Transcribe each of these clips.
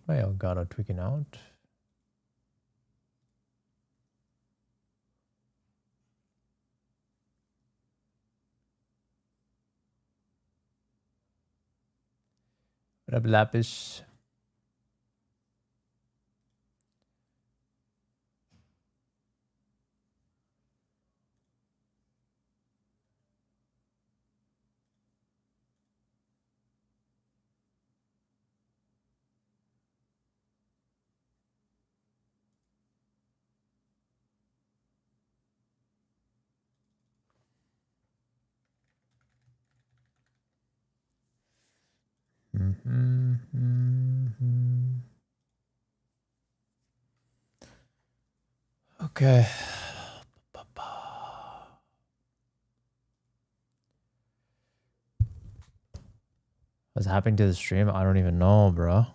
my Elgato tweaking out? What up, Lapis? Okay. What's happening to the stream? I don't even know, bro.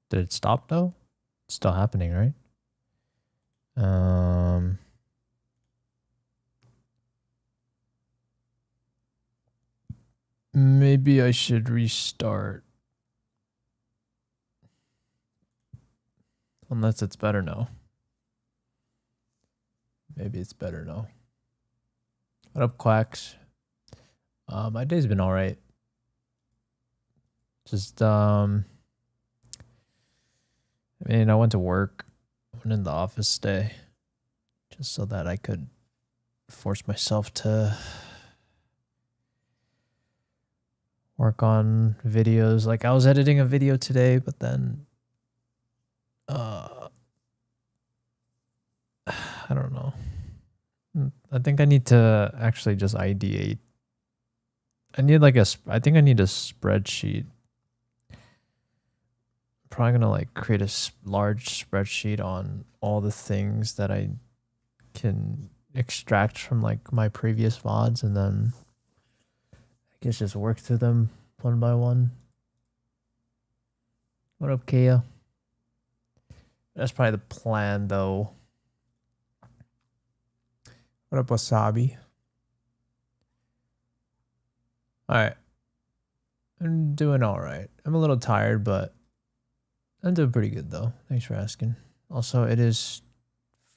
Did it stop though? It's still happening, right? Maybe I should restart. Unless it's better now. Maybe it's better now. What up, Quacks? My day's been all right. Just I mean, I went to work. I went in the office today just so that I could force myself to work on videos. Like I was editing a video today, but then I don't know. I think I need to actually just ideate. I need like I think I need a spreadsheet. Probably gonna like create a large spreadsheet on all the things that I can extract from like my previous VODs, and then I guess just work through them one by one. What up, Kea? That's probably the plan, though. What up, Wasabi? All right. I'm doing all right. I'm a little tired, but I'm doing pretty good, though. Thanks for asking. Also, it is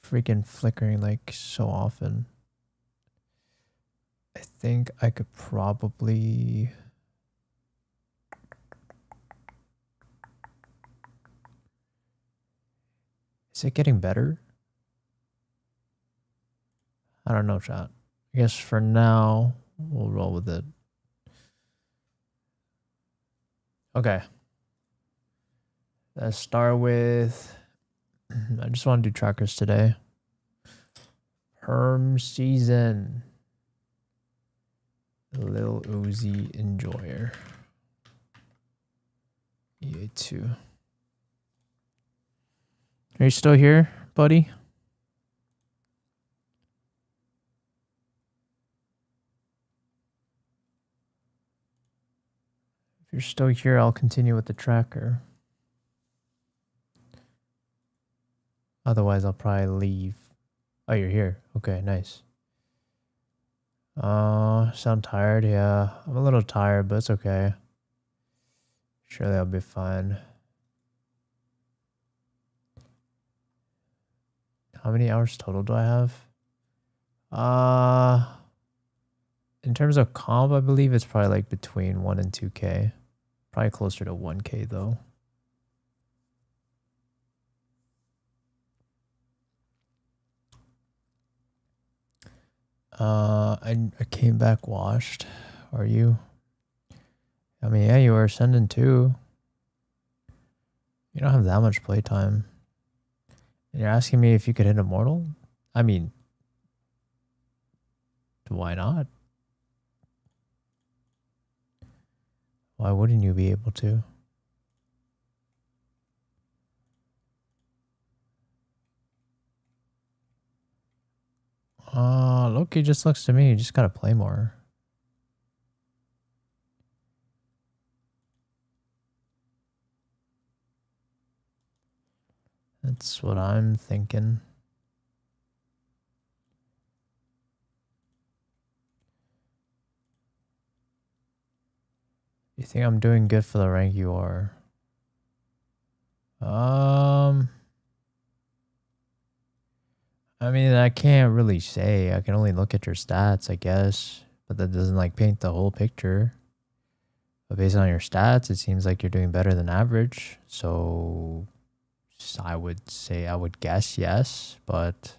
freaking flickering like so often. I think I could probably... Is it getting better? I don't know, chat. I guess for now, we'll roll with it. Okay. Let's start with... I just want to do trackers today. Perm season. Lil Uzi Enjoyer. EA2. Are you still here, buddy? If you're still here, I'll continue with the tracker. Otherwise, I'll probably leave. Oh, you're here. Okay, nice. Sound tired? Yeah, I'm a little tired, but it's okay. Surely I'll be fine. How many hours total do I have? In terms of comp, I believe it's probably like between 1 and 2K. Probably closer to 1K though. I came back washed. Are you? I mean, yeah, you were ascending too. You don't have that much playtime. And you're asking me if you could hit Immortal? I mean, why not? Why wouldn't you be able to? Loki just looks to me. You just gotta play more. That's what I'm thinking. You think I'm doing good for the rank you are? Um, I mean, I can't really say. I can only look at your stats, I guess, but that doesn't like paint the whole picture. But based on your stats, it seems like you're doing better than average. So I would say, I would guess yes, but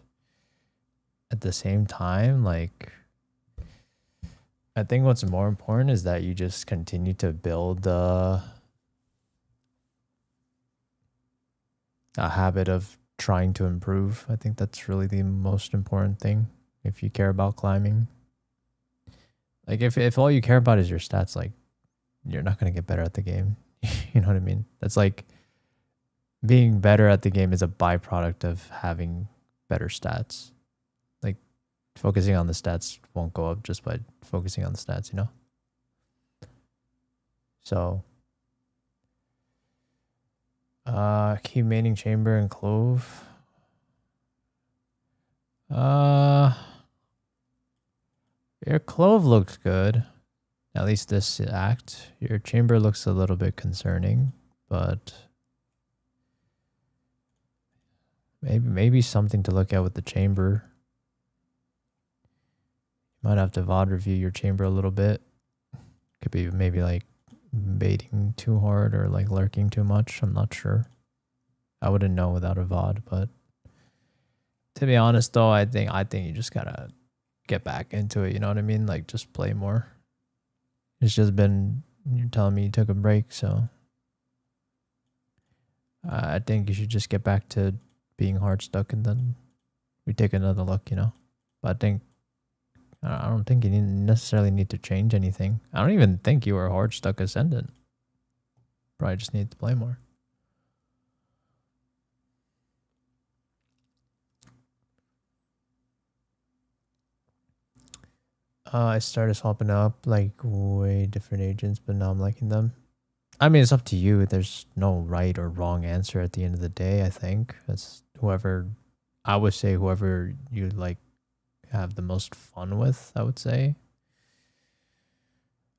at the same time, like, I think what's more important is that you just continue to build a habit of trying to improve. I think that's really the most important thing if you care about climbing. Like if all you care about is your stats, like you're not gonna get better at the game. You know what I mean? That's like being better at the game is a byproduct of having better stats. Like focusing on the stats won't go up just by focusing on the stats, you know? So keep maining chamber and clove. Your clove looks good. At least this act. Your chamber looks a little bit concerning, but maybe something to look at with the chamber. You might have to VOD review your chamber a little bit. Could be maybe like baiting too hard or like lurking too much. I'm not sure. I wouldn't know without a VOD, but to be honest though, I think you just gotta get back into it, you know what I mean? Like just play more. It's just been, you're telling me you took a break, so I think you should just get back to being hard stuck and then we take another look, you know? But I don't think you necessarily need to change anything. I don't even think you were hard stuck ascendant. Probably just need to play more. I started swapping up like way different agents, but now I'm liking them. I mean, it's up to you. There's no right or wrong answer at the end of the day, I think. It's whoever, I would say whoever you like have the most fun with, I would say.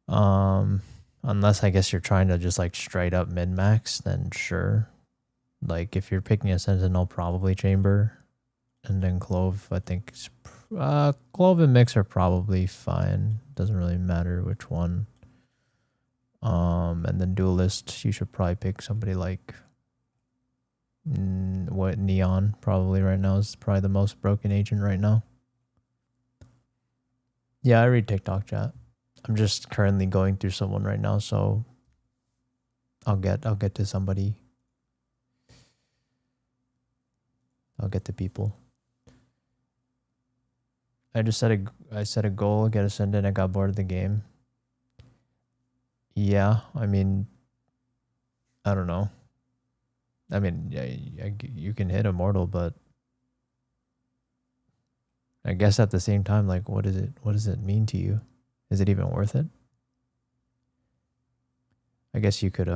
Unless I guess you're trying to just like straight up min-max, then sure. Like if you're picking a sentinel, probably chamber. And then clove, I think clove and mix are probably fine. Doesn't really matter which one. And then duelist, you should probably pick somebody like what neon probably right now is probably the most broken agent right now. Yeah, I read TikTok chat. I'm just currently going through someone right now, so I'll get to somebody. I'll get to people. I set a goal, get ascendant. I got bored of the game. Yeah, I mean, I don't know. I mean, yeah, you can hit immortal, but I guess at the same time, like, what does it mean to you? Is it even worth it? I guess you could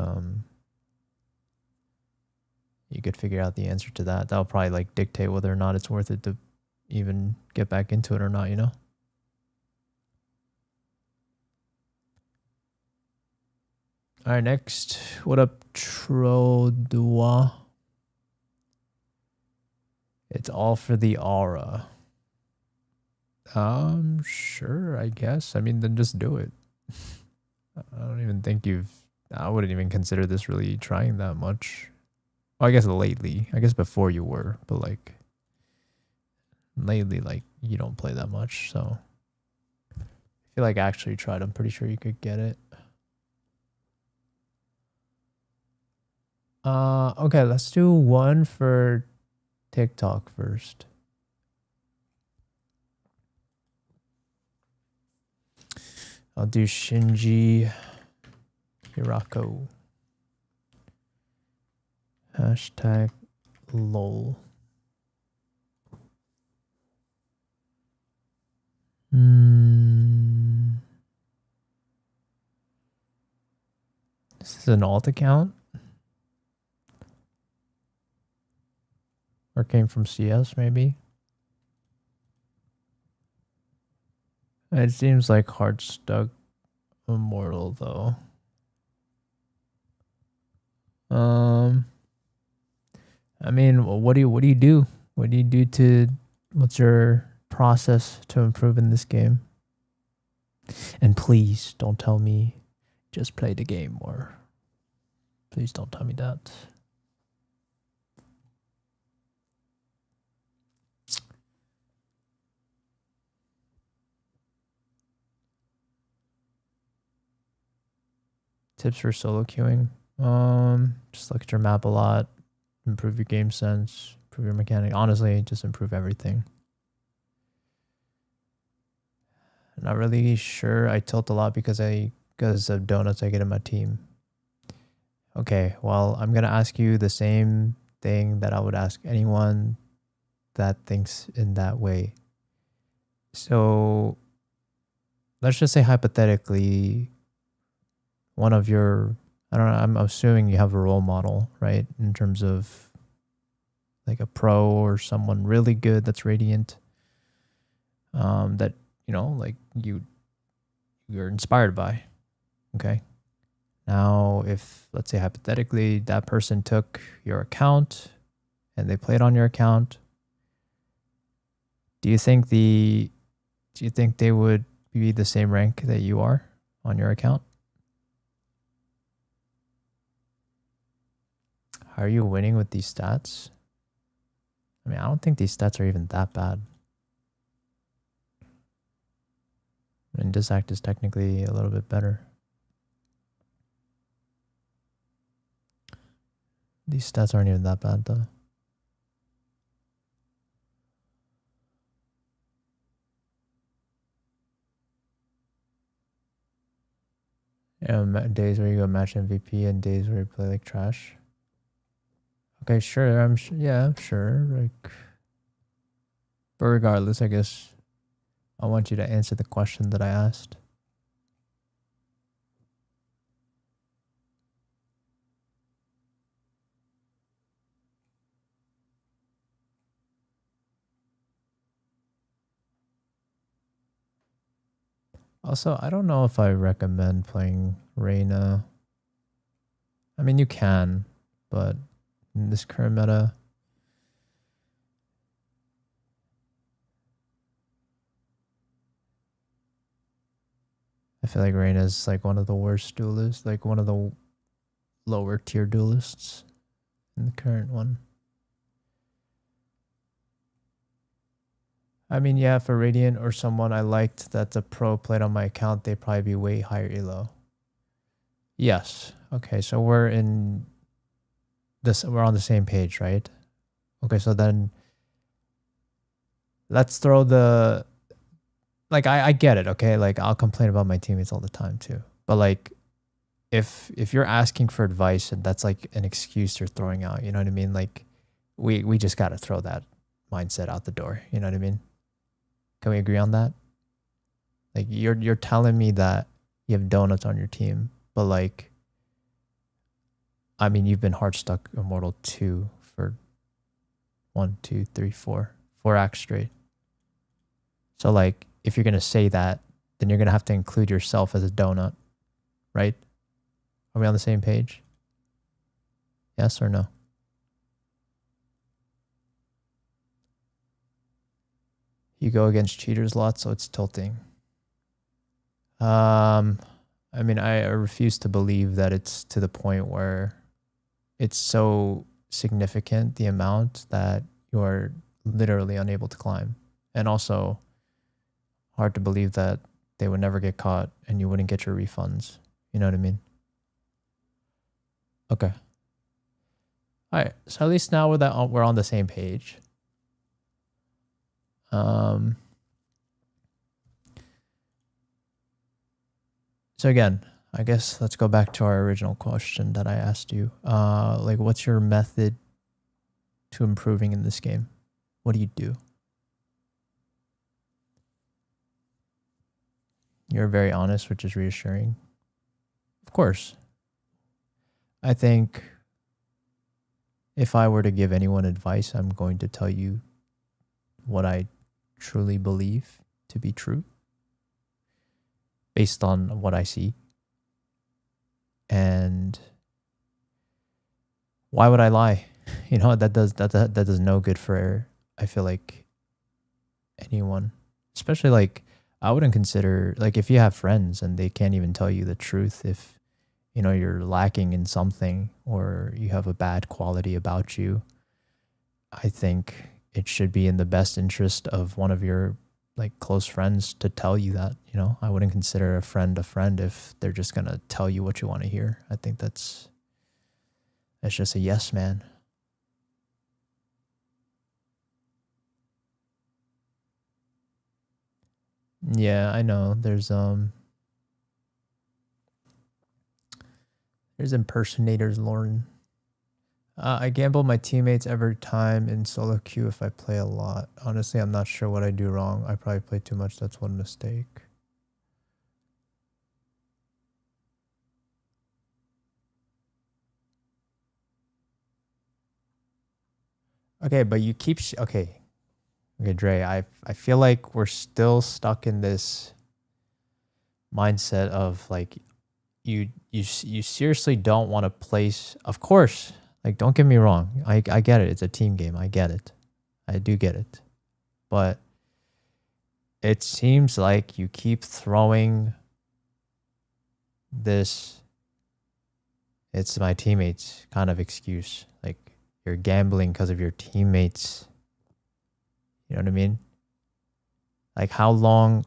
figure out the answer to that. That'll probably like dictate whether or not it's worth it to even get back into it or not, you know? All right, next. What up, Trodua? It's all for the aura. Sure, I guess. I mean, then just do it. I don't even think I wouldn't even consider this really trying that much. Well, I guess lately. I guess before you were, but like lately, like you don't play that much, so if you like actually tried, I'm pretty sure you could get it. Okay, let's do one for TikTok first. I'll do Shinji Hirako. Hashtag lol. This is an alt account? Or came from CS maybe? It seems like hard stuck immortal though. I mean, what do you do? What do you do to? What's your process to improve in this game? And please don't tell me just play the game more. Please don't tell me that. Tips for solo queuing. Just look at your map a lot, improve your game sense, improve your mechanic. Honestly, just improve everything. I'm not really sure. I tilt a lot because of donuts I get in my team. Okay, well, I'm gonna ask you the same thing that I would ask anyone that thinks in that way. So let's just say hypothetically, one of your, I don't know, I'm assuming you have a role model, right? In terms of like a pro or someone really good that's radiant, that, you know, like you're inspired by. Okay. Now, if let's say hypothetically that person took your account and they played on your account, do you think they would be the same rank that you are on your account? How are you winning with these stats? I mean, I don't think these stats are even that bad. I mean, this act is technically a little bit better. These stats aren't even that bad though. Yeah, days where you go match MVP and days where you play like trash. Okay, sure. Yeah, sure. Like, but regardless, I guess I want you to answer the question that I asked. Also, I don't know if I recommend playing Reyna. I mean, you can, but in this current meta, I feel like Reyna is like one of the worst duelists, like one of the lower tier duelists in the current one. I mean, yeah, for Radiant or someone I liked that's a pro played on my account, they'd probably be way higher elo. Yes. Okay, so we're on the same page, right? Okay, so then let's throw the, like, I get it, okay? Like, I'll complain about my teammates all the time too. But like, if you're asking for advice and that's like an excuse you're throwing out, you know what I mean? Like, we just gotta throw that mindset out the door. You know what I mean? Can we agree on that? Like, you're telling me that you have donuts on your team, but like, I mean, you've been hard stuck Immortal 2 for 1, 2, 3, 4 acts straight. So like, if you're gonna say that, then you're gonna have to include yourself as a donut, right? Are we on the same page? Yes or no? You go against cheaters a lot, so it's tilting. I mean, I refuse to believe that it's to the point where it's so significant, the amount, that you're literally unable to climb. And also hard to believe that they would never get caught and you wouldn't get your refunds. You know what I mean? Okay. All right. So at least now we're on the same page. So again, I guess let's go back to our original question that I asked you. Like, what's your method to improving in this game? What do you do? You're very honest, which is reassuring. Of course. I think if I were to give anyone advice, I'm going to tell you what I truly believe to be true based on what I see. And why would I lie? You know, that does no good for, I feel like, anyone. Especially like I wouldn't consider, like, if you have friends and they can't even tell you the truth, if you know you're lacking in something or you have a bad quality about you, I think it should be in the best interest of one of your like close friends to tell you that, you know. I wouldn't consider a friend if they're just going to tell you what you want to hear. I think that's just a yes man. Yeah, I know. There's impersonators, Lauren. I gamble my teammates every time in solo queue if I play a lot. Honestly, I'm not sure what I do wrong. I probably play too much. That's one mistake. Okay, but you keep okay. Okay, Dre, I feel like we're still stuck in this mindset of like you seriously don't want to place. Of course, like don't get me wrong. I get it. It's a team game. I get it. I do get it. But it seems like you keep throwing this it's my teammates kind of excuse. Like you're gambling because of your teammates. You know what I mean? Like how long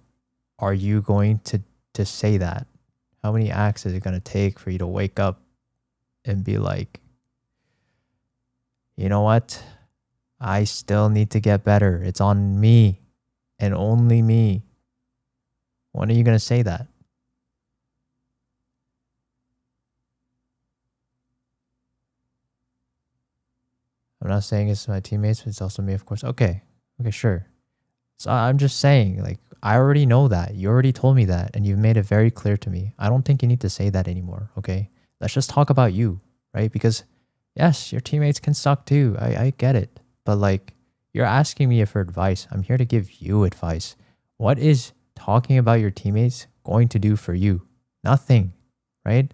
are you going to say that? How many acts is it going to take for you to wake up and be like, you know what? I still need to get better. It's on me and only me. When are you going to say that? I'm not saying it's my teammates, but it's also me, of course. Okay. Okay, sure. So I'm just saying, like, I already know that. You already told me that, and you've made it very clear to me. I don't think you need to say that anymore, okay? Let's just talk about you, right? Because, yes, your teammates can suck too. I get it. But, like, you're asking me for advice. I'm here to give you advice. What is talking about your teammates going to do for you? Nothing, right?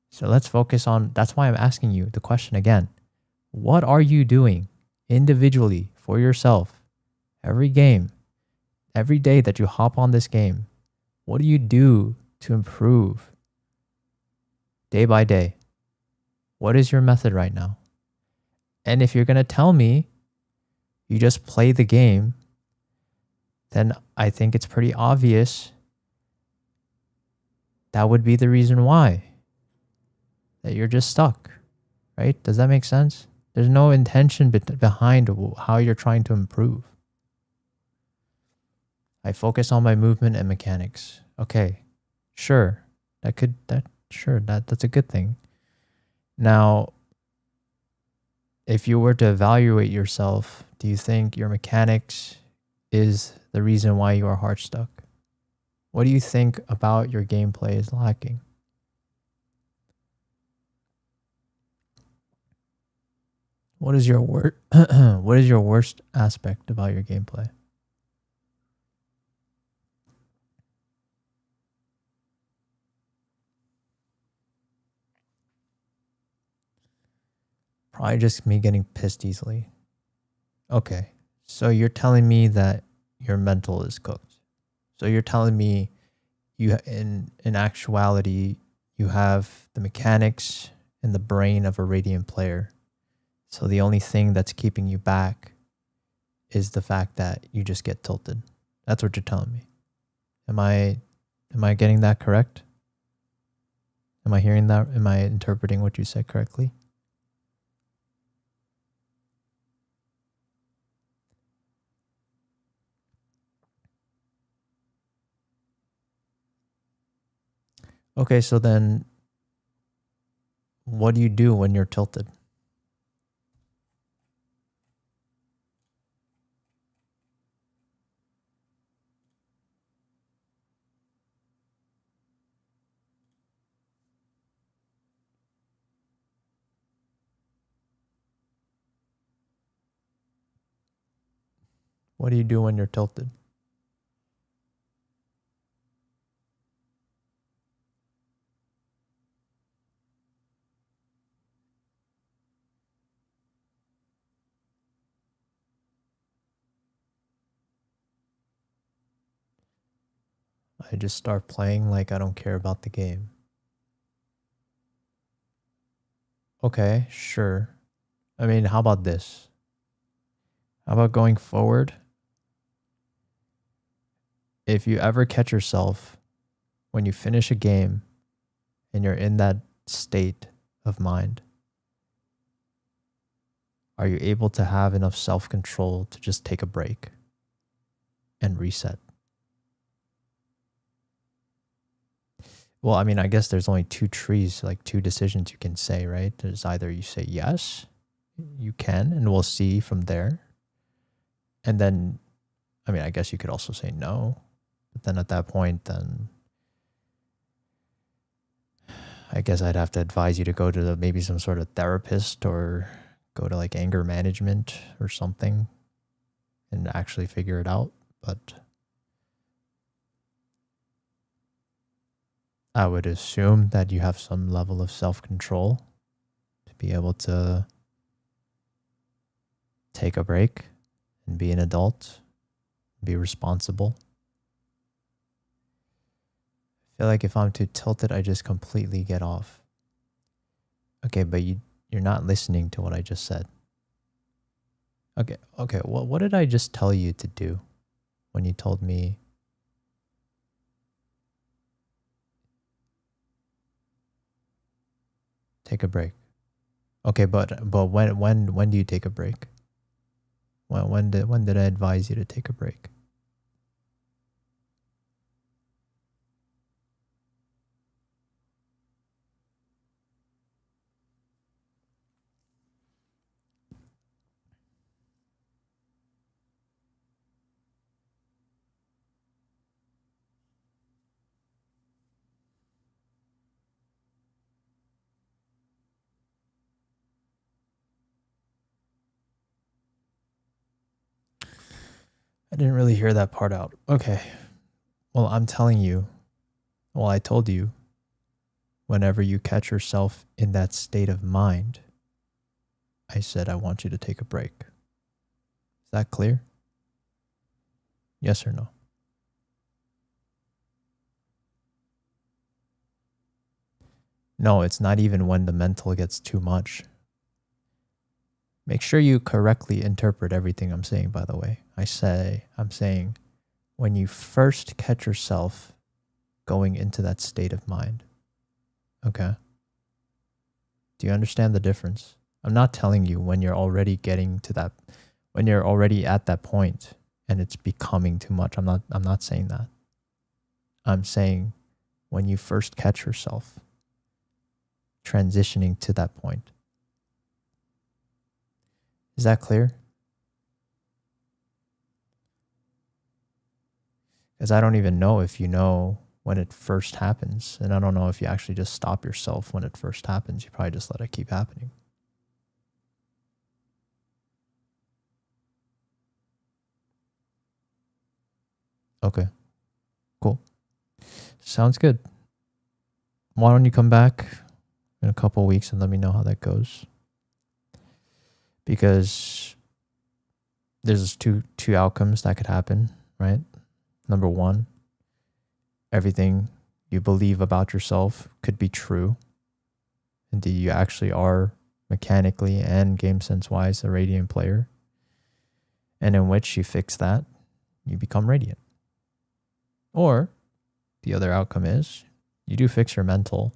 So let's focus on that's why I'm asking you the question again. What are you doing individually for yourself every game, every day that you hop on this game? What do you do to improve day by day? What is your method right now? And if you're going to tell me you just play the game, then I think it's pretty obvious that would be the reason why that you're just stuck, right? Does that make sense? There's no intention behind how you're trying to improve. I focus on my movement and mechanics. Okay, sure. That's a good thing. Now, if you were to evaluate yourself, do you think your mechanics is the reason why you are hard stuck? What do you think about your gameplay is lacking? What is your what is your worst aspect about your gameplay? Probably just me getting pissed easily. Okay. So you're telling me that your mental is cooked. So you're telling me in actuality you have the mechanics and the brain of a Radiant player. So the only thing that's keeping you back is the fact that you just get tilted. That's what you're telling me. Am I getting that correct? Am I hearing that? Am I interpreting what you said correctly? Okay, so then what do you do when you're tilted? What do you do when you're tilted? I just start playing like I don't care about the game. Okay, sure. I mean, how about this? How about going forward? If you ever catch yourself when you finish a game and you're in that state of mind, are you able to have enough self-control to just take a break and reset? Well, I mean, I guess there's only two decisions you can say, right? There's either you say yes, you can, and we'll see from there. And then, I mean, I guess you could also say no. But then at that point, then I guess I'd have to advise you to go to maybe some sort of therapist or go to like anger management or something and actually figure it out. But I would assume that you have some level of self-control to be able to take a break and be an adult, be responsible. I feel like if I'm too tilted, I just completely get off. Okay, but you're not listening to what I just said. Okay, what did I just tell you to do when you told me take a break? Okay, but when do you take a break? When did I advise you to take a break? I didn't really hear that part out. Okay. Well, I'm telling you. Well, I told you. Whenever you catch yourself in that state of mind, I said I want you to take a break. Is that clear? Yes or no? No, it's not even when the mental gets too much. Make sure you correctly interpret everything I'm saying, by the way. I'm saying when you first catch yourself going into that state of mind. Okay. Do you understand the difference? I'm not telling you when you're already when you're already at that point and it's becoming too much. I'm not saying that. I'm saying when you first catch yourself transitioning to that point. Is that clear? Because I don't even know if you know when it first happens. And I don't know if you actually just stop yourself when it first happens. You probably just let it keep happening. Okay, cool. Sounds good. Why don't you come back in a couple of weeks and let me know how that goes? Because there's two outcomes that could happen, right? Number one, everything you believe about yourself could be true. Indeed, you actually are mechanically and game sense wise a radiant player. And in which you fix that, you become radiant. Or the other outcome is you do fix your mental,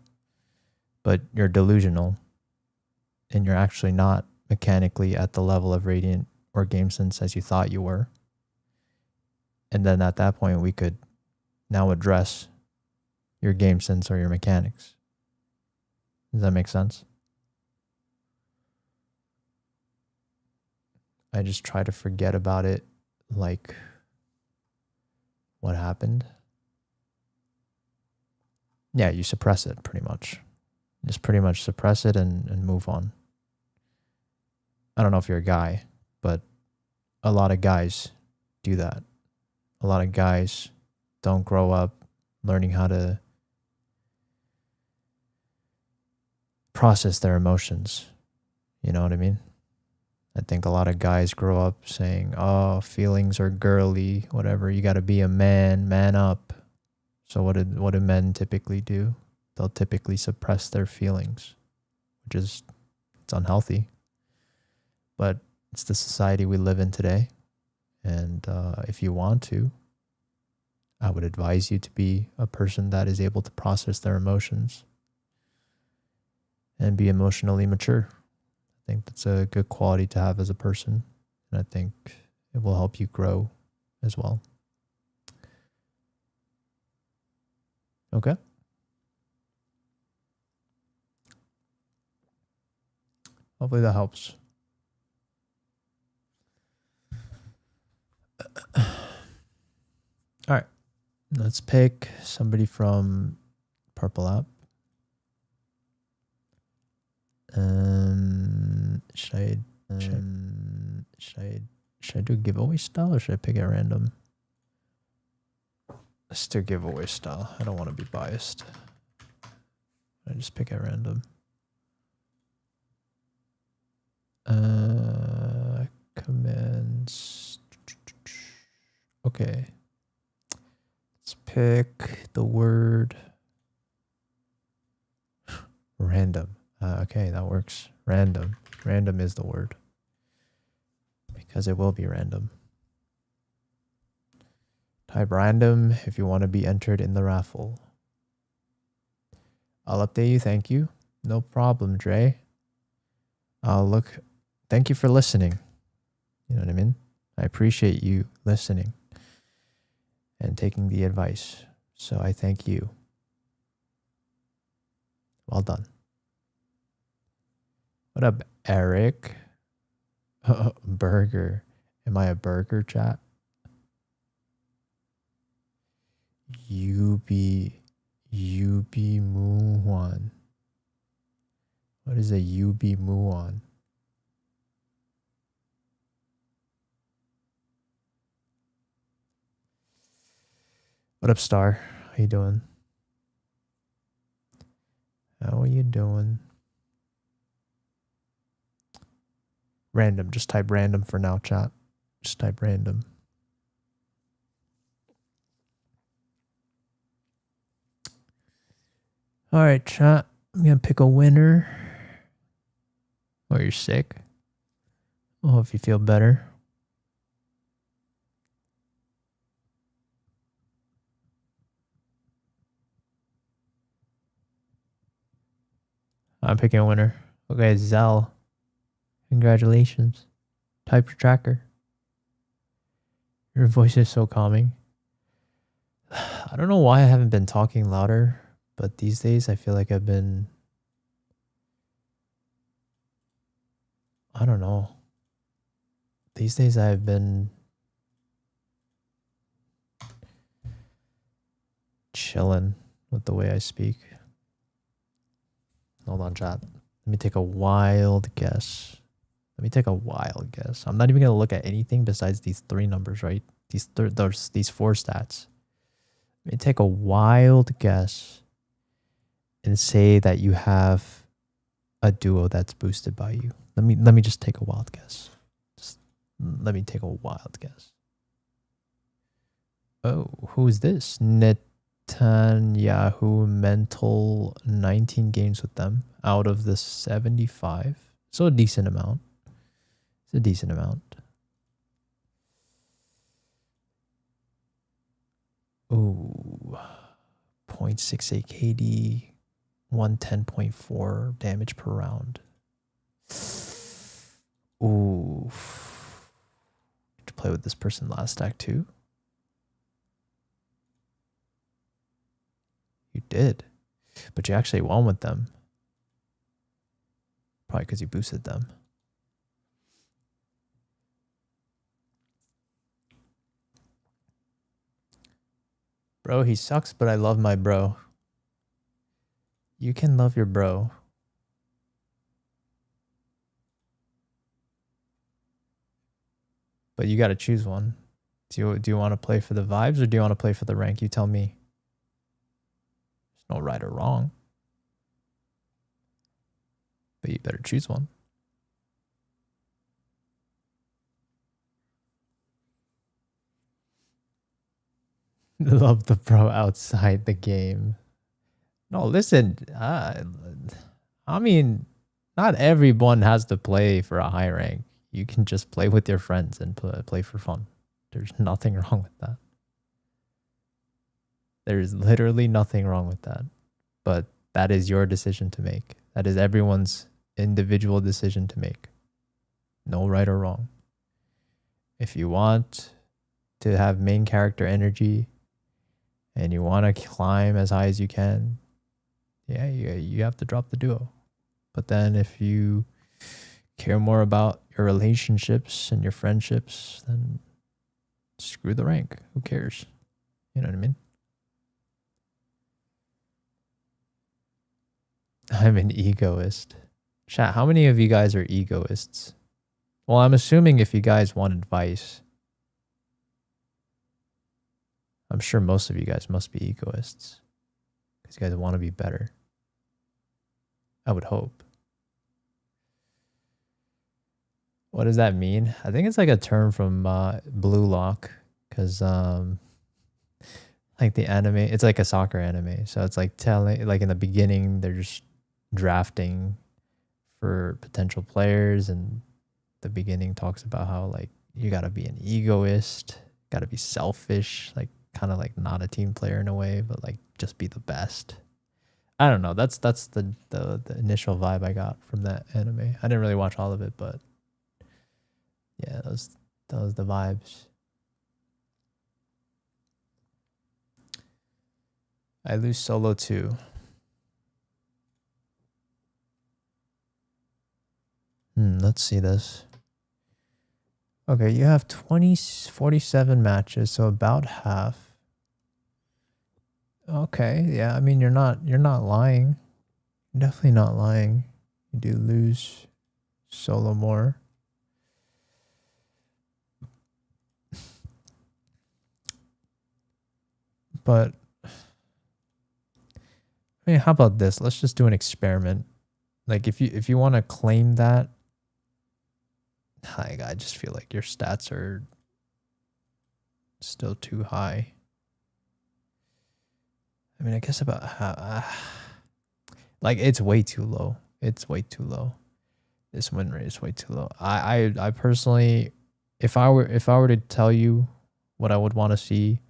but you're delusional and you're actually not mechanically at the level of radiant or game sense as you thought you were. And then at that point, we could now address your game sense or your mechanics. Does that make sense? I just try to forget about it, like what happened. Yeah, you suppress it pretty much. Just pretty much suppress it and move on. I don't know if you're a guy, but a lot of guys do that. A lot of guys don't grow up learning how to process their emotions. You know what I mean? I think a lot of guys grow up saying, oh, feelings are girly, whatever. You got to be a man up. So what do men typically do? They'll typically suppress their feelings, which is, it's unhealthy. But it's the society we live in today. And if you want to, I would advise you to be a person that is able to process their emotions and be emotionally mature. I think that's a good quality to have as a person. And I think it will help you grow as well. Okay. Hopefully that helps. All right. Let's pick somebody from Purple app. Should I do giveaway style or should I pick at random? Let's do giveaway style. I don't want to be biased. I just pick at random. Commands. Okay. Let's pick the word random. Okay, that works. Random. Random is the word. Because it will be random. Type random if you want to be entered in the raffle. I'll update you. Thank you. No problem, Dre. Thank you for listening. You know what I mean? I appreciate you listening and taking the advice. So I thank you. Well done. What up, Eric? Burger. Am I a burger, chat? Yubi Muon. What is a Yubi Muon? What up, Star? How you doing? How are you doing? Random. Just type random for now, chat. Just type random. All right, chat. I'm going to pick a winner. Oh, you're sick? I hope you feel better. I'm picking a winner. Okay, Zell. Congratulations. Type your tracker. Your voice is so calming. I don't know why I haven't been talking louder, but these days I feel like I've been... I don't know. These days I've been chilling with the way I speak. Hold on, chat. Let me take a wild guess. I'm not even going to look at anything besides these three numbers, right? These four stats. Let me take a wild guess and say that you have a duo that's boosted by you. Let me just take a wild guess. Let me take a wild guess. Oh, who's this? Netanyahu mental 19 games with them out of the 75. So a decent amount. It's a decent amount. Ooh. 0.68 KD. 110.4 damage per round. Ooh. To play with this person last stack too? You did. But you actually won with them. Probably because you boosted them. Bro, he sucks, but I love my bro. You can love your bro. But you got to choose one. Do you want to play for the vibes or do you want to play for the rank? You tell me. There's no right or wrong. But you better choose one. Love the pro outside the game. No, listen. I mean, not everyone has to play for a high rank. You can just play with your friends and play for fun. There's nothing wrong with that. There's literally nothing wrong with that. But that is your decision to make. That is everyone's individual decision to make. No right or wrong. If you want to have main character energy and you want to climb as high as you can, yeah, you have to drop the duo. But then if you care more about your relationships and your friendships, then screw the rank. Who cares? You know what I mean? I'm an egoist. Chat, how many of you guys are egoists? Well, I'm assuming if you guys want advice, I'm sure most of you guys must be egoists. Because you guys want to be better. I would hope. What does that mean? I think it's like a term from Blue Lock. Because like the anime, it's like a soccer anime. So it's like telling, like in the beginning, they're just drafting for potential players, and the beginning talks about how like you got to be an egoist, got to be selfish, like kind of like not a team player in a way, but like just be the best. I don't know. That's the initial vibe I got from that anime. I didn't really watch all of it, but yeah, that was the vibes. I lose solo too. Let's see this. Okay, you have 47 matches, so about half. Okay, yeah, I mean you're not lying. You're definitely not lying. You do lose solo more. But I mean, how about this? Let's just do an experiment. Like if you want to claim that, I just feel like your stats are still too high. I mean, I guess about how, like it's way too low. It's way too low. This win rate is way too low. I personally, if I were to tell you what I would want to see,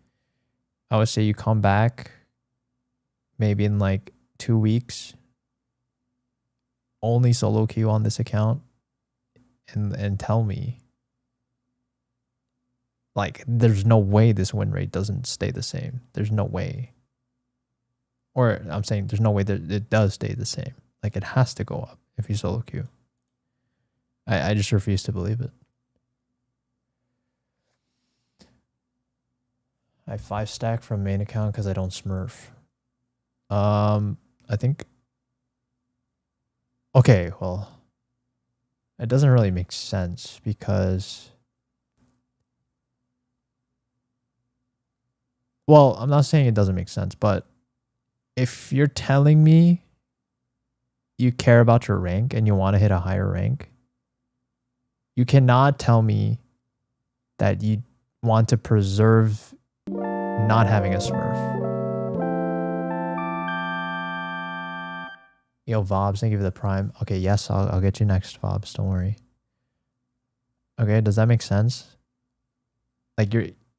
I would say you come back maybe in like 2 weeks, only solo queue on this account, and tell me like there's no way this win rate doesn't stay the same. There's no way. Or I'm saying there's no way that it does stay the same. Like it has to go up if you solo queue. I just refuse to believe it. I 5-stack from main account because I don't smurf. I think. Okay, well, it doesn't really make sense because. Well, I'm not saying it doesn't make sense, but if you're telling me you care about your rank and you want to hit a higher rank, you cannot tell me that you want to preserve not having a smurf. Yo, Vobs, thank you for the prime. Okay, yes, I'll get you next, Vobs. Don't worry. Okay, does that make sense? Like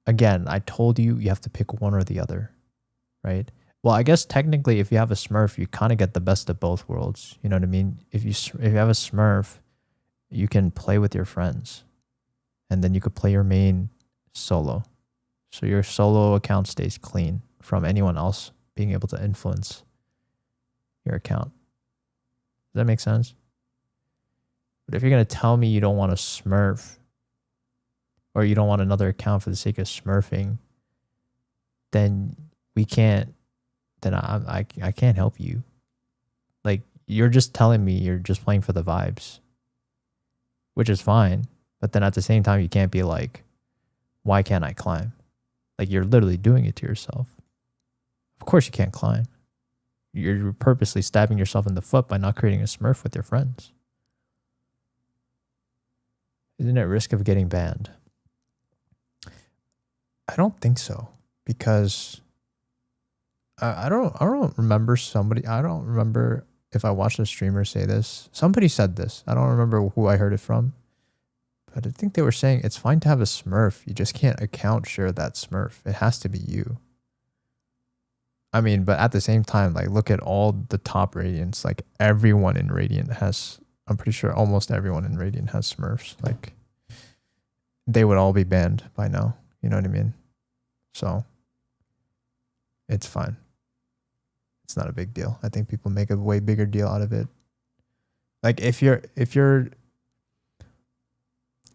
again, I told you have to pick one or the other, right? Well, I guess technically if you have a smurf, you kind of get the best of both worlds. You know what I mean? If you have a smurf, you can play with your friends, and then you could play your main solo. So your solo account stays clean from anyone else being able to influence your account. Does that make sense? But if you're going to tell me you don't want a smurf, or you don't want another account for the sake of smurfing, then we can't, then I can't help you. Like, you're just telling me you're just playing for the vibes, which is fine. But then at the same time, you can't be like, why can't I climb? Like, you're literally doing it to yourself. Of course you can't climb. You're purposely stabbing yourself in the foot by not creating a smurf with your friends. Isn't it risk of getting banned? I don't think so. because I don't remember somebody. I don't remember if I watched a streamer say this. Somebody said this. I don't remember who I heard it from, but I think they were saying it's fine to have a Smurf. You just can't account share that Smurf. It has to be you. I mean, but at the same time, like, look at all the top Radiants. Like, everyone in Radiant has, I'm pretty sure almost everyone in Radiant has Smurfs. Like, they would all be banned by now. You know what I mean? So, it's fine. It's not a big deal. I think people make a way bigger deal out of it. Like, if you're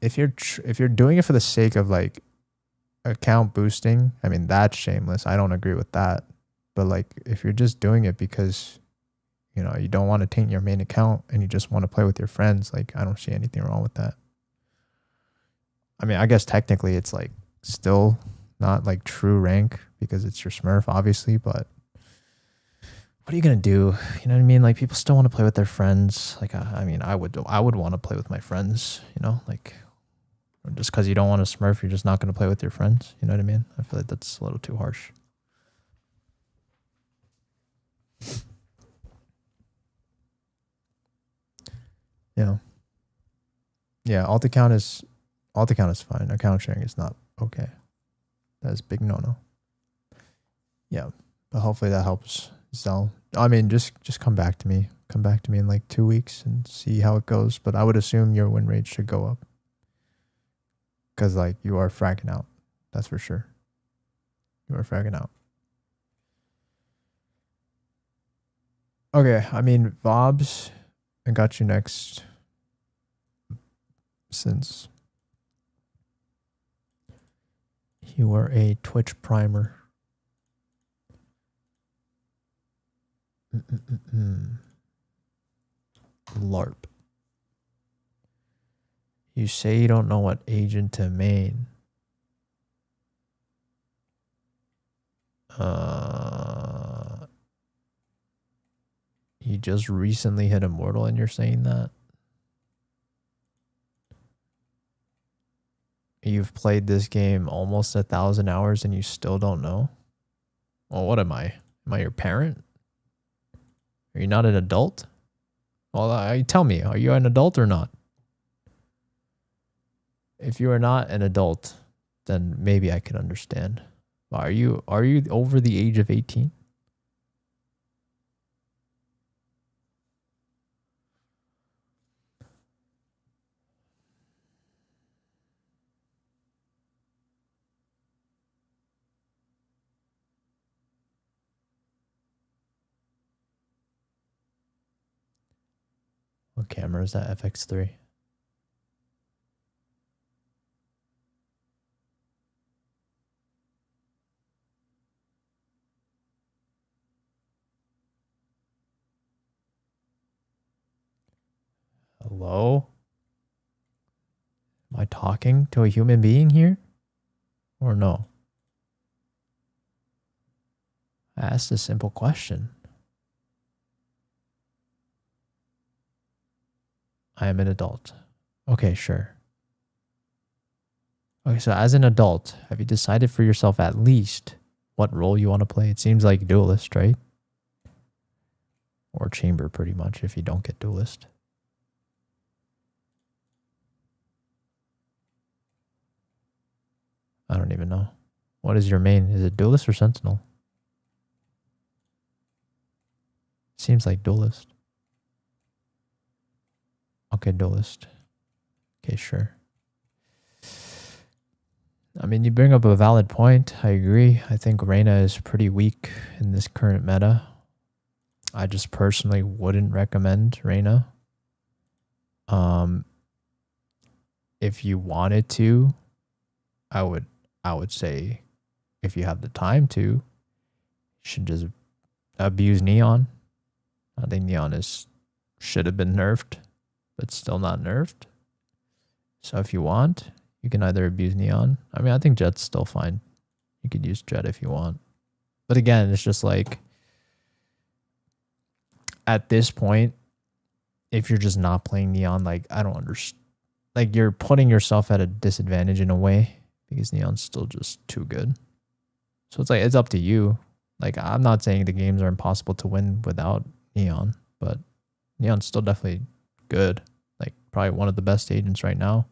doing it for the sake of, like, account boosting, I mean, that's shameless. I don't agree with that. But, like, if you're just doing it because, you know, you don't want to taint your main account and you just want to play with your friends, like, I don't see anything wrong with that. I mean, I guess technically it's, like, still not, like, true rank because it's your Smurf, obviously, but what are you going to do? You know what I mean? Like, people still want to play with their friends. Like, I mean, I would want to play with my friends, you know, like, just because you don't want to Smurf, you're just not going to play with your friends. You know what I mean? I feel like that's a little too harsh. Yeah. Yeah, alt account is fine. Account sharing is not okay. That is big no-no. Yeah, but hopefully that helps Zell. I mean, just come back to me. Come back to me in like 2 weeks and see how it goes. But I would assume your win rate should go up. Because, like, you are fragging out. That's for sure. You are fragging out. Okay, I mean, Vobs, I got you next. Since you are a Twitch primer. LARP. You say you don't know what agent to main. You just recently hit Immortal and you're saying that? You've played this game almost 1,000 hours and you still don't know? Well, what am I? Am I your parent? Are you not an adult? Well, tell me, are you an adult or not? If you are not an adult, then maybe I could understand. Are you over the age of 18? What camera is that? FX3. Hello? Am I talking to a human being here? Or no? I asked a simple question. I am an adult. Okay, sure. Okay, so as an adult, have you decided for yourself at least what role you want to play? It seems like duelist, right? Or chamber, pretty much, if you don't get duelist. I don't even know. What is your main? Is it duelist or sentinel? Seems like duelist. Okay, duelist. Okay, sure. I mean, you bring up a valid point. I agree. I think Reyna is pretty weak in this current meta. I just personally wouldn't recommend Reyna. If you wanted to, I would say if you have the time to, you should just abuse Neon. I think Neon should have been nerfed, but still not nerfed. So if you want, you can either abuse Neon. I mean, I think Jet's still fine. You could use Jet if you want. But again, it's just like, at this point, if you're just not playing Neon, like, I don't understand. Like, you're putting yourself at a disadvantage in a way because Neon's still just too good. So it's like, it's up to you. Like, I'm not saying the games are impossible to win without Neon, but Neon's still definitely good. Like, probably one of the best agents right now.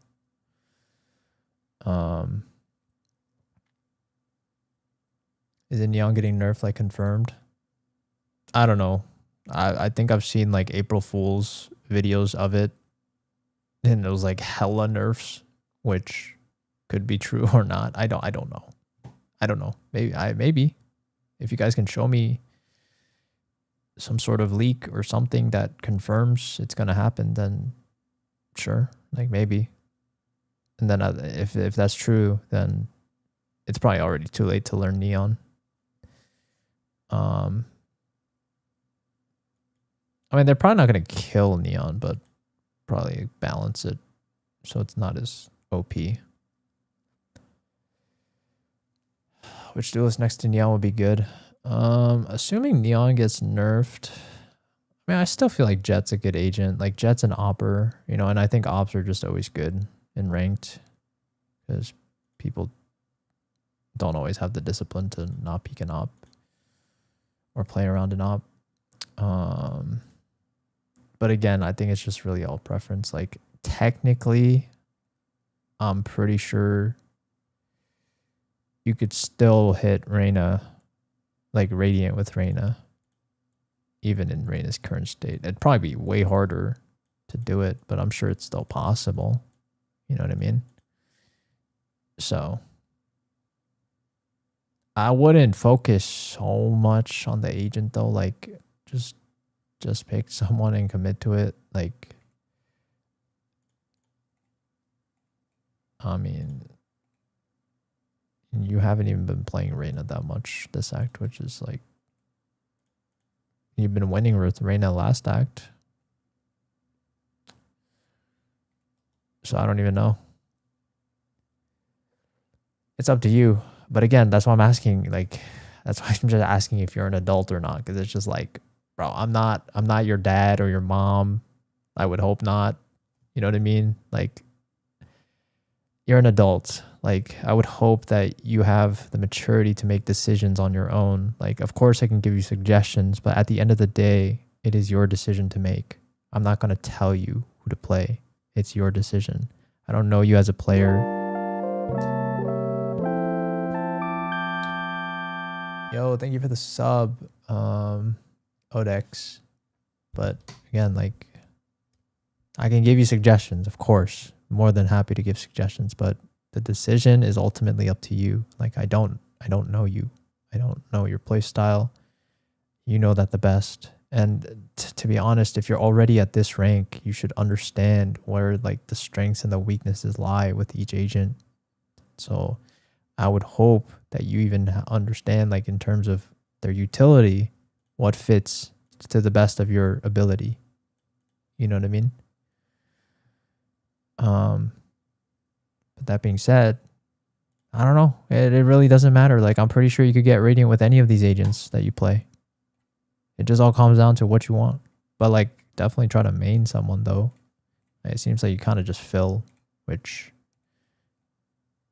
Is it Neon getting nerfed, like, confirmed? I don't know. I think I've seen like April Fool's videos of it, and it was like hella nerfs, which could be true or not. I don't know. I don't know. Maybe if you guys can show me some sort of leak or something that confirms it's gonna happen, then sure, like maybe. And then if that's true, then it's probably already too late to learn Neon. I mean, they're probably not going to kill Neon, but probably balance it so it's not as OP. Which duelist next to Neon would be good? Assuming Neon gets nerfed, I mean, I still feel like Jet's a good agent. Like, Jet's an opper, you know, and I think ops are just always good in ranked because people don't always have the discipline to not peek an op or play around an op. But again, I think it's just really all preference. Like, technically, I'm pretty sure you could still hit Reyna, like Radiant with Reyna, even in Reyna's current state. It'd probably be way harder to do it, but I'm sure it's still possible. You know what I mean? So I wouldn't focus so much on the agent though. Like, just pick someone and commit to it. Like, I mean, you haven't even been playing Reyna that much this act, which is like, you've been winning with Reyna last act. So I don't even know. It's up to you. But again, that's why I'm asking, like, that's why I'm just asking if you're an adult or not. Because it's just like, bro, I'm not your dad or your mom. I would hope not. You know what I mean? Like, you're an adult. Like, I would hope that you have the maturity to make decisions on your own. Like, of course I can give you suggestions, but at the end of the day, it is your decision to make. I'm not going to tell you who to play. It's your decision. I don't know you as a player. Yo, thank you for the sub, Odex. But again, like, I can give you suggestions, of course. More than happy to give suggestions, but the decision is ultimately up to you. Like, I don't know you. I don't know your play style. You know that the best. And to be honest, if you're already at this rank, you should understand where like the strengths and the weaknesses lie with each agent. So I would hope that you even understand, like, in terms of their utility, what fits to the best of your ability. You know what I mean? But that being said, I don't know. It really doesn't matter. Like, I'm pretty sure you could get Radiant with any of these agents that you play. It just all comes down to what you want. But like, definitely try to main someone though. It seems like you kind of just fill, which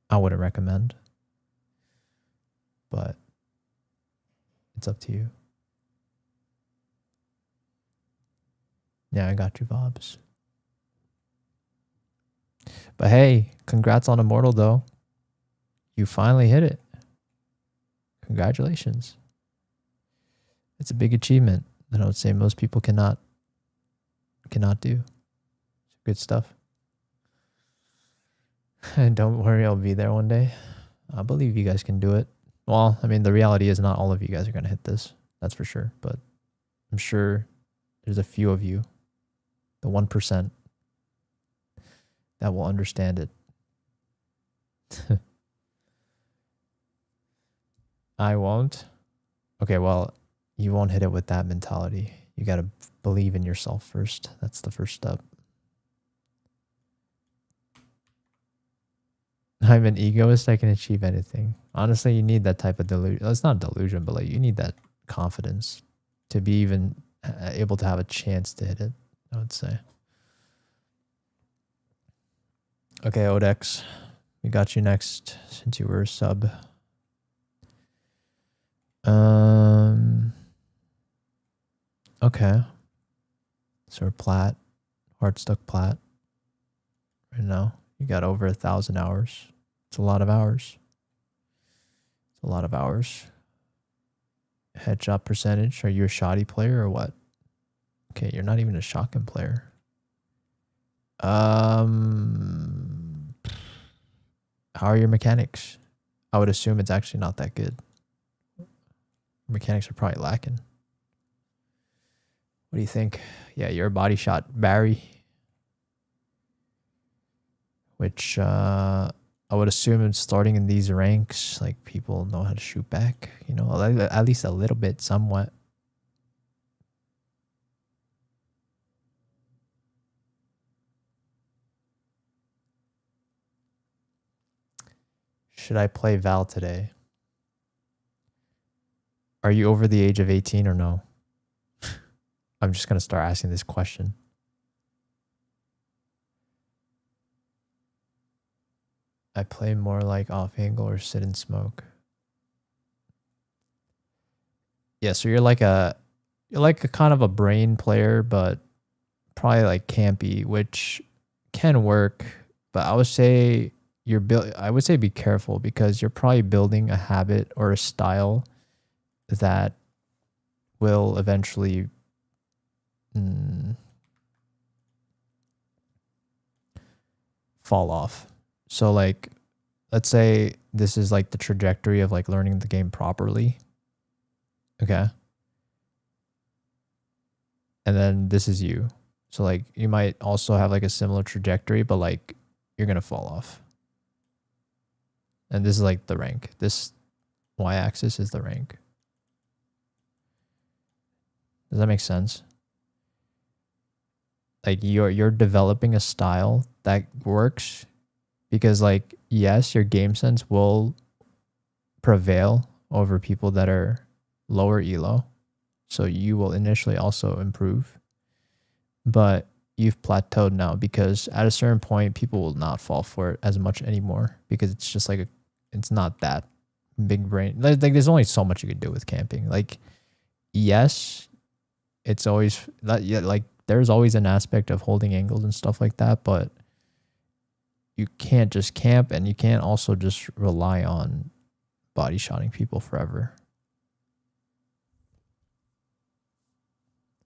I wouldn't recommend. But it's up to you. Yeah, I got you, Bobs. But hey, congrats on Immortal though. You finally hit it. Congratulations. It's a big achievement that I would say most people cannot do. Good stuff. And don't worry, I'll be there one day. I believe you guys can do it. Well, I mean, the reality is not all of you guys are going to hit this. That's for sure. But I'm sure there's a few of you, the 1%, that will understand it. I won't. Okay, well, you won't hit it with that mentality. You got to believe in yourself first. That's the first step. I'm an egoist. I can achieve anything. Honestly, you need that type of delusion. It's not delusion, but like, you need that confidence to be even able to have a chance to hit it, I would say. Okay, Odex, we got you next since you were a sub. Okay. So we're plat, hard stuck plat. Right now, you got over 1,000 hours. It's a lot of hours. It's a lot of hours. Headshot percentage. Are you a shoddy player or what? Okay, you're not even a shotgun player. How are your mechanics? I would assume it's actually not that good. Mechanics are probably lacking. What do you think? Yeah, you're a body shot Barry. Which I would assume it's starting in these ranks, like people know how to shoot back, you know, at least a little bit, somewhat. Should I play Val today? Are you over the age of 18 or no? I'm just going to start asking this question. I play more like off angle or sit and smoke. Yeah, so you're like a kind of a brain player, but probably like campy, which can work. But I would say I would say be careful because you're probably building a habit or a style that will eventually fall off. So like, let's say this is like the trajectory of like learning the game properly. Okay. And then this is you. So like you might also have like a similar trajectory, but like you're going to fall off. And this is like the rank. This y-axis is the rank. Does that make sense? Like you're developing a style that works because like, yes, your game sense will prevail over people that are lower elo. So you will initially also improve, but you've plateaued now because at a certain point, people will not fall for it as much anymore because it's just like, it's not that big brain. Like there's only so much you could do with camping. Like, yes, it's always that, yeah, like there's always an aspect of holding angles and stuff like that, but you can't just camp and you can't also just rely on body shotting people forever.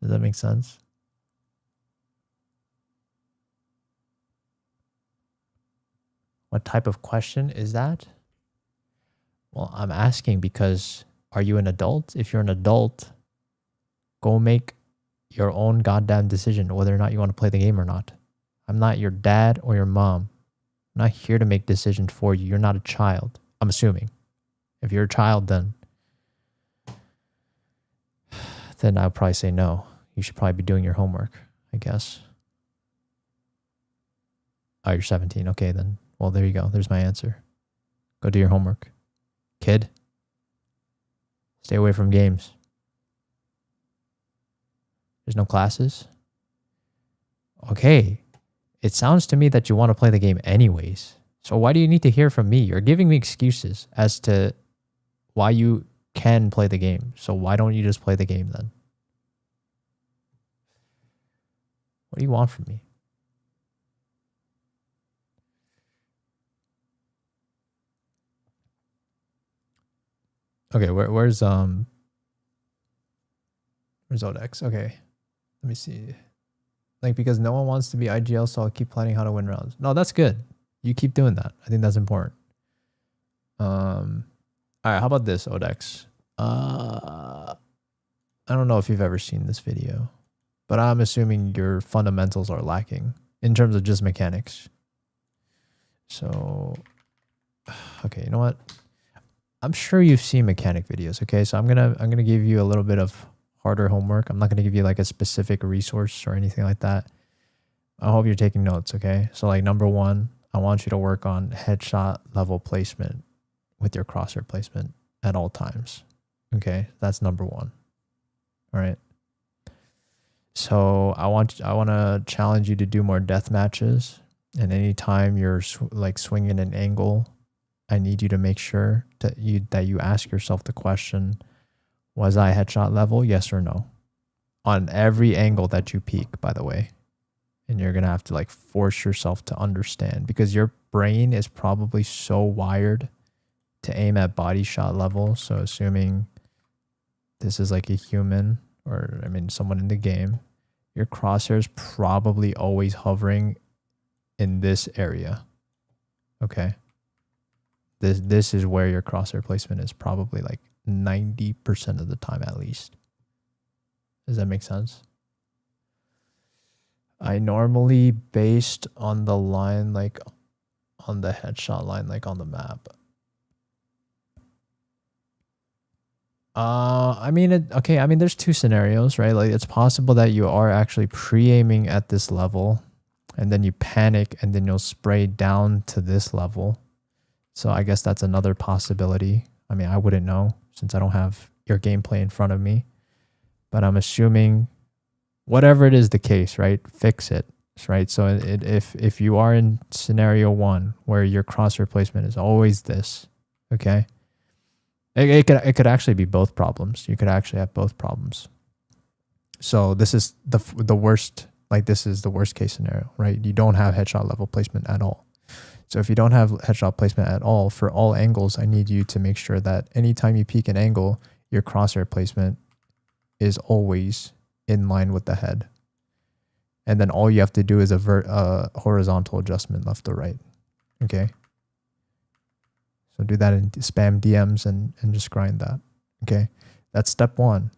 Does that make sense? What type of question is that? Well, I'm asking because are you an adult? If you're an adult, go make your own goddamn decision whether or not you want to play the game or not. I'm not your dad or your mom. I'm not here to make decisions for you. You're not a child, I'm assuming. If you're a child, then I'll probably say no. You should probably be doing your homework, I guess. Oh, you're 17. Okay, then. Well, there you go. There's my answer. Go do your homework. Kid, stay away from games. There's no classes? Okay. It sounds to me that you want to play the game anyways. So why do you need to hear from me? You're giving me excuses as to why you can play the game. So why don't you just play the game then? What do you want from me? Okay, where's Odex? Okay. Let me see. Like, because no one wants to be IGL, so I'll keep planning how to win rounds. No, that's good. You keep doing that. I think that's important. All right, how about this, Odex? I don't know if you've ever seen this video, but I'm assuming your fundamentals are lacking in terms of just mechanics. So, okay, you know what? I'm sure you've seen mechanic videos, okay? So I'm gonna give you a little bit of harder homework. I'm not gonna give you like a specific resource or anything like that. I hope you're taking notes, okay? So like number one, I want you to work on headshot level placement with your crosshair placement at all times. Okay, that's number one. All right. So I want to challenge you to do more death matches, and anytime you're like swinging an angle, I need you to make sure that you ask yourself the question, Was I headshot level? Yes or no? On every angle that you peek, by the way. And you're going to have to like force yourself to understand, because your brain is probably so wired to aim at body shot level. So assuming this is like a human, or I mean someone in the game, your crosshair is probably always hovering in this area. Okay. This is where your crosshair placement is, probably like 90% of the time at least. Does that make sense? I normally, based on the line, like on the headshot line, like on the map. I mean, okay, I mean, there's two scenarios, right? Like, it's possible that you are actually pre-aiming at this level, and then you panic, and then you'll spray down to this level. So I guess that's another possibility. I mean, I wouldn't know since I don't have your gameplay in front of me, but I'm assuming whatever it is the case, right? Fix it, right? So if you are in scenario one where your crosshair placement is always this, okay? It could actually be both problems. You could actually have both problems. So this is the worst, like this is the worst case scenario, right? You don't have headshot level placement at all. So if you don't have headshot placement at all, for all angles, I need you to make sure that anytime you peek an angle, your crosshair placement is always in line with the head. And then all you have to do is a horizontal adjustment left or right. Okay. So do that in spam DMs and just grind that. Okay. That's step one.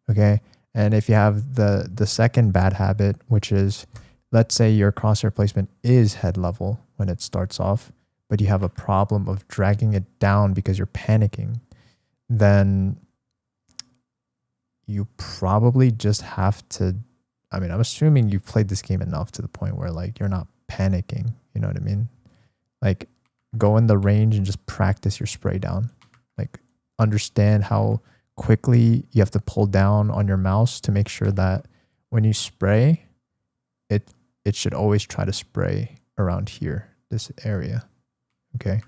Okay. And if you have the second bad habit, which is, let's say your crosshair placement is head level when it starts off, but you have a problem of dragging it down because you're panicking, then you probably just have to, I mean, I'm assuming you've played this game enough to the point where like you're not panicking, you know what I mean? Like go in the range and just practice your spray down. Like understand how quickly you have to pull down on your mouse to make sure that when you spray, it should always try to spray around here, this area. Okay.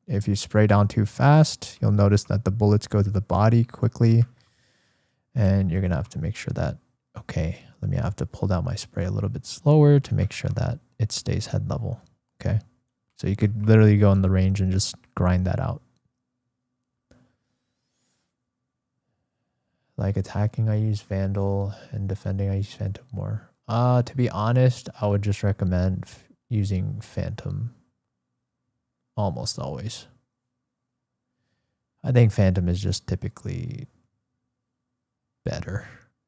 If you spray down too fast, you'll notice that the bullets go to the body quickly. And you're going to have to make sure that, okay, let me have to pull down my spray a little bit slower to make sure that it stays head level. Okay. So you could literally go in the range and just grind that out. Like attacking, I use Vandal, and defending, I use Phantom more. To be honest, I would just recommend using Phantom almost always. I think Phantom is just typically better,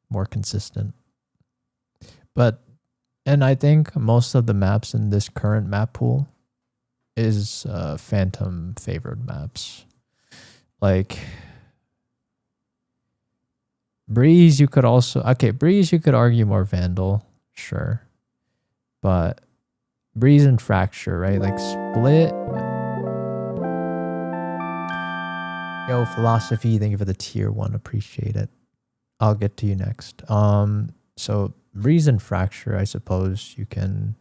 more consistent. And I think most of the maps in this current map pool is Phantom favored maps. Like Breeze, you could also, okay, Breeze, you could argue more Vandal, sure. But Breeze and Fracture, right? Like Split. Yo, Philosophy, thank you for the tier 1, appreciate it. I'll get to you next. So Breeze and Fracture, I suppose you can,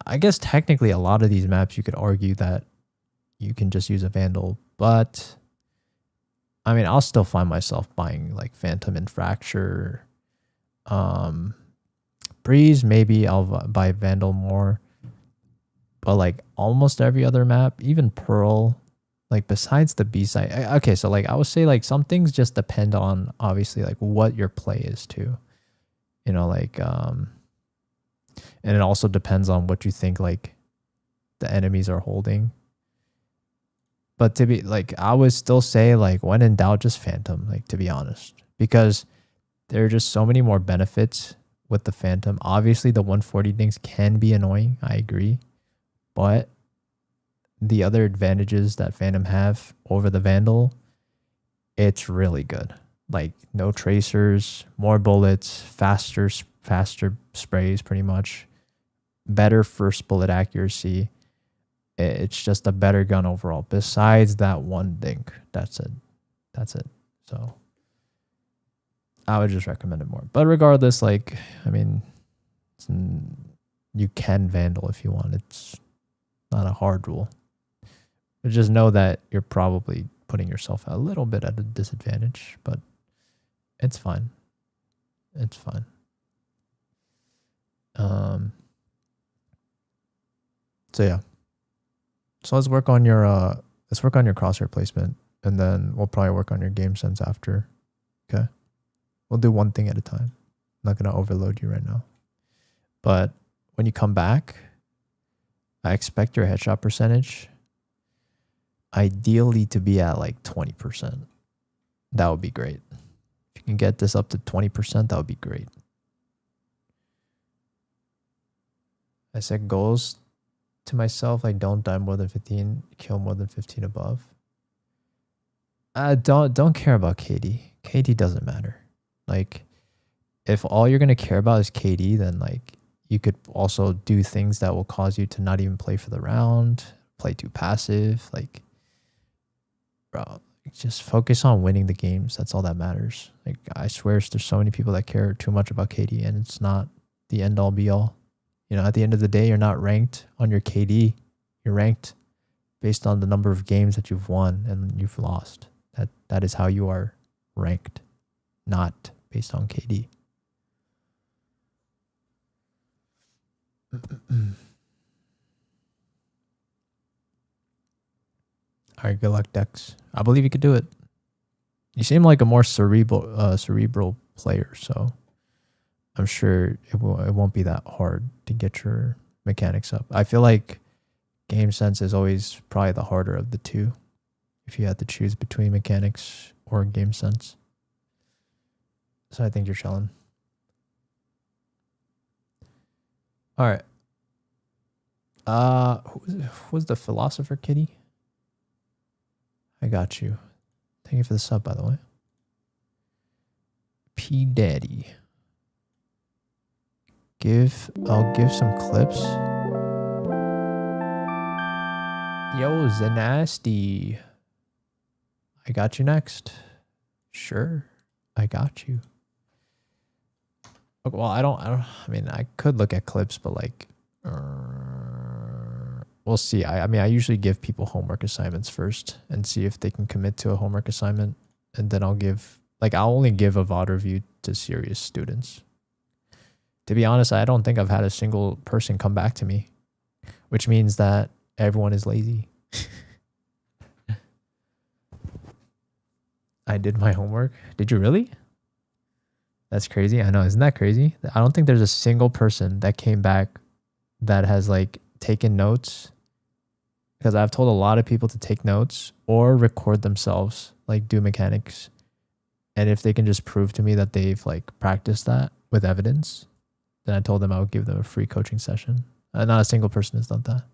I guess technically a lot of these maps you could argue that you can just use a Vandal, but I mean, I'll still find myself buying like Phantom and Fracture. Breeze, maybe I'll buy Vandal more, but like almost every other map, even Pearl, like besides the B-side. Okay, so like I would say like some things just depend on obviously like what your play is too. You know, like and it also depends on what you think like the enemies are holding. But to be like, I would still say like when in doubt, just Phantom, like to be honest, because there are just so many more benefits with the Phantom. Obviously the 140 things can be annoying. I agree. But the other advantages that Phantom have over the Vandal, it's really good. Like no tracers, more bullets, faster sprays pretty much, better first bullet accuracy. It's just a better gun overall. Besides that one thing, that's it. So I would just recommend it more. But regardless, like, I mean, you can Vandal if you want. It's not a hard rule. But just know that you're probably putting yourself a little bit at a disadvantage, but it's fine. It's fine. So yeah. So let's work on your crosshair placement, and then we'll probably work on your game sense after. Okay. We'll do one thing at a time. I'm not gonna overload you right now. But when you come back, I expect your headshot percentage ideally to be at like 20%. That would be great. If you can get this up to 20%, that would be great. I set goals to myself, like don't die more than 15, kill more than 15 above. Don't care about KD. KD doesn't matter. Like, if all you're gonna care about is KD, then like you could also do things that will cause you to not even play for the round, play too passive. Like, bro, just focus on winning the games. That's all that matters. Like, I swear there's so many people that care too much about KD, and it's not the end all be all. You know, at the end of the day, you're not ranked on your KD. You're ranked based on the number of games that you've won and you've lost. That is how you are ranked, not based on KD. All right, good luck, Dex. I believe you could do it. You seem like a more cerebral player, so I'm sure it won't be that hard to get your mechanics up. I feel like game sense is always probably the harder of the two, if you had to choose between mechanics or game sense. So I think you're chilling. All right. Who's the philosopher kitty? I got you. Thank you for the sub, by the way. P Daddy. I'll give some clips. Yo, Zanasty. I got you next. Sure. I got you. Well, I mean, I could look at clips, but like, we'll see. I mean, I usually give people homework assignments first and see if they can commit to a homework assignment. And then I'll only give a VOD review to serious students. To be honest, I don't think I've had a single person come back to me, which means that everyone is lazy. I did my homework. Did you really? That's crazy. I know. Isn't that crazy? I don't think there's a single person that came back that has like taken notes, because I've told a lot of people to take notes or record themselves, like do mechanics. And if they can just prove to me that they've like practiced that with evidence, then I told them I would give them a free coaching session. Not a single person has done that.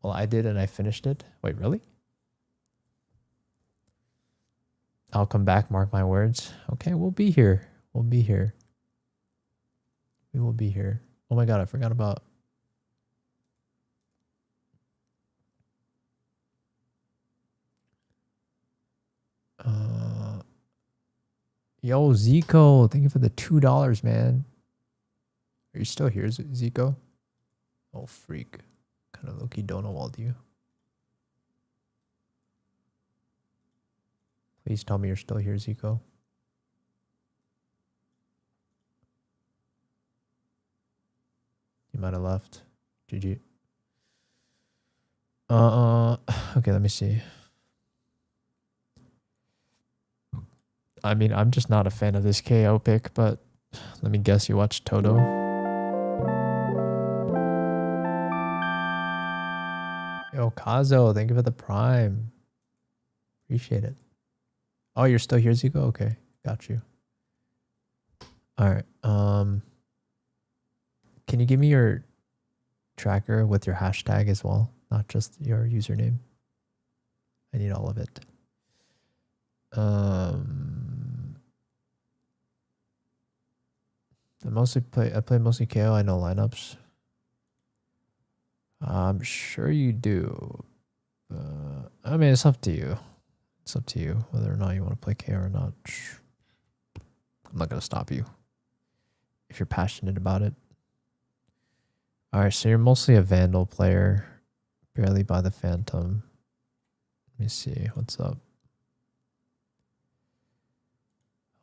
Well, I did, and I finished it. Wait, really? I'll come back, mark my words. Okay, we'll be here. We'll be here. We will be here. Oh my God, I forgot about... Yo, Zico, thank you for the $2, man. Are you still here, Zico? Oh, freak. Kind of low-key don't know all you. Please tell me you're still here, Zico. You might have left. GG. Okay, let me see. I mean, I'm just not a fan of this KO pick, but let me guess you watched Toto. Yo, Kazo, thank you for the prime. Appreciate it. Oh, you're still here, Zico? Okay, got you. All right. Can you give me your tracker with your hashtag as well? Not just your username. I need all of it. I play mostly KO. I know lineups. I'm sure you do. I mean, it's up to you. It's up to you whether or not you want to play KO or not. I'm not gonna stop you if you're passionate about it. All right, so you're mostly a Vandal player, barely by the Phantom. Let me see. What's up?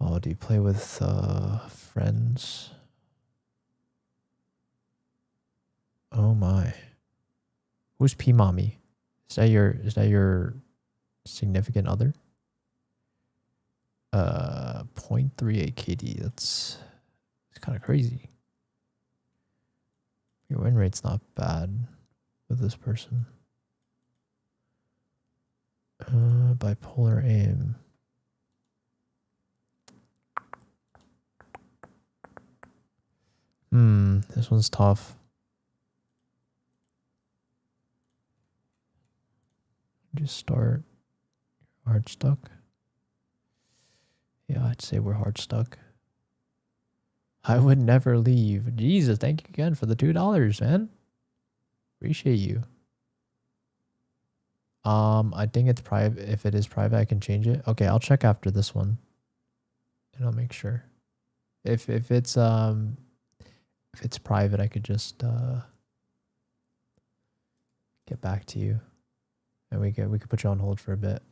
Oh, do you play with friends? Oh my. Who's P Mommy? Is that your significant other? 0.38 KD. It's kind of crazy. Your win rate's not bad with this person. Bipolar aim. This one's tough. Just start. Hard stuck. Yeah, I'd say we're hard stuck. I would never leave. Jesus, thank you again for the $2, man. Appreciate you. I think it's private. If it is private, I can change it. Okay, I'll check after this one, and I'll make sure. If it's private, I could just get back to you, and we could put you on hold for a bit.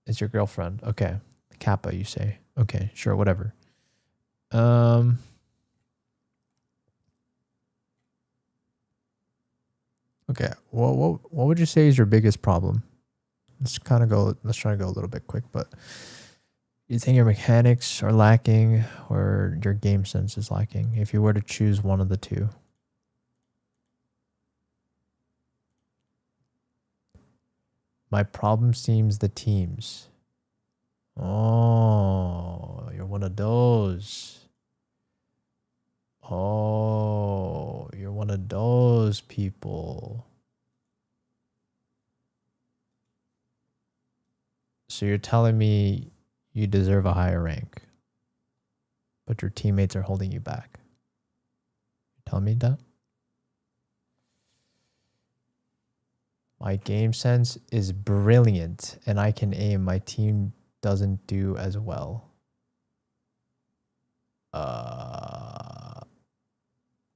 It's your girlfriend. Okay, Kappa, you say? Okay, sure, whatever. Okay, what would you say is your biggest problem? Let's try to go a little bit quick, but you think your mechanics are lacking or your game sense is lacking? If you were to choose one of the two. My problem seems the teams. Oh, you're one of those. Oh, you're one of those people. So you're telling me you deserve a higher rank, but your teammates are holding you back. You're telling me that? My game sense is brilliant and I can aim. My team doesn't do as well.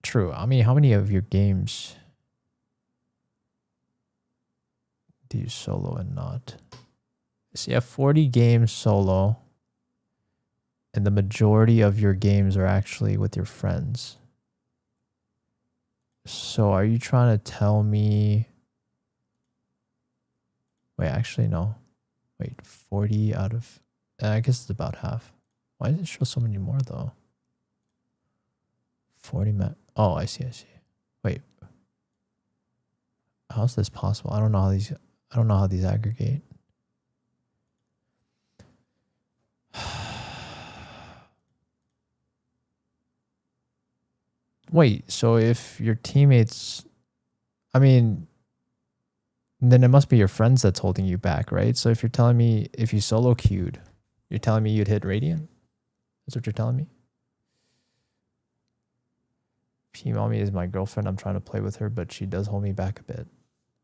True. I mean, how many of your games do you solo and not? So you have 40 games solo, and the majority of your games are actually with your friends. So are you trying to tell me... Wait, actually, no. Wait, 40 out of... I guess it's about half. Why does it show so many more, though? 40 Oh, I see. Wait. How's this possible? I don't know how these aggregate. Wait, so if your teammates... I mean... Then it must be your friends that's holding you back, right? So if you're telling me if you solo queued, you're telling me you'd hit Radiant? That's what you're telling me? P-Mommy is my girlfriend. I'm trying to play with her, but she does hold me back a bit.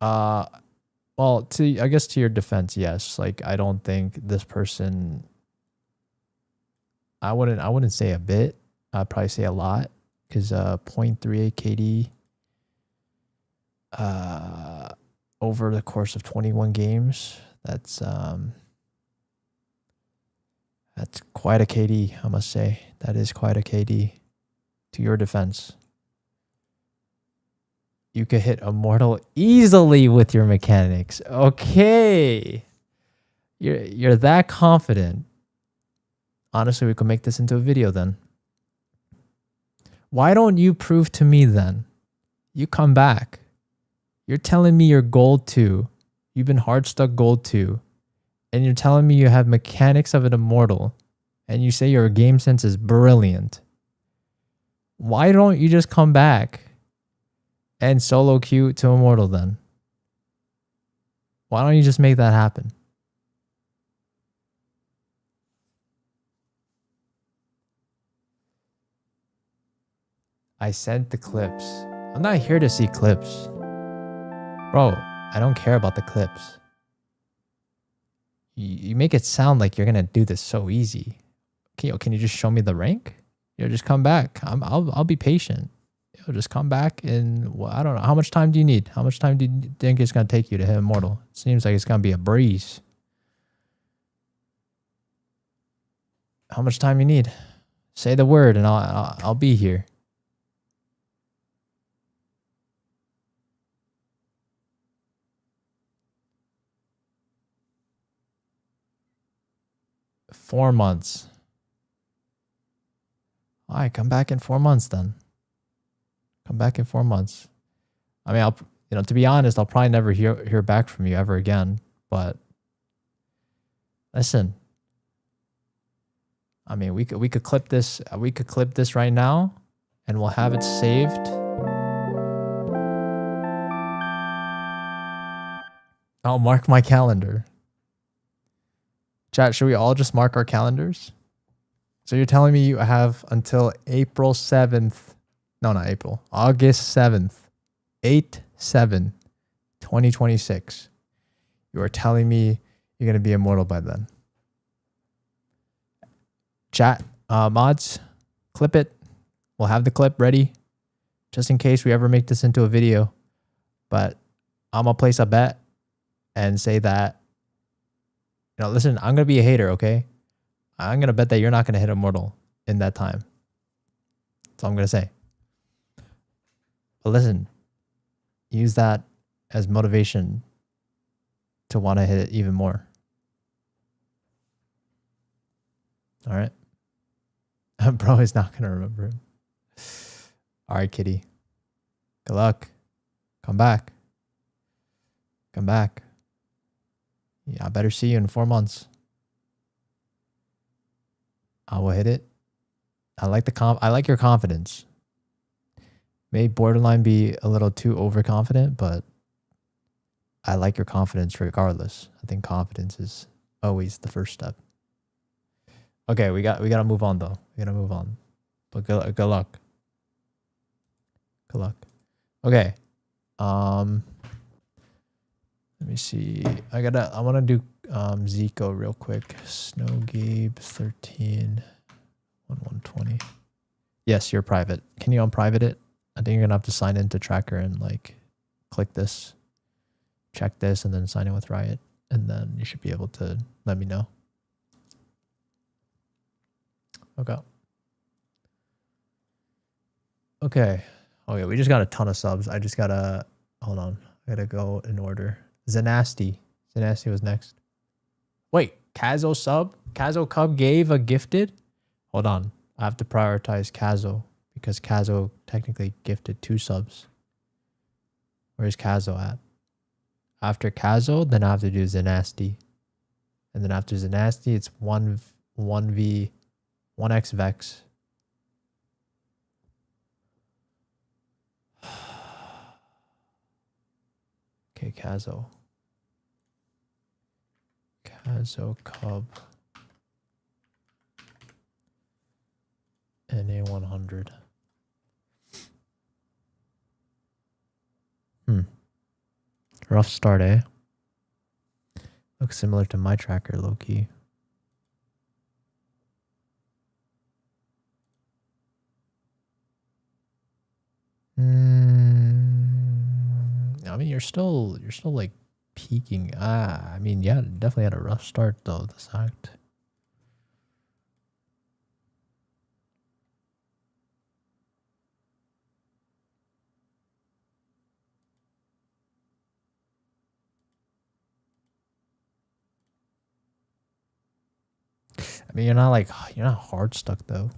Well, I guess to your defense, yes. Like, I don't think this person... I wouldn't say a bit. I'd probably say a lot. Because 0.38 KD... over the course of 21 games, that's quite a KD, I must say. That is quite a KD. To your defense, you could hit Immortal easily with your mechanics. Okay, you're that confident. Honestly, we could make this into a video then. Why don't you prove to me then? You come back. You're telling me you're gold 2. You've been hard stuck gold 2. And you're telling me you have mechanics of an immortal. And you say your game sense is brilliant. Why don't you just come back and solo queue to immortal then? Why don't you just make that happen? I sent the clips. I'm not here to see clips. Bro, I don't care about the clips. You make it sound like you're gonna do this so easy. Can you just show me the rank? Just come back. I'll be patient. yo, just come back and well, I don't know. How much time do you need? How much time do you think it's gonna take you to hit immortal? It seems like it's gonna be a breeze. How much time you need? Say the word and I'll be here. Four months. All right, come back in 4 months then. Come back in 4 months. I mean, to be honest, I'll probably never hear back from you ever again. But listen, I mean, we could clip this. We could clip this right now, and we'll have it saved. I'll mark my calendar. Chat, should we all just mark our calendars? So you're telling me you have until April 7th. No, not April. August 7th. 8/7/2026. You are telling me you're going to be immortal by then. Chat, mods, clip it. We'll have the clip ready just in case we ever make this into a video. But I'm going to place a bet and say that, listen, I'm going to be a hater, okay? I'm going to bet that you're not going to hit immortal in that time. That's all I'm going to say. But listen, use that as motivation to want to hit it even more. All right. Bro is not going to remember him. All right, kitty. Good luck. Come back. Come back. Yeah, I better see you in 4 months. I will hit it. I like your confidence. May borderline be a little too overconfident, but I like your confidence regardless. I think confidence is always the first step. Okay, we gotta move on though. We gotta move on. But good luck. Good luck. Okay. Let me see. I wanna do Zico real quick. Snow Gabe 13 120. Yes, you're private. Can you unprivate it? I think you're gonna have to sign into Tracker and like click this, check this, and then sign in with Riot, and then you should be able to let me know. Okay. Okay. Okay, we just got a ton of subs. I just gotta hold on. I gotta go in order. Zanasty. Zanasty was next. Wait, Kazo sub? Kazo Cub gave a gifted? Hold on. I have to prioritize Kazo because Kazo technically gifted 2 subs. Where's Kazo at? After Kazo, then I have to do Zanasty. And then after Zanasty, it's 1x Vex. Okay, Kazo. Kazo Cub. NA 100. Rough start, eh? Looks similar to my tracker, low-key. I mean, you're still like peaking. I mean, yeah, definitely had a rough start though, this act. I mean, you're not hard stuck though.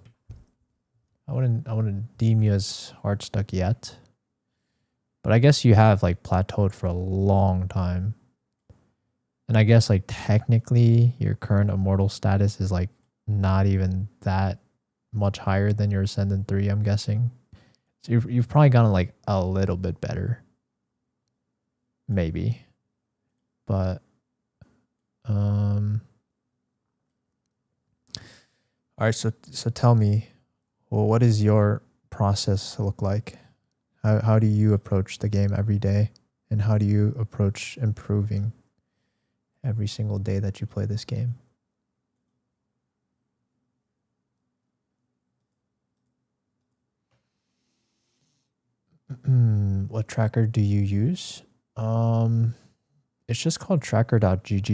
I wouldn't deem you as hard stuck yet. But I guess you have like plateaued for a long time. And I guess like technically your current immortal status is like not even that much higher than your Ascendant 3, I'm guessing. So you've probably gotten like a little bit better. Maybe. But all right, so tell me, well, what does your process look like? How do you approach the game every day? And how do you approach improving every single day that you play this game? What tracker do you use? It's just called tracker.gg.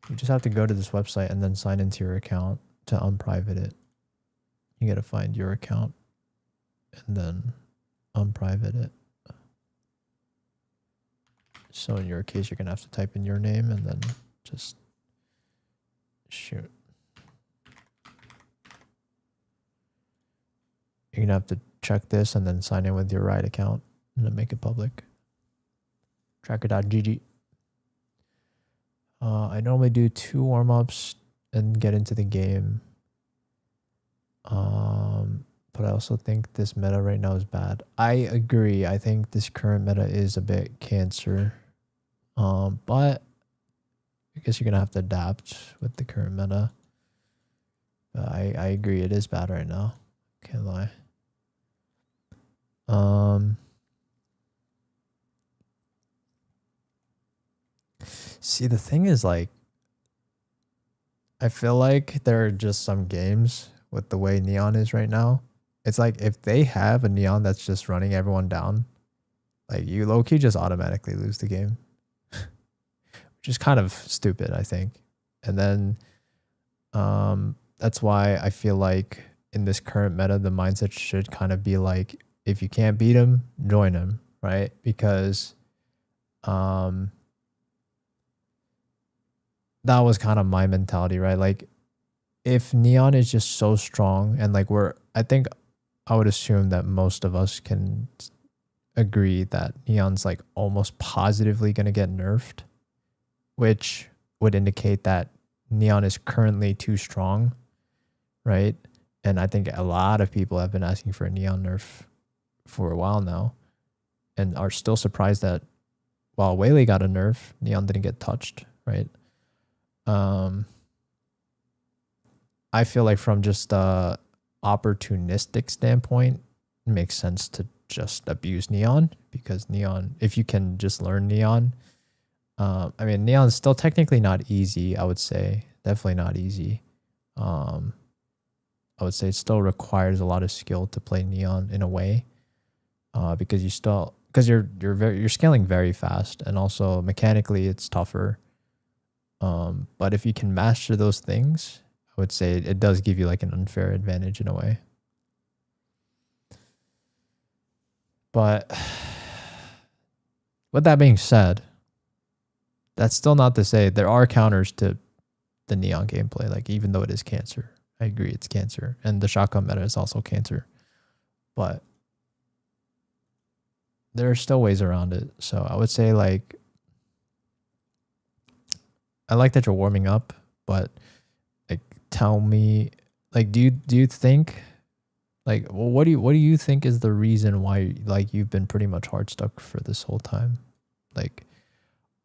You just have to go to this website and then sign into your account to unprivate it. You gotta find your account and then unprivate it. So in your case, you're gonna have to type in your name and then just shoot. You're gonna have to check this and then sign in with your right account and then make it public. Tracker.gg. I normally do 2 warm-ups and get into the game. But I also think this meta right now is bad. I agree. I think this current meta is a bit cancer. But I guess you're gonna have to adapt with the current meta. But I agree, it is bad right now. Can't lie. See, the thing is, like, I feel like there are just some games with the way Neon is right now. It's like if they have a Neon that's just running everyone down, like you low-key just automatically lose the game. Which is kind of stupid, I think. And then that's why I feel like in this current meta, the mindset should kind of be like, if you can't beat him, join him, right? Because that was kind of my mentality, right? Like if Neon is just so strong and like I think I would assume that most of us can agree that Neon's like almost positively going to get nerfed, which would indicate that Neon is currently too strong, right? And I think a lot of people have been asking for a Neon nerf for a while now and are still surprised that while Whaley got a nerf, Neon didn't get touched, right? I feel like from just a opportunistic standpoint, it makes sense to just abuse Neon because Neon, if you can just learn Neon, I mean, Neon's still technically not easy, I would say. Definitely not easy. I would say it still requires a lot of skill to play Neon in a way. Because you're scaling very fast and also mechanically it's tougher. But if you can master those things, I would say it does give you like an unfair advantage in a way. But with that being said, that's still not to say there are counters to the Neon gameplay. Like even though it is cancer, I agree it's cancer, and the shotgun meta is also cancer. But there are still ways around it. So I would say like I like that you're warming up, but like tell me, like do you think like what do you think is the reason why like you've been pretty much hard stuck for this whole time? Like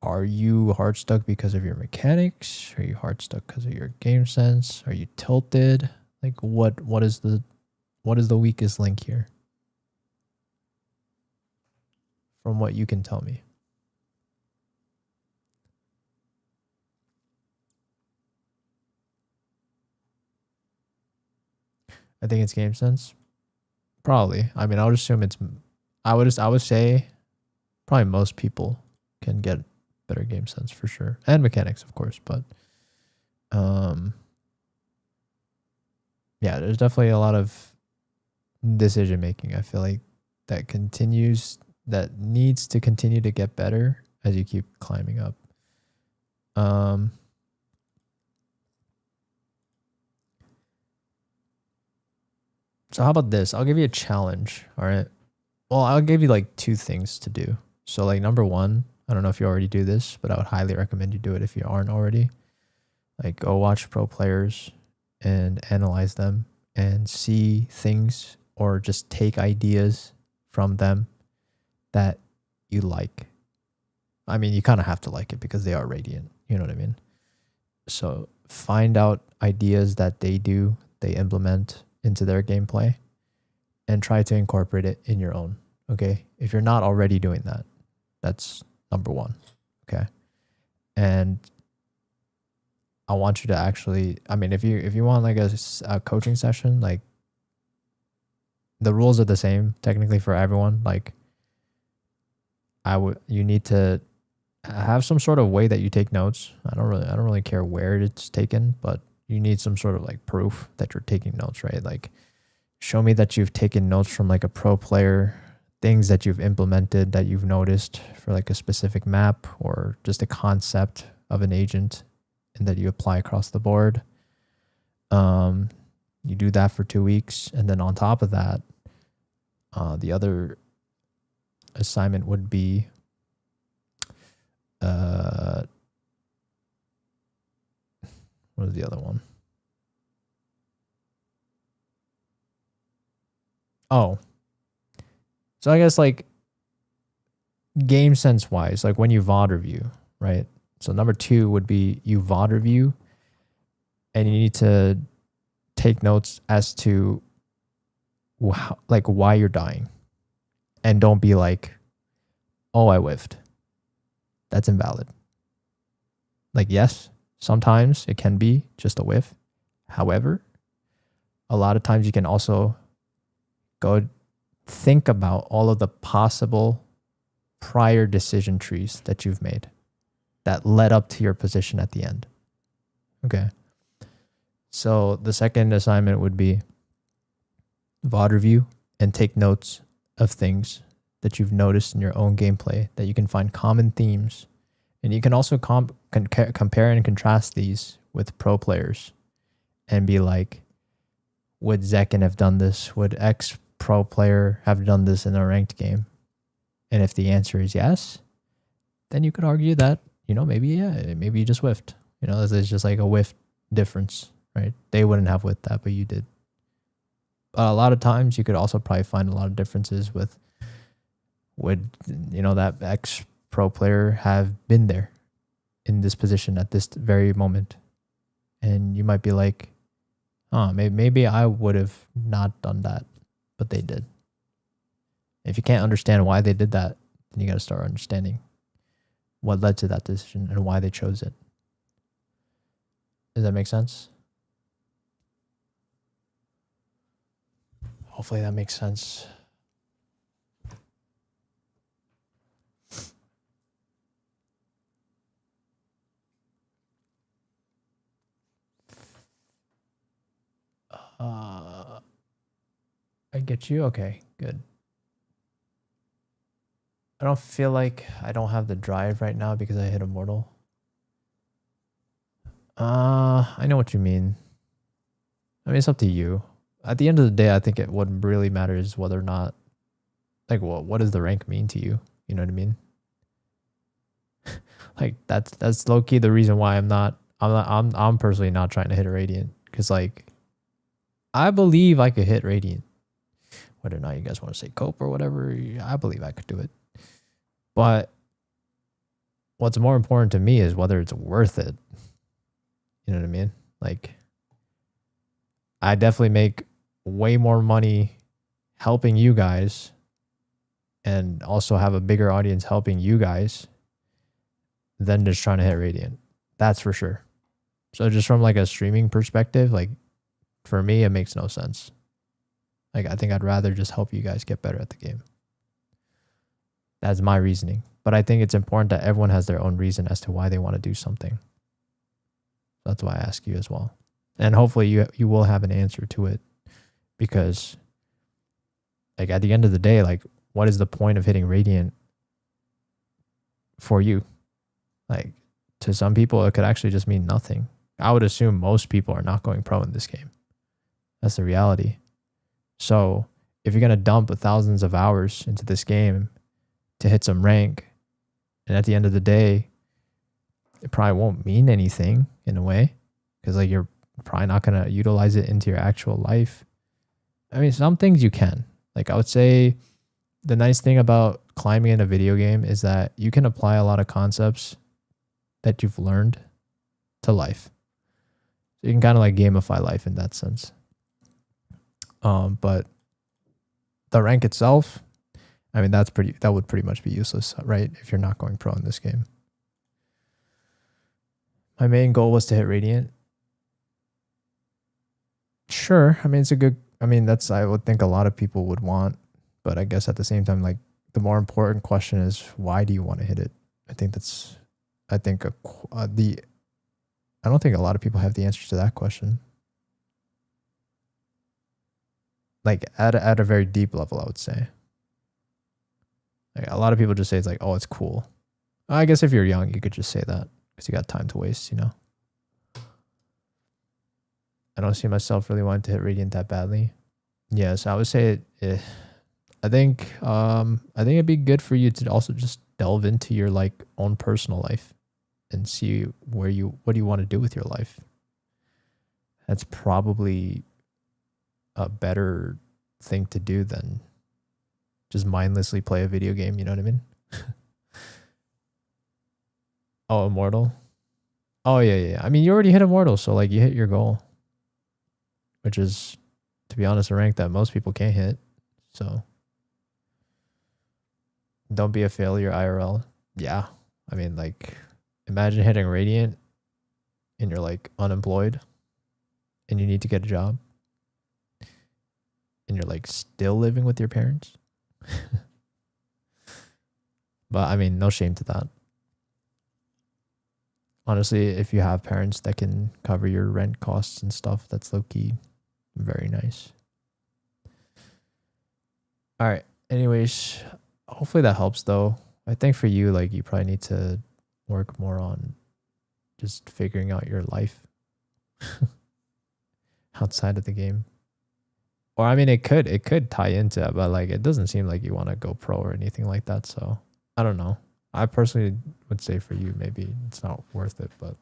are you hard stuck because of your mechanics? Are you hard stuck because of your game sense? Are you tilted? Like what is the weakest link here? From what you can tell me. I think it's game sense. Probably. I mean, I would assume I would say probably most people can get better game sense for sure. And mechanics, of course, but yeah, there's definitely a lot of decision making. I feel like that needs to continue to get better as you keep climbing up. So how about this? I'll give you a challenge. All right. Well, I'll give you like 2 things to do. So like number 1, I don't know if you already do this, but I would highly recommend you do it if you aren't already. Like go watch pro players and analyze them and see things or just take ideas from them that you like. I mean, you kind of have to like it because they are Radiant. You know what I mean? So find out ideas that they implement into their gameplay and try to incorporate it in your own. Okay. If you're not already doing that, that's number 1. Okay. And I want you to actually, I mean, if you want like a coaching session, like the rules are the same technically for everyone. Like you need to have some sort of way that you take notes. I don't really care where it's taken, but you need some sort of like proof that you're taking notes, right? Like show me that you've taken notes from like a pro player, things that you've implemented that you've noticed for like a specific map or just a concept of an agent and that you apply across the board. You do that for 2 weeks. And then on top of that, the other assignment would be what was the other one? Oh, so I guess like game sense wise, like when you VOD review, right? So number 2 would be you VOD review and you need to take notes as to like why you're dying. And don't be like, oh, I whiffed. That's invalid. Like, yes, sometimes it can be just a whiff. However, a lot of times you can also go think about all of the possible prior decision trees that you've made that led up to your position at the end. Okay. So the second assignment would be VOD review and take notes of things that you've noticed in your own gameplay that you can find common themes. And you can also compare and contrast these with pro players and be like, would Zekin have done this? Would X pro player have done this in a ranked game? And if the answer is yes, then you could argue that, maybe you just whiffed. There's just like a whiff difference, right? They wouldn't have whiffed that, but you did. But a lot of times you could also probably find a lot of differences with would that ex pro player have been there in this position at this very moment, and you might be like, maybe I would have not done that, but they did. If you can't understand why they did that, then you got to start understanding what led to that decision and why they chose it. Does that make sense? Hopefully that makes sense. I get you. Okay, good. I don't feel like I don't have the drive right now because I hit Immortal. I know what you mean. I mean, it's up to you. At the end of the day, I think what really matters is whether or not, like, what does the rank mean to you? You know what I mean? Like that's low key the reason why I'm personally not trying to hit a Radiant, because like I believe I could hit Radiant. Whether or not you guys want to say cope or whatever, I believe I could do it. But what's more important to me is whether it's worth it. You know what I mean? Like, I definitely make way more money helping you guys and also have a bigger audience helping you guys than just trying to hit Radiant. That's for sure. So just from like a streaming perspective, like for me, it makes no sense. Like, I think I'd rather just help you guys get better at the game. That's my reasoning. But I think it's important that everyone has their own reason as to why they want to do something. That's why I ask you as well. And hopefully you will have an answer to it, because like at the end of the day, like what is the point of hitting Radiant for you? Like to some people, it could actually just mean nothing. I would assume most people are not going pro in this game. That's the reality. So if you're going to dump thousands of hours into this game to hit some rank, and at the end of the day, it probably won't mean anything in a way, because like you're probably not going to utilize it into your actual life. I mean, some things you can. Like I would say the nice thing about climbing in a video game is that you can apply a lot of concepts that you've learned to life. So you can kind of like gamify life in that sense. But the rank itself, I mean, that would pretty much be useless, right? If you're not going pro in this game. My main goal was to hit Radiant. Sure. I mean, that's, I would think a lot of people would want, but I guess at the same time, like the more important question is, why do you want to hit it? I think I don't think a lot of people have the answer to that question. Like at a very deep level, I would say. Like a lot of people just say it's like, oh, it's cool. I guess if you're young, you could just say that because you got time to waste, you know. I don't see myself really wanting to hit Radiant that badly. Yes, I would say I think it'd be good for you to also just delve into your like own personal life and see what do you want to do with your life. That's probably a better thing to do than just mindlessly play a video game, you know what I mean? Oh, Immortal? Oh yeah. I mean, you already hit Immortal, so like you hit your goal, which is, to be honest, a rank that most people can't hit. So don't be a failure IRL. Yeah. I mean, like, imagine hitting Radiant and you're like unemployed and you need to get a job and you're like still living with your parents. But I mean, no shame to that. Honestly, if you have parents that can cover your rent costs and stuff, that's low-key very nice. All right. Anyways, hopefully that helps though. I think for you, like, you probably need to work more on just figuring out your life outside of the game. Or I mean, it could tie into it, but like it doesn't seem like you want to go pro or anything like that. So I don't know. I personally would say for you, maybe it's not worth it, but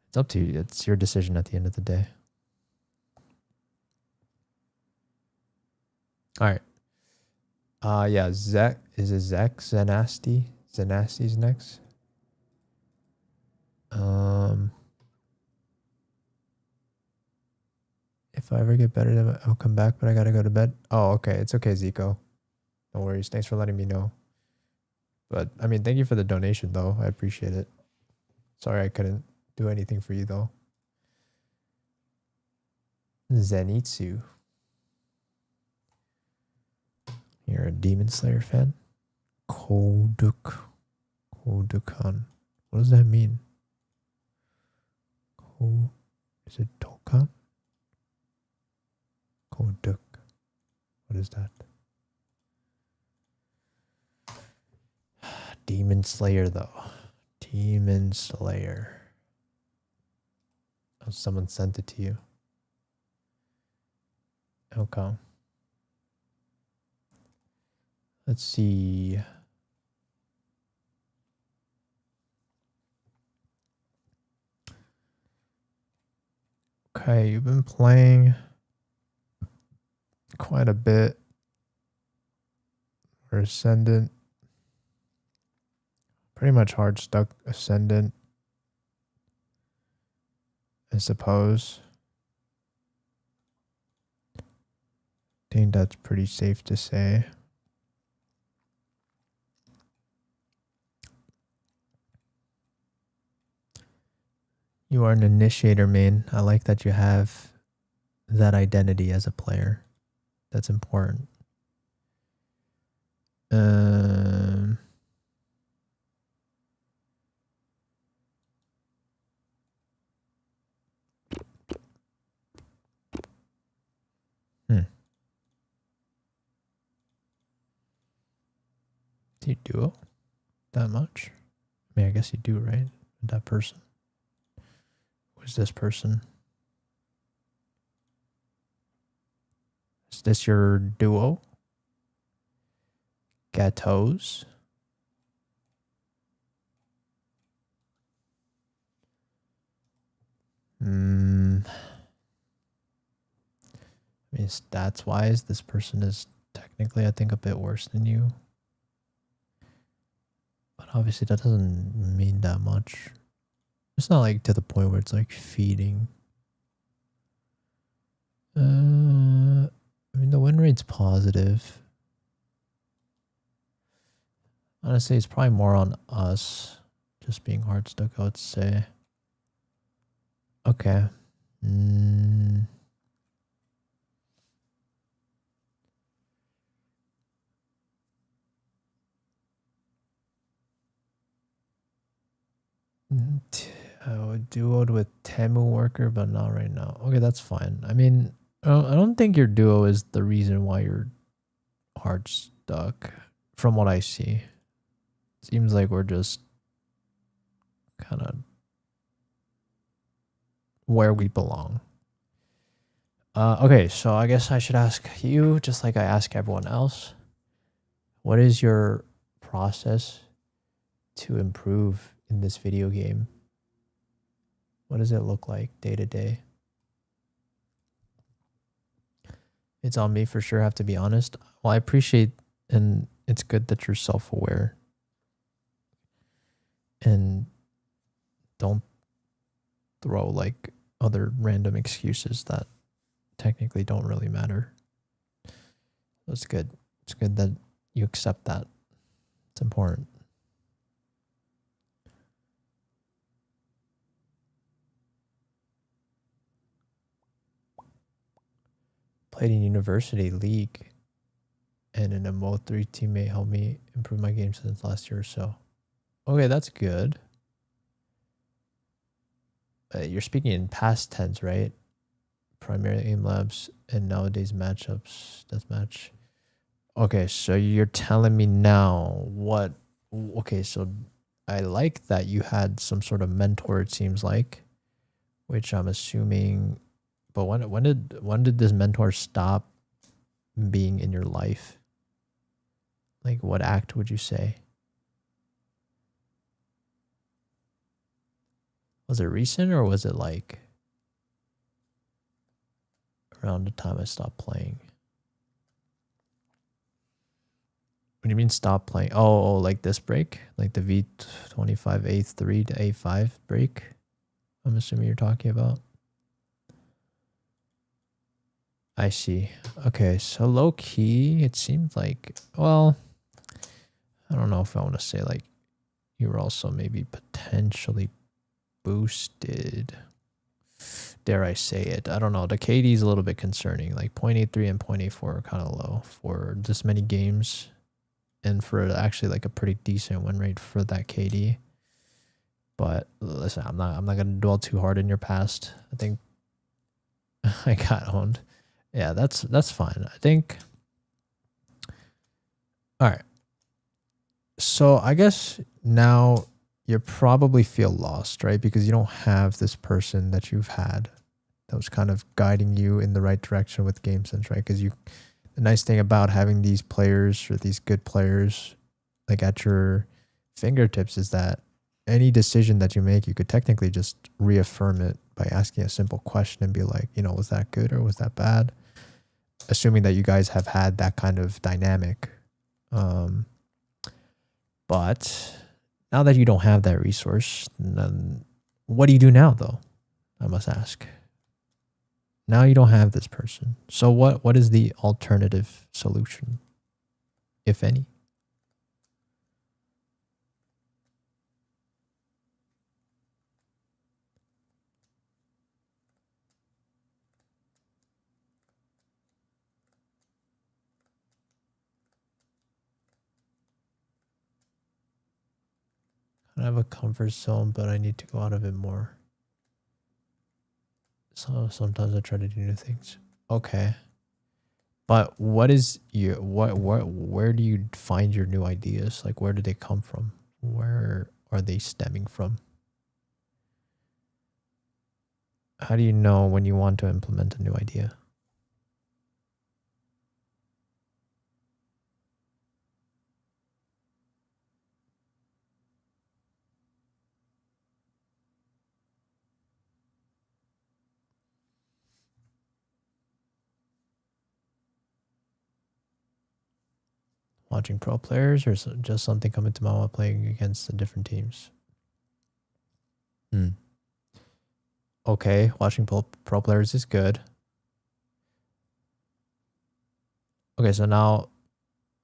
it's up to you. It's your decision at the end of the day. All right. Yeah, Zek, is it Zek Zanasti? Zanasti's next. If I ever get better, then I'll come back, but I gotta go to bed. Oh, okay. It's okay, Zico. No worries. Thanks for letting me know. But I mean, thank you for the donation though. I appreciate it. Sorry I couldn't do anything for you though. Zenitsu. You're a Demon Slayer fan? Kodukan. What does that mean? Is it Tokan? Koduk. What is that? Demon Slayer though. Demon Slayer. Oh, someone sent it to you. Okay. Let's see. Okay, you've been playing quite a bit. Or Ascendant. Pretty much hard stuck Ascendant, I suppose. I think that's pretty safe to say. You are an initiator main. I like that you have that identity as a player. That's important. Do you duo that much? I mean, I guess you do, right? With that person. Who's this person? Is this your duo? Gatos? I mean, stats wise, this person is technically, I think, a bit worse than you. But obviously, that doesn't mean that much. It's not like to the point where it's like feeding. I mean, the win rate's positive. Honestly, it's probably more on us just being hard stuck, I would say. Okay. Duoed with Temu worker, but not right now. Okay, that's fine. I mean, I don't think your duo is the reason why you're hard stuck. From what I see, seems like we're just kind of where we belong. Okay, so I guess I should ask you, just like I ask everyone else, what is your process to improve in this video game? What does it look like day to day? It's on me for sure, I have to be honest. Well, I appreciate, and it's good that you're self-aware and don't throw like other random excuses that technically don't really matter. That's good. It's good that you accept that. It's important. Played in university league, and an MO3 teammate helped me improve my game since last year or so. Okay, that's good. You're speaking in past tense, right? Primarily aim labs and nowadays matchups. Deathmatch. Okay, so you're telling me now what? Okay, so I like that you had some sort of mentor. It seems like, which I'm assuming. But when did this mentor stop being in your life? Like, what act would you say? Was it recent or was it like around the time I stopped playing? What do you mean stop playing? Oh, like this break? Like the V25 A3 to A5 break? I'm assuming you're talking about. I see. Okay, so low key, it seems like, well, I don't know if I want to say like you were also maybe potentially boosted. Dare I say it? I don't know. The KD is a little bit concerning. Like 0.83 and 0.84 are kind of low for this many games, and for actually like a pretty decent win rate for that KD. But listen, I'm not gonna dwell too hard in your past. I think I got owned. Yeah, that's fine. I think. All right. So I guess now you probably feel lost, right? Because you don't have this person that you've had that was kind of guiding you in the right direction with game sense, right? Because the nice thing about having these players or these good players like at your fingertips is that any decision that you make, you could technically just reaffirm it by asking a simple question and be like, was that good or was that bad? Assuming that you guys have had that kind of dynamic. But now that you don't have that resource, then what do you do now, though? I must ask. Now you don't have this person. So what is the alternative solution, if any? I have a comfort zone, but I need to go out of it more. So sometimes I try to do new things. Okay. But what is your where do you find your new ideas? Like where do they come from? Where are they stemming from? How do you know when you want to implement a new idea? Watching pro players or just something coming to mind while playing against the different teams? Okay, watching pro players is good. Okay, so now,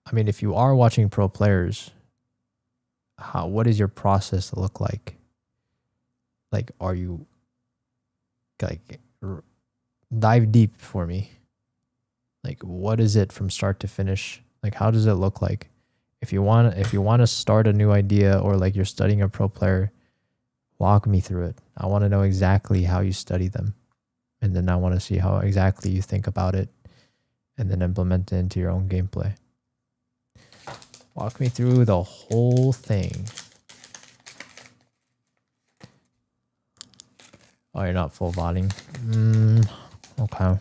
I mean, if you are watching pro players, what does your process look like? Like, are you like dive deep for me? Like, what is it from start to finish? Like, how does it look like? If you want to start a new idea or like you're studying a pro player, Walk me through it. I want to know exactly how you study them. And then I want to see how exactly you think about it and then implement it into your own gameplay. Walk me through the whole thing. Oh, you're not full botting. Okay.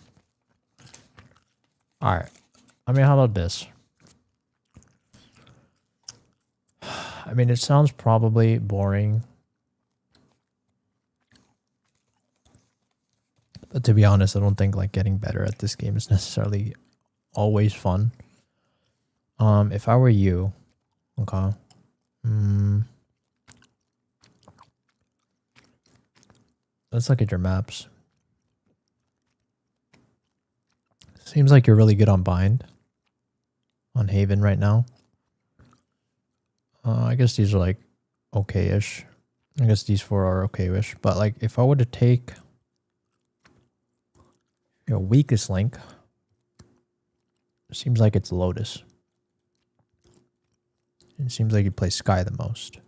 Alright. I mean, how about this? I mean, it sounds probably boring. But to be honest, I don't think like getting better at this game is necessarily always fun. If I were you, okay. Let's look at your maps. Seems like you're really good on bind. On Haven right now. I guess these are like okay-ish. I guess these four are okay-ish. But like if I were to take your weakest link, it seems like it's Lotus. It seems like you play Sky the most.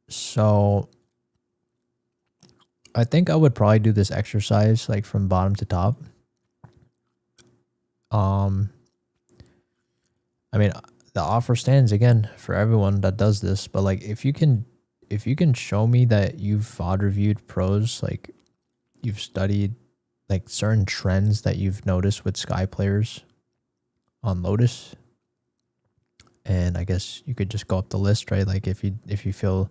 So I think I would probably do this exercise like from bottom to top. I mean, the offer stands again for everyone that does this, but like if you can show me that you've VOD reviewed pros, like you've studied like certain trends that you've noticed with Sky players on Lotus, and I guess you could just go up the list, right? Like if you feel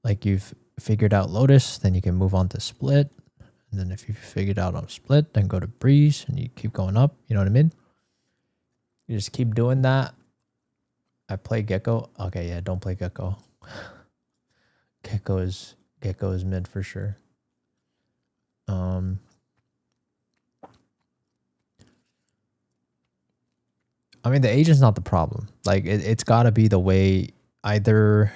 like you've figured out Lotus, then you can move on to Split, and then if you've figured out on Split, then go to Breeze, and you keep going up. You know what I mean? You just keep doing that. I play Gecko. Okay, yeah, don't play Gecko. Gecko is mid for sure. I mean, the agent's not the problem. Like, it's got to be the way either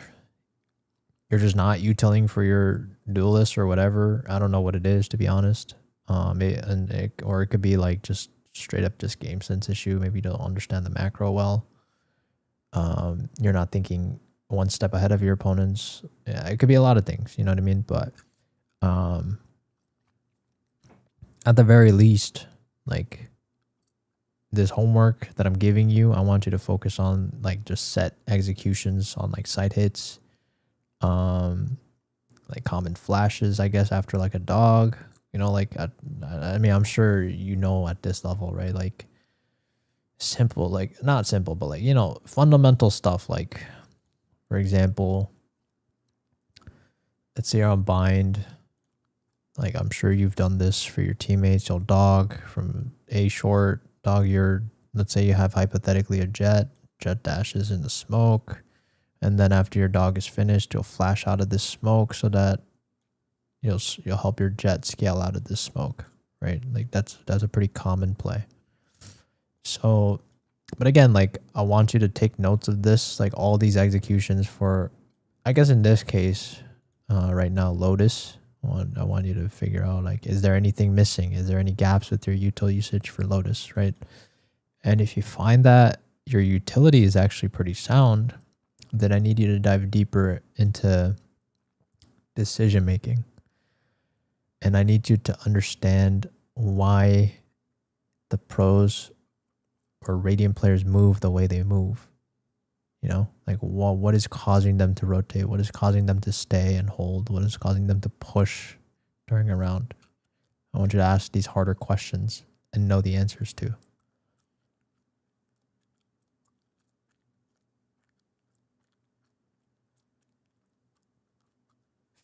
you're just not utilizing for your duelist or whatever. I don't know what it is, to be honest. Or it could be like just straight up just game sense issue. Maybe you don't understand the macro well. You're not thinking one step ahead of your opponents. Yeah, it could be a lot of things, you know what I mean? But at the very least, like this homework that I'm giving you, I want you to focus on like just set executions on like side hits, like common flashes, I guess, after like a dog, you know, like I mean, I'm sure you know at this level, right? Like simple, like not simple, but like, you know, fundamental stuff. Like for example, let's say you're on bind. Like I'm sure you've done this for your teammates. You'll dog from a short, dog your, let's say you have hypothetically a jet dashes in the smoke, and then after your dog is finished, you'll flash out of this smoke so that you'll help your jet scale out of this smoke, right? Like that's a pretty common play. So, but again, like I want you to take notes of this, like all these executions for, I guess in this case, right now, Lotus. I want you to figure out, like, is there anything missing? Is there any gaps with your util usage for Lotus, right? And if you find that your utility is actually pretty sound, then I need you to dive deeper into decision making. And I need you to understand why the pros or Radiant players move the way they move. You know, like what is causing them to rotate? What is causing them to stay and hold? What is causing them to push during a round? I want you to ask these harder questions and know the answers to.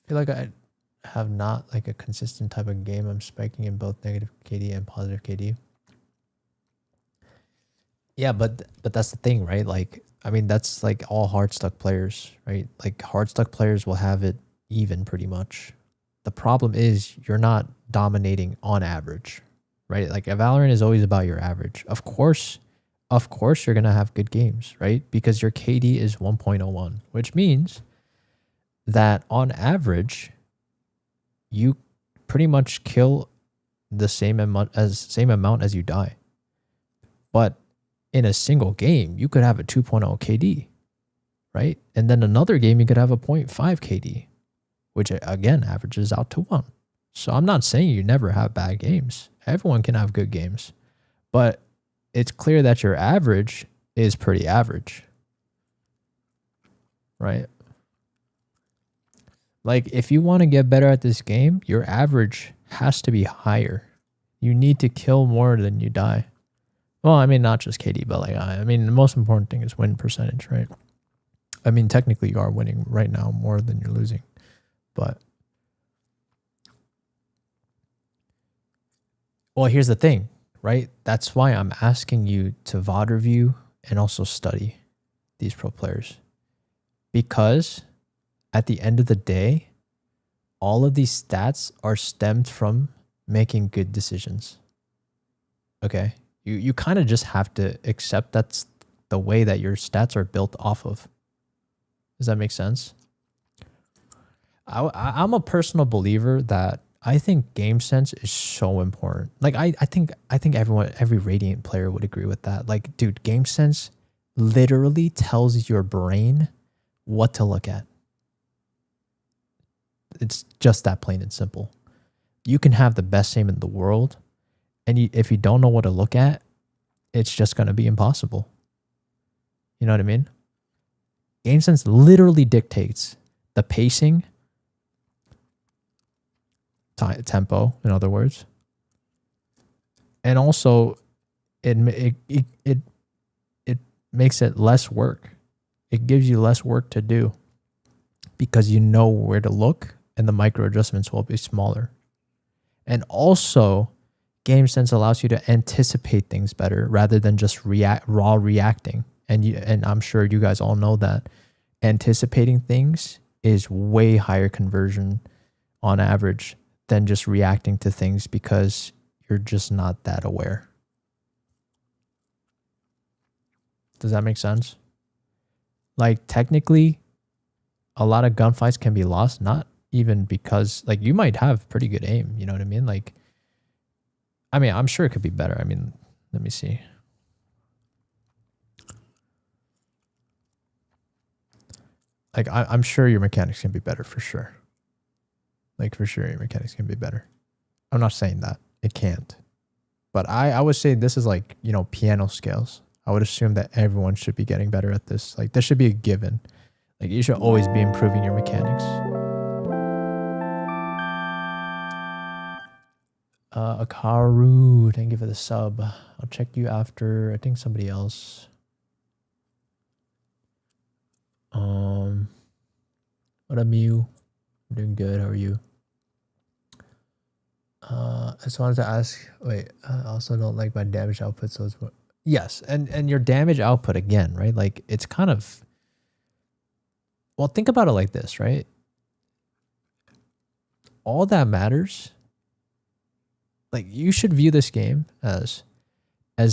I feel like I have not like a consistent type of game. I'm spiking in both negative KD and positive KD. Yeah, but that's the thing, right? Like, I mean, that's like all hard stuck players, right? Like hard stuck players will have it even pretty much. The problem is you're not dominating on average, right? Like Valorant is always about your average. Of course you're going to have good games, right? Because your KD is 1.01, which means that on average, you pretty much kill the same amount as you die. But in a single game, you could have a 2.0 KD, right? And then another game, you could have a 0.5 KD. which again averages out to 1. So I'm not saying you never have bad games. Everyone can have good games. But it's clear that your average is pretty average. Right? Like, if you want to get better at this game, your average has to be higher. You need to kill more than you die. Well, I mean, not just KD, but like, I mean, the most important thing is win percentage, right? I mean, technically you are winning right now more than you're losing. But, well, here's the thing, right? That's why I'm asking you to VOD review and also study these pro players. Because at the end of the day, all of these stats are stemmed from making good decisions. Okay? You kind of just have to accept that's the way that your stats are built off of. Does that make sense? I'm a personal believer that I think game sense is so important. Like I think every Radiant player would agree with that. Like, dude, game sense literally tells your brain what to look at. It's just that plain and simple. You can have the best aim in the world, and if you don't know what to look at, it's just going to be impossible. You know what I mean? Game sense literally dictates the pacing, tempo, in other words, and also it makes it less work. It gives you less work to do because you know where to look, and the micro adjustments will be smaller. And also, game sense allows you to anticipate things better rather than just raw reacting. And I'm sure you guys all know that anticipating things is way higher conversion on average than just reacting to things because you're just not that aware. Does that make sense? Like, technically, a lot of gunfights can be lost, not even because, like, you might have pretty good aim, you know what I mean? Like, I mean, I'm sure it could be better. I mean, let me see. Like, I'm sure your mechanics can be better for sure. Like, for sure, your mechanics can be better. I'm not saying that. It can't. But I would say this is like, you know, piano scales. I would assume that everyone should be getting better at this. Like, this should be a given. Like, you should always be improving your mechanics. Akaru, thank you for the sub. I'll check you after, I think, somebody else. What up, Mew? I'm doing good. How are you? I just wanted to ask, wait, I also don't like my damage output, so it's what? Yes, and your damage output again, right? Like, it's kind of, well, think about it like this, right? All that matters, like, you should view this game as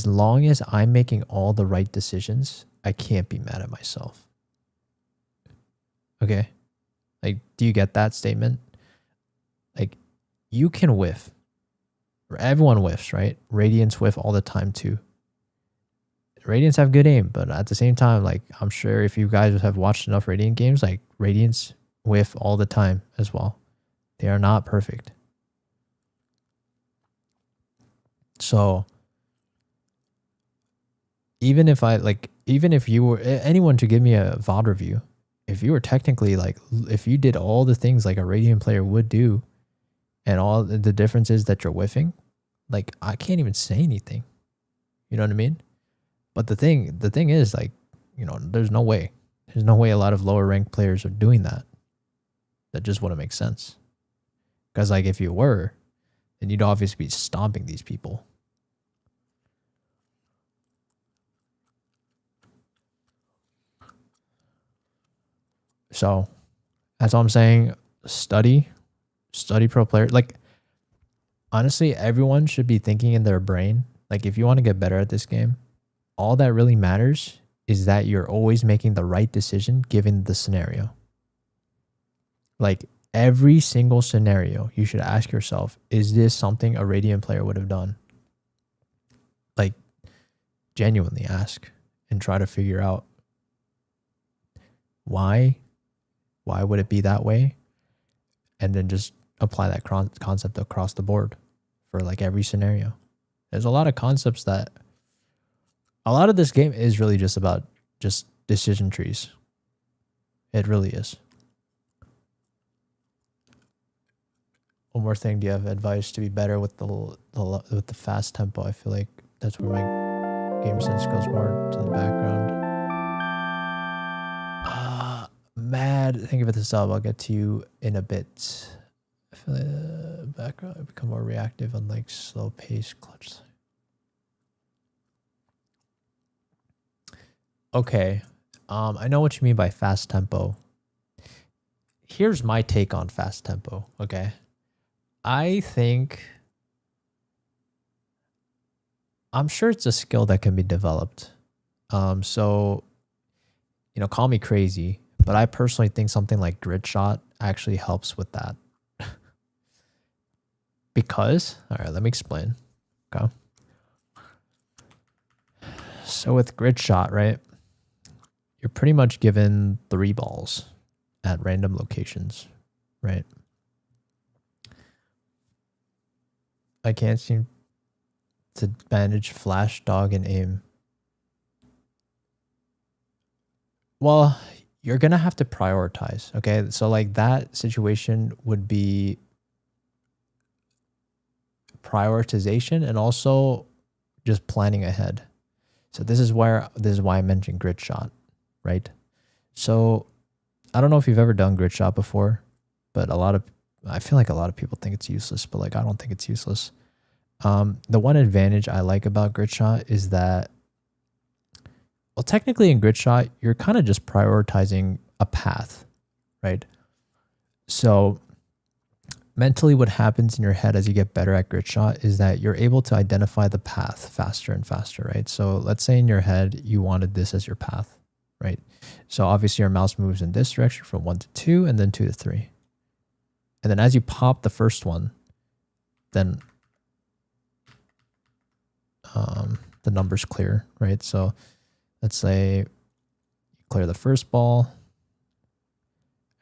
long as I'm making all the right decisions, I can't be mad at myself. Okay? Like, do you get that statement? Like, you can whiff. Everyone whiffs, right? Radiants whiff all the time too. Radiants have good aim, but at the same time, like, I'm sure if you guys have watched enough Radiant games, like, Radiants whiff all the time as well. They are not perfect. So, even if you were, anyone to give me a VOD review, if you were technically, like, if you did all the things like a Radiant player would do, and all the differences that you're whiffing, like, I can't even say anything. You know what I mean? But the thing is, like, you know, there's no way a lot of lower ranked players are doing that. That just wouldn't make sense. Because, like, if you were, then you'd obviously be stomping these people. So, that's all I'm saying. Study pro player. Like, honestly, everyone should be thinking in their brain, like, if you want to get better at this game, all that really matters is that you're always making the right decision given the scenario. Like, every single scenario, you should ask yourself, is this something a Radiant player would have done? Like, genuinely ask and try to figure out why would it be that way? and then just apply that concept across the board for like every scenario. There's a lot of concepts that a lot of this game is really just about just decision trees. It really is. One more thing, do you have advice to be better with the fast tempo? I feel like that's where my game sense goes more to the background. Mad. Think of this up. I'll get to you in a bit. I feel like the background I become more reactive on like slow pace clutch. Okay. I know what you mean by fast tempo. Here's my take on fast tempo. Okay. I'm sure it's a skill that can be developed. So, you know, call me crazy, but I personally think something like grid shot actually helps with that. Because, all right, let me explain. Okay. So with grid shot, right, you're pretty much given 3 balls at random locations, right? I can't seem to manage flash, dog, and aim. Well, you're going to have to prioritize, okay? So like that situation would be prioritization and also just planning ahead. So this is why I mentioned grid shot, right? So I don't know if you've ever done grid shot before, but I feel like a lot of people think it's useless, but like I don't think it's useless. The one advantage I like about grid shot is that, well, technically in grid shot, you're kind of just prioritizing a path, right? So mentally what happens in your head as you get better at grid shot is that you're able to identify the path faster and faster, right? So let's say in your head, you wanted this as your path, right? So obviously your mouse moves in this direction from 1 to 2 and then 2 to 3. And then as you pop the first one, then the numbers clear, right? So let's say you clear the first ball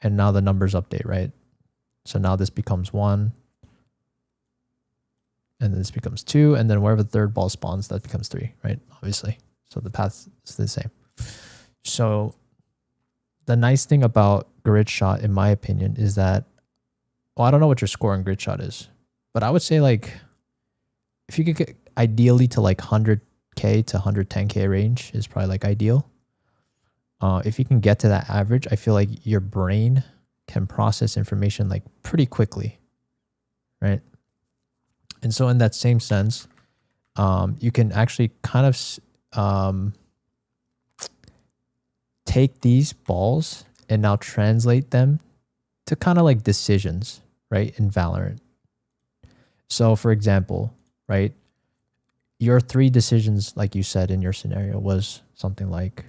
and now the numbers update, right? So now this becomes 1 and then this becomes 2 and then wherever the third ball spawns, that becomes 3, right? Obviously. So the path is the same. So the nice thing about grid shot, in my opinion, is that, well, I don't know what your score in grid shot is, but I would say like if you could get ideally to like 100K to 110K range is probably like ideal. If you can get to that average, I feel like your brain can process information like pretty quickly, right? And so in that same sense, you can actually kind of take these balls and now translate them to kind of like decisions, right, in Valorant. So for example, right, your 3 decisions, like you said in your scenario, was something like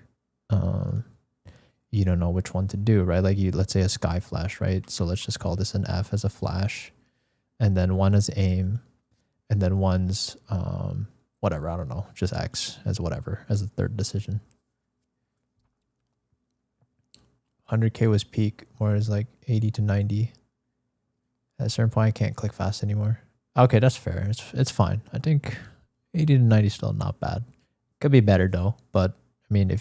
you don't know which one to do, right? Like let's say a sky flash, right? So let's just call this an F as a flash, and then 1 is aim, and then 1's whatever, I don't know, just X as whatever as the third decision. 100K was peak, or is like 80 to 90. At a certain point, I can't click fast anymore. Okay, that's fair. It's fine. I think 80 to 90 is still not bad. Could be better though, but I mean,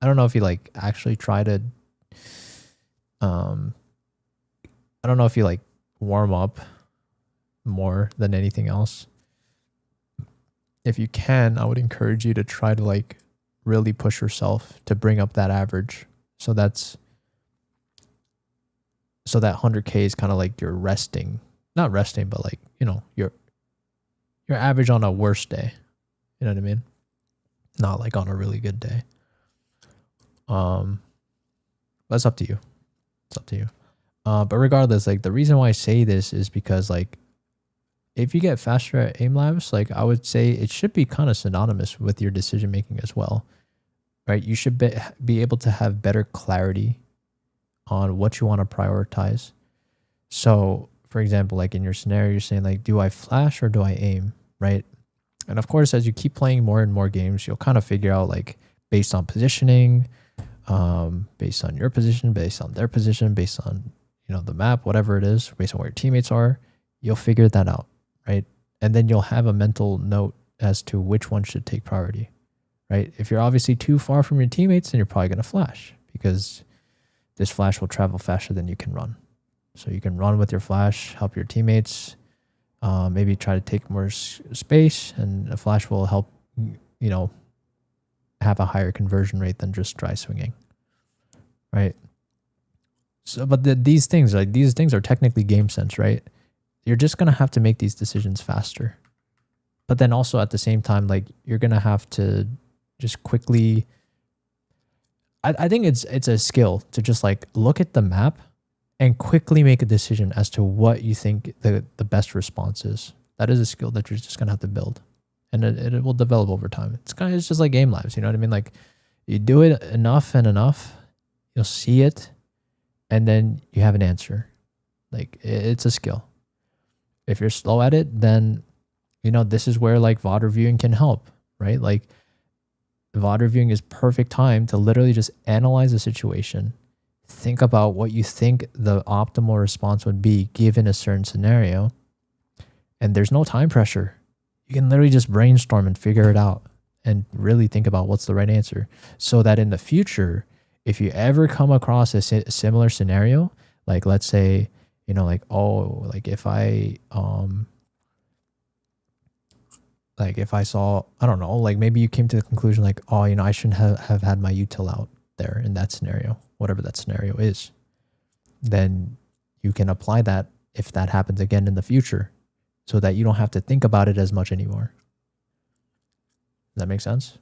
I don't know if you like actually try to, I don't know if you like warm up more than anything else. If you can, I would encourage you to try to like really push yourself to bring up that average. So that 100K is kind of like your resting, not resting, but like, you know, your average on a worse day. You know what I mean? Not like on a really good day. That's up to you. It's up to you. But regardless, like the reason why I say this is because like if you get faster at aim labs, like I would say it should be kind of synonymous with your decision making as well, right? You should be able to have better clarity on what you want to prioritize. So for example, like in your scenario, you're saying like, do I flash or do I aim, right? And of course, as you keep playing more and more games, you'll kind of figure out like based on positioning, based on your position, based on their position, based on, the map, whatever it is, based on where your teammates are, you'll figure that out, right? And then you'll have a mental note as to which one should take priority, right? If you're obviously too far from your teammates, then you're probably going to flash, because this flash will travel faster than you can run. So you can run with your flash, help your teammates, maybe try to take more space, and a flash will help, have a higher conversion rate than just dry swinging, right? So, but these things are technically game sense, right? You're just going to have to make these decisions faster. But then also at the same time, like, you're going to have to just quickly, I think it's a skill to just like look at the map and quickly make a decision as to what you think the best response is. That is a skill that you're just going to have to build, and it will develop over time. It's just like game lives, you know what I mean? Like, you do it enough and enough, you'll see it, and then you have an answer. Like, it's a skill. If you're slow at it, then, this is where like VOD reviewing can help, right? Like, VOD reviewing is perfect time to literally just analyze the situation, think about what you think the optimal response would be given a certain scenario, and there's no time pressure. You can literally just brainstorm and figure it out and really think about what's the right answer, so that in the future, if you ever come across a similar scenario, like let's say, if I saw, I don't know, like maybe you came to the conclusion like, oh, I shouldn't have had my util out there in that scenario, whatever that scenario is, then you can apply that if that happens again in the future, so that you don't have to think about it as much anymore. Does that make sense?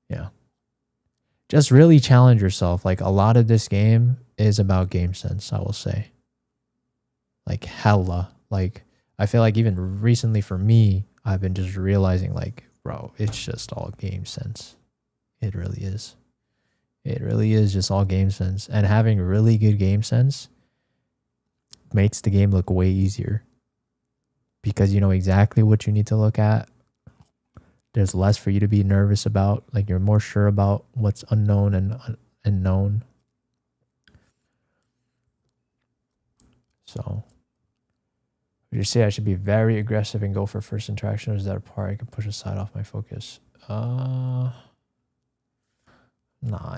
Yeah. Just really challenge yourself. Like, a lot of this game is about game sense, I will say. Like, hella. Like, I feel like even recently for me, I've been just realizing like, bro, it's just all game sense. It really is. It really is just all game sense. And having really good game sense makes the game look way easier, because you know exactly what you need to look at. There's less for you to be nervous about. Like, you're more sure about what's unknown and known. So, would you say I should be very aggressive and go for first interaction, or is that a part I can push aside off my focus? Nah,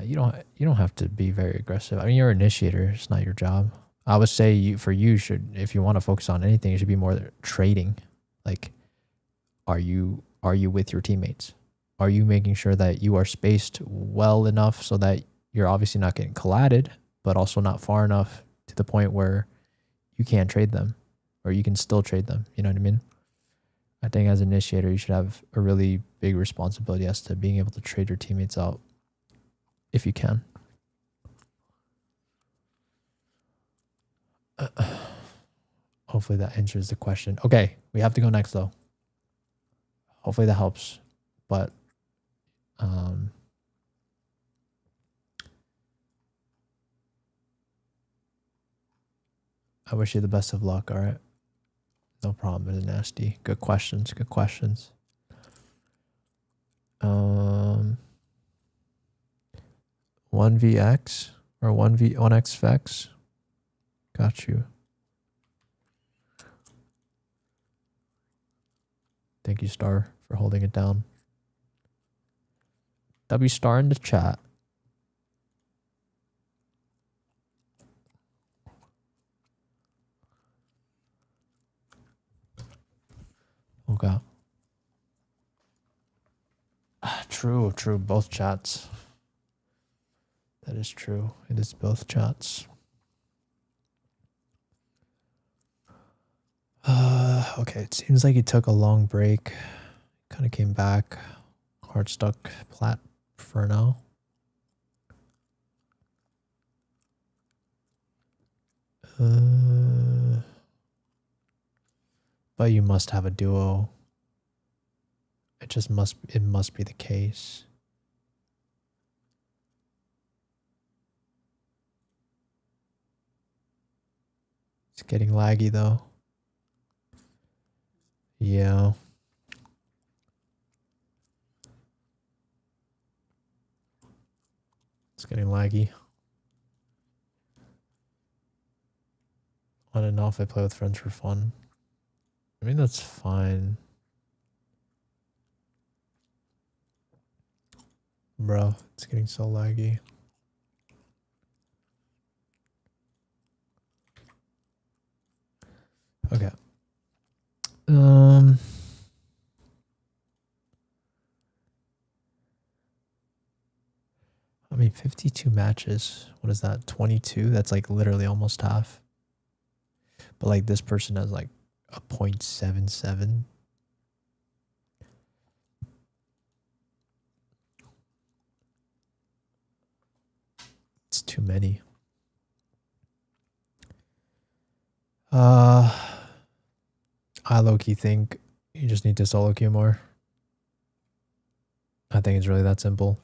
you don't have to be very aggressive. I mean, you're an initiator. It's not your job. I would say if you want to focus on anything, it should be more trading. Like, are you with your teammates? Are you making sure that you are spaced well enough so that you're obviously not getting collided, but also not far enough to the point where you can't trade them, or you can still trade them? You know what I mean? I think as an initiator, you should have a really big responsibility as to being able to trade your teammates out if you can. Hopefully that answers the question. Okay, we have to go next though. Hopefully that helps. But I wish you the best of luck, all right? No problem, it's nasty. Good questions, good questions. 1vx or 1x vex. Got you. Thank you, Star, for holding it down. W Star in the chat. Okay. True, both chats. That is true. It is both chats. Okay, it seems like he took a long break. Kind of came back. Hard stuck plat for now. But you must have a duo. It must be the case. It's getting laggy though. Yeah. getting laggy. On and off, I play with friends for fun. I mean, that's fine. Bro, it's getting so laggy. Okay. I mean, 52 matches. What is that? 22? That's like literally almost half. But like this person has like a 0.77. It's too many. I low-key think you just need to solo queue more. I think it's really that simple.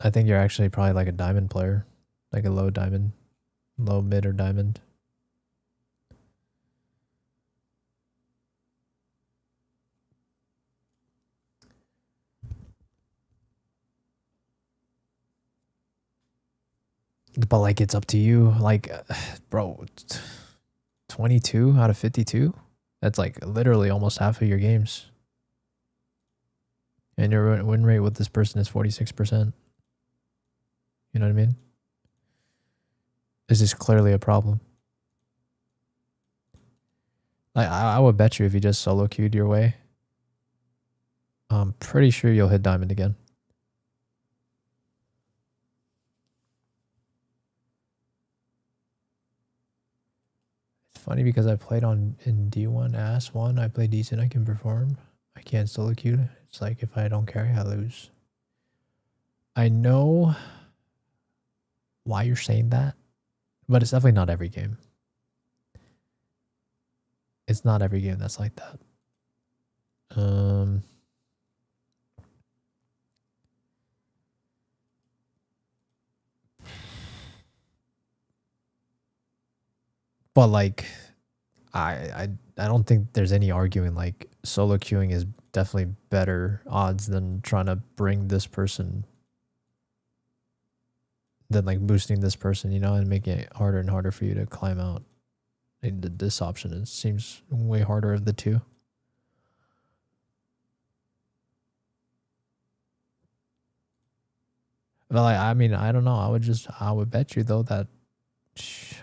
I think you're actually probably like a diamond player. Like a low diamond. Low, mid, or diamond. But like it's up to you. Like, bro, 22 out of 52? That's like literally almost half of your games. And your win rate with this person is 46%. You know what I mean? This is clearly a problem. I would bet you if you just solo queued your way, I'm pretty sure you'll hit diamond again. It's funny because I played in D1 Ass 1. I play decent. I can perform. I can't solo queue. It's like if I don't carry, I lose. I know why you're saying that, but it's definitely not every game. It's not every game that's like that. But like, I don't think there's any arguing like solo queuing is definitely better odds than trying to bring this person, than like boosting this person, you know, and making it harder and harder for you to climb out. And this option, it seems way harder of the two. Well, I mean, I don't know. I would bet you though that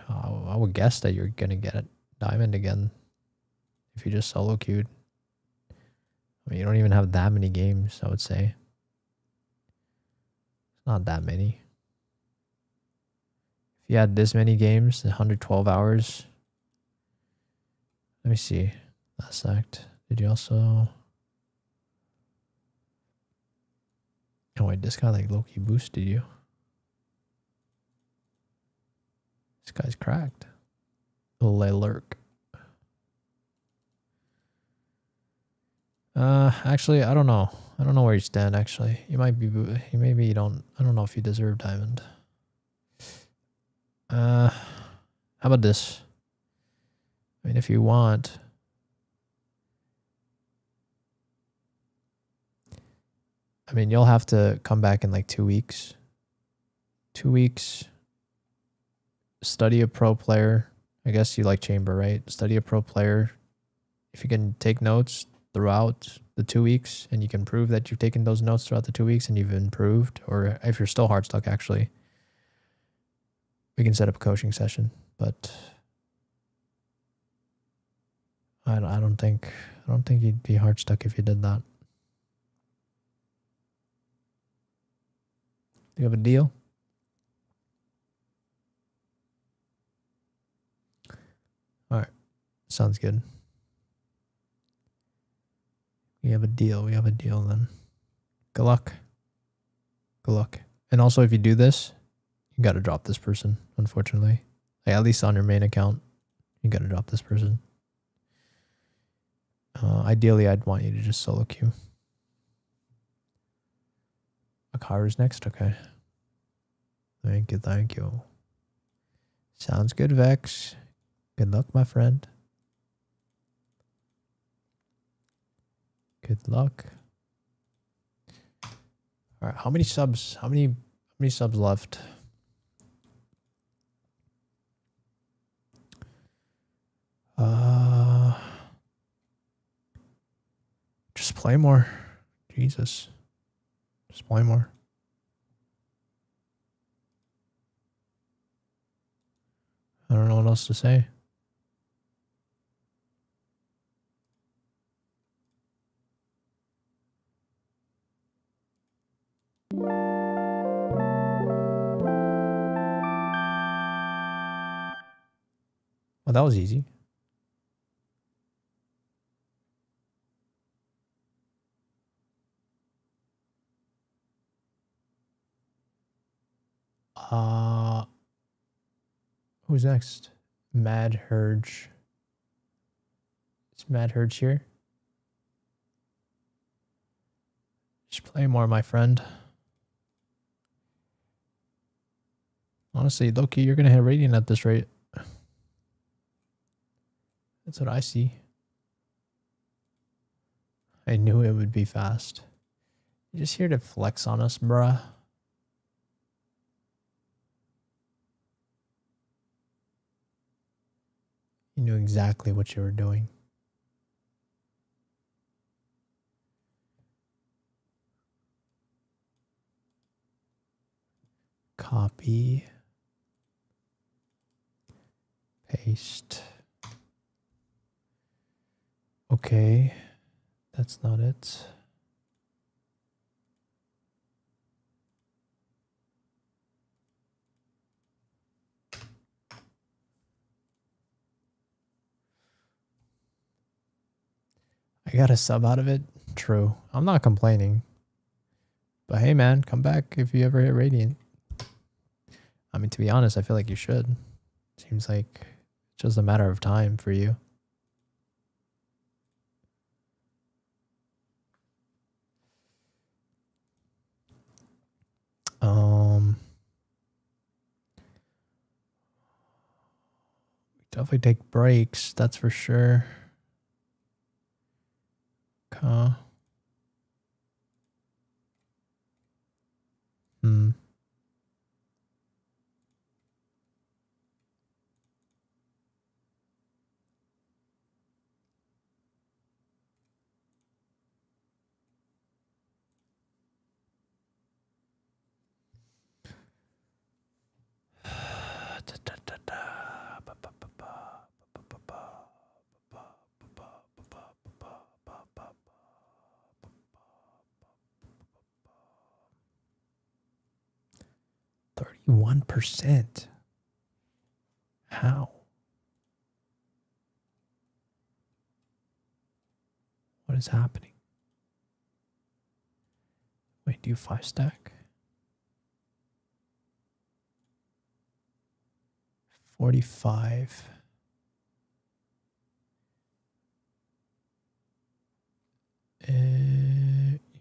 I would guess that you're gonna get it diamond again if you just solo queued. I mean, you don't even have that many games, I would say. It's not that many. If you had this many games, 112 hours. Let me see. Last act. Did you also... Oh wait, this guy like low-key boosted you. This guy's cracked. Lurk. Actually, I don't know. I don't know where you stand, actually. You might be... Maybe you don't... I don't know if you deserve diamond. How about this? I mean, if you want... I mean, you'll have to come back in like 2 weeks. 2 weeks. Study a pro player. I guess you like Chamber, right? Study a pro player. If you can take notes throughout the 2 weeks and you can prove that you've taken those notes throughout the 2 weeks and you've improved, or if you're still hard stuck, actually, we can set up a coaching session. But I don't think you'd be hard stuck if you did that. Do you have a deal? All right. Sounds good. We have a deal. We have a deal then. Good luck. Good luck. And also, if you do this, you got to drop this person, unfortunately. Like, at least on your main account, you got to drop this person. Ideally, I'd want you to just solo queue. Akaru's next? Okay. Thank you, thank you. Sounds good, Vex. Good luck, my friend. Good luck. All right, how many subs? How many subs left? Just play more. Jesus. Just play more. I don't know what else to say. Well, that was easy. Who's next? Mad Hurge. Is Mad Hurge here? Just play more, my friend. Honestly, Loki, you're gonna hit Radiant at this rate. That's what I see. I knew it would be fast. You're just here to flex on us, bruh. You knew exactly what you were doing. Copy. Paste. Okay. That's not it. I got a sub out of it. True. I'm not complaining. But hey, man, come back if you ever hit Radiant. I mean, to be honest, I feel like you should. Seems like it's just a matter of time for you. Definitely take breaks, that's for sure. Okay. 31%. How? What is happening? Wait, do you 5-stack? 45.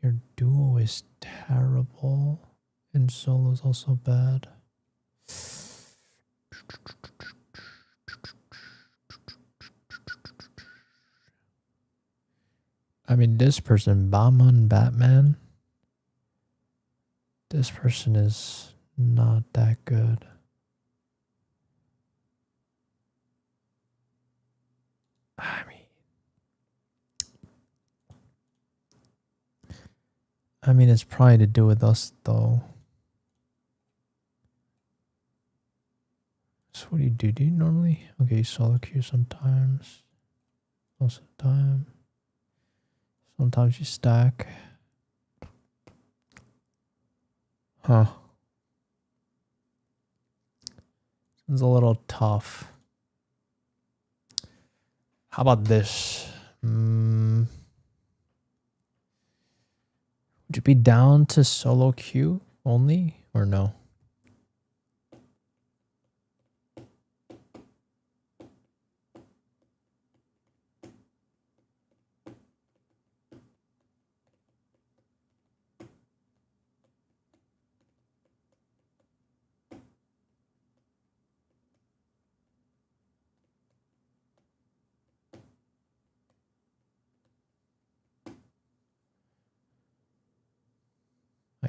Your duo is terrible. And solo is also bad. I mean, this person, Batman, Batman. This person is not that good. I mean, it's probably to do with us, though. So what do you do? Do you normally? Okay, you solo queue sometimes. Most of the time. Sometimes you stack. Huh. It's a little tough. How about this? Would you be down to solo queue only or no?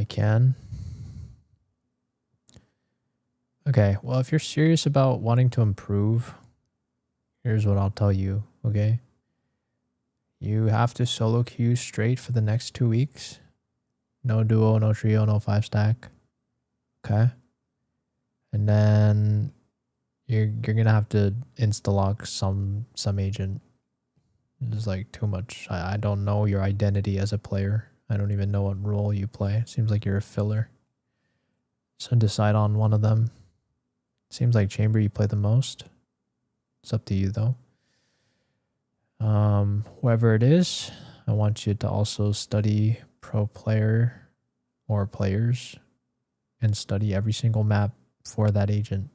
I can. Okay, well, if you're serious about wanting to improve, here's what I'll tell you, okay? You have to solo queue straight for the next 2 weeks. No duo, no trio, no 5-stack. Okay? And then you're gonna have to insta-lock some agent. It's like too much. I don't know your identity as a player. I don't even know what role you play. It seems like you're a filler. So decide on one of them. Seems like chamber you play the most. It's up to you though. Whoever it is, I want you to also study pro player or players and study every single map for that agent.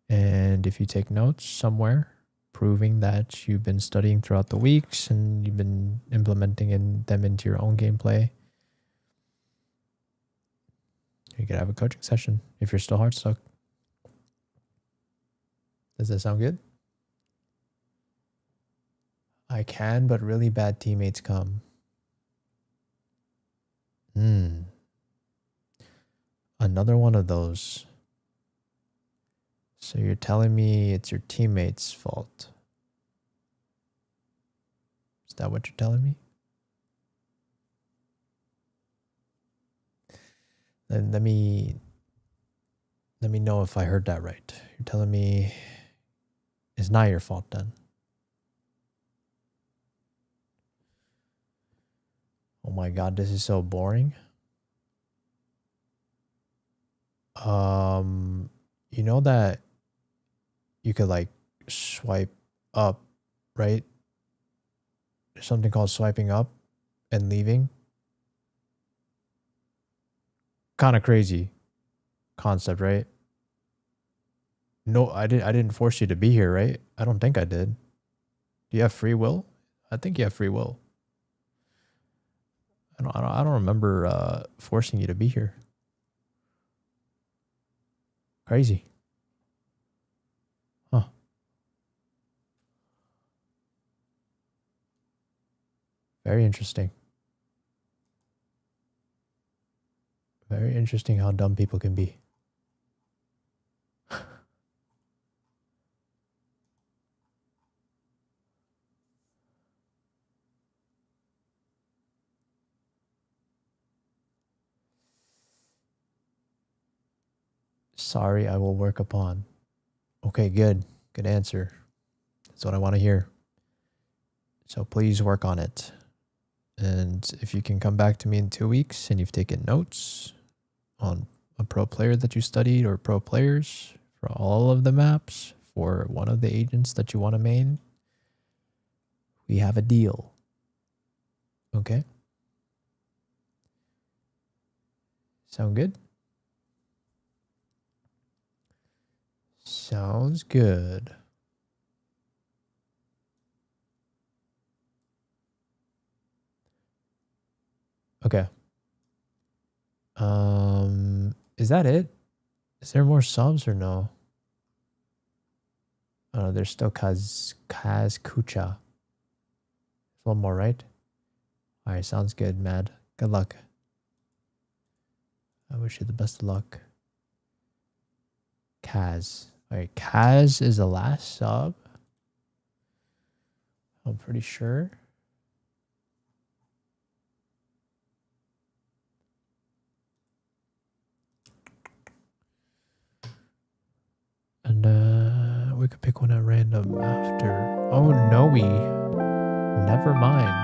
And if you take notes somewhere proving that you've been studying throughout the weeks and you've been implementing them into your own gameplay, you could have a coaching session if you're still hard stuck. Does that sound good? I can, but really bad teammates come. Another one of those. So you're telling me it's your teammates' fault? Is that what you're telling me? Then let me know if I heard that right. You're telling me it's not your fault then. Oh my god, this is so boring. You know that you could like swipe up, right? There's something called swiping up and leaving. Kind of crazy concept, right? No, I didn't force you to be here, right? I don't think I did. Do you have free will? I think you have free will. I don't remember forcing you to be here. Crazy. Huh. Very interesting. Very interesting how dumb people can be. Sorry, I will work upon. Okay, good. Good answer. That's what I want to hear. So please work on it. And if you can come back to me in 2 weeks and you've taken notes on a pro player that you studied or pro players for all of the maps for one of the agents that you want to main, we have a deal. Okay? Sound good? Sounds good. Okay. Is that it? Is there more subs or no? Oh, there's still Kaz Kucha. One more, right? All right, sounds good, Mad. Good luck. I wish you the best of luck. Kaz. All right, Kaz is the last sub. I'm pretty sure. And we could pick one at random after. Oh, no, never mind.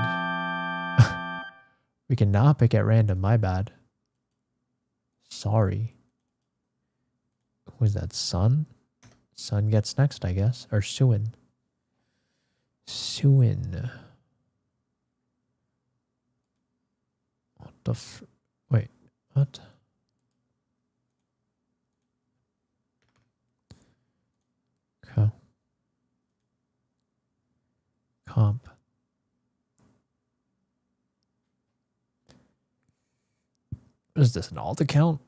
We cannot pick at random, my bad. Sorry. Who is that, Sun? Sun gets next, I guess. Or Suin. Suin. What the wait, what? Okay. Comp. What is this, an alt account?